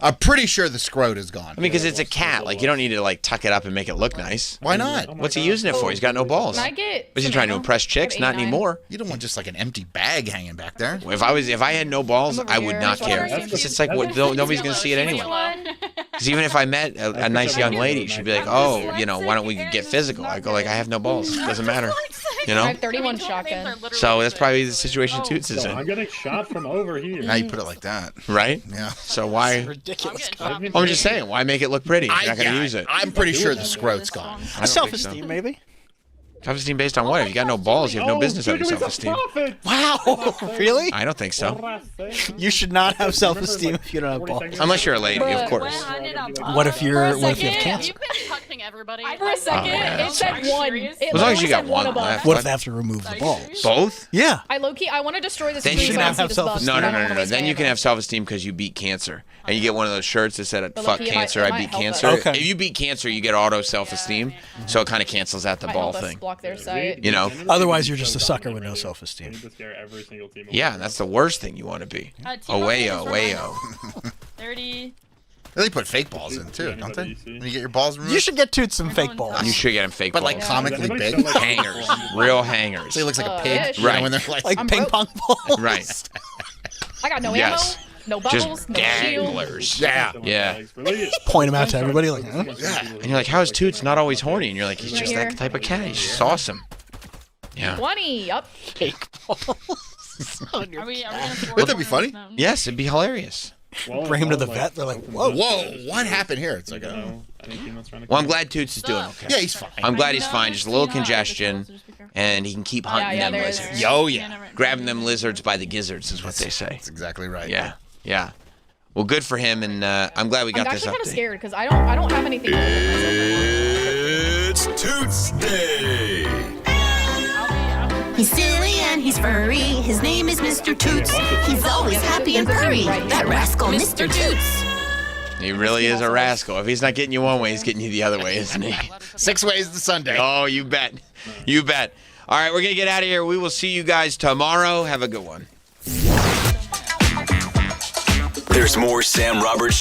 I'm pretty sure the scrot is gone. I mean, because it's a cat. Like, you don't need to, like, tuck it up and make it look nice. Why not? What's he using it for? He's got no balls. Can I get Was he some trying to ammo? impress chicks? Not 89. anymore. You don't want just like an empty bag hanging back there. If I had no balls, I'm over I would here. not That's care. what It's just like nobody's gonna see it anyway. Because even if I met a nice young lady, she'd be like, "Oh, why don't we get physical?" I go like, "I have no balls. It doesn't matter." I have 31 shotgun. So that's probably the situation Toots is I'm in, getting shot from over here. Now you put it like that. right? Yeah. So why? Ridiculous. I'm just saying, why make it look pretty? If you're not gonna use it. I'm pretty sure the scrot's gone. I don't Self-esteem, think so. maybe. Self-esteem based on what? If you got no balls, you have no business having self-esteem. Wow. Really? I don't think so. You should not have self-esteem if you don't have balls. Unless you're a lady, of course. What if you have cancer? You've been touching everybody. For a second, yeah. it said one. It As long as you literally got said one above. left. What if they have to remove the balls? Both? Yeah. I want to destroy this. Then screen you so can I have see this self-esteem. bug, No. but I don't wanna waste Then my you can ammo. have self-esteem because you beat cancer, and you get one of those shirts that said But "fuck look, it cancer, might I beat help cancer." us. Okay. If you beat cancer, you get auto self-esteem, so it kind of cancels out the Might ball help us thing. block their sight. You know? Otherwise, you're just a sucker with no self-esteem. Yeah, and that's the worst thing you want to be. Wayo. 30. They put fake balls in too, don't they? When you get your balls removed. You should get Toots some fake balls. You should get him fake But balls. like comically big. Hangers, real hangers. So he looks like a pig. yeah, You know, Right. when they're like I'm ping broke. pong balls. Right. I got no Yes. ammo, no bubbles, Just no shield. danglers. Yeah. Yeah. Point them out to everybody like, huh? And you're like, how is Toots not always horny? And you're like, he's Right just here. that type of cat. He's just awesome. Yeah. 20. Up. Fake balls. Are we gonna Wouldn't that be funny? Yes, it'd be hilarious. Bring him to the vet. They're like, whoa. Whoa, what happened here? It's like, Well, I'm glad Toots is doing okay. yeah, he's fine. I'm glad he's fine. Just a little congestion, and he can keep hunting them there it lizards. is. Yo, yeah. Grabbing them lizards by the gizzards is what they say. That's exactly right. Yeah, yeah. Well, good for him, and I'm glad we got I'm this actually kind of update. scared because I don't have anything. It's Toots Day. He's silly and he's furry. His name is Mr. Toots. He's always happy and furry. That rascal, Mr. Toots. He really is a rascal. If he's not getting you one way, he's getting you the other way, isn't he? 6 ways to Sunday. Oh, you bet. You bet. All right, we're going to get out of here. We will see you guys tomorrow. Have a good one. There's more Sam Roberts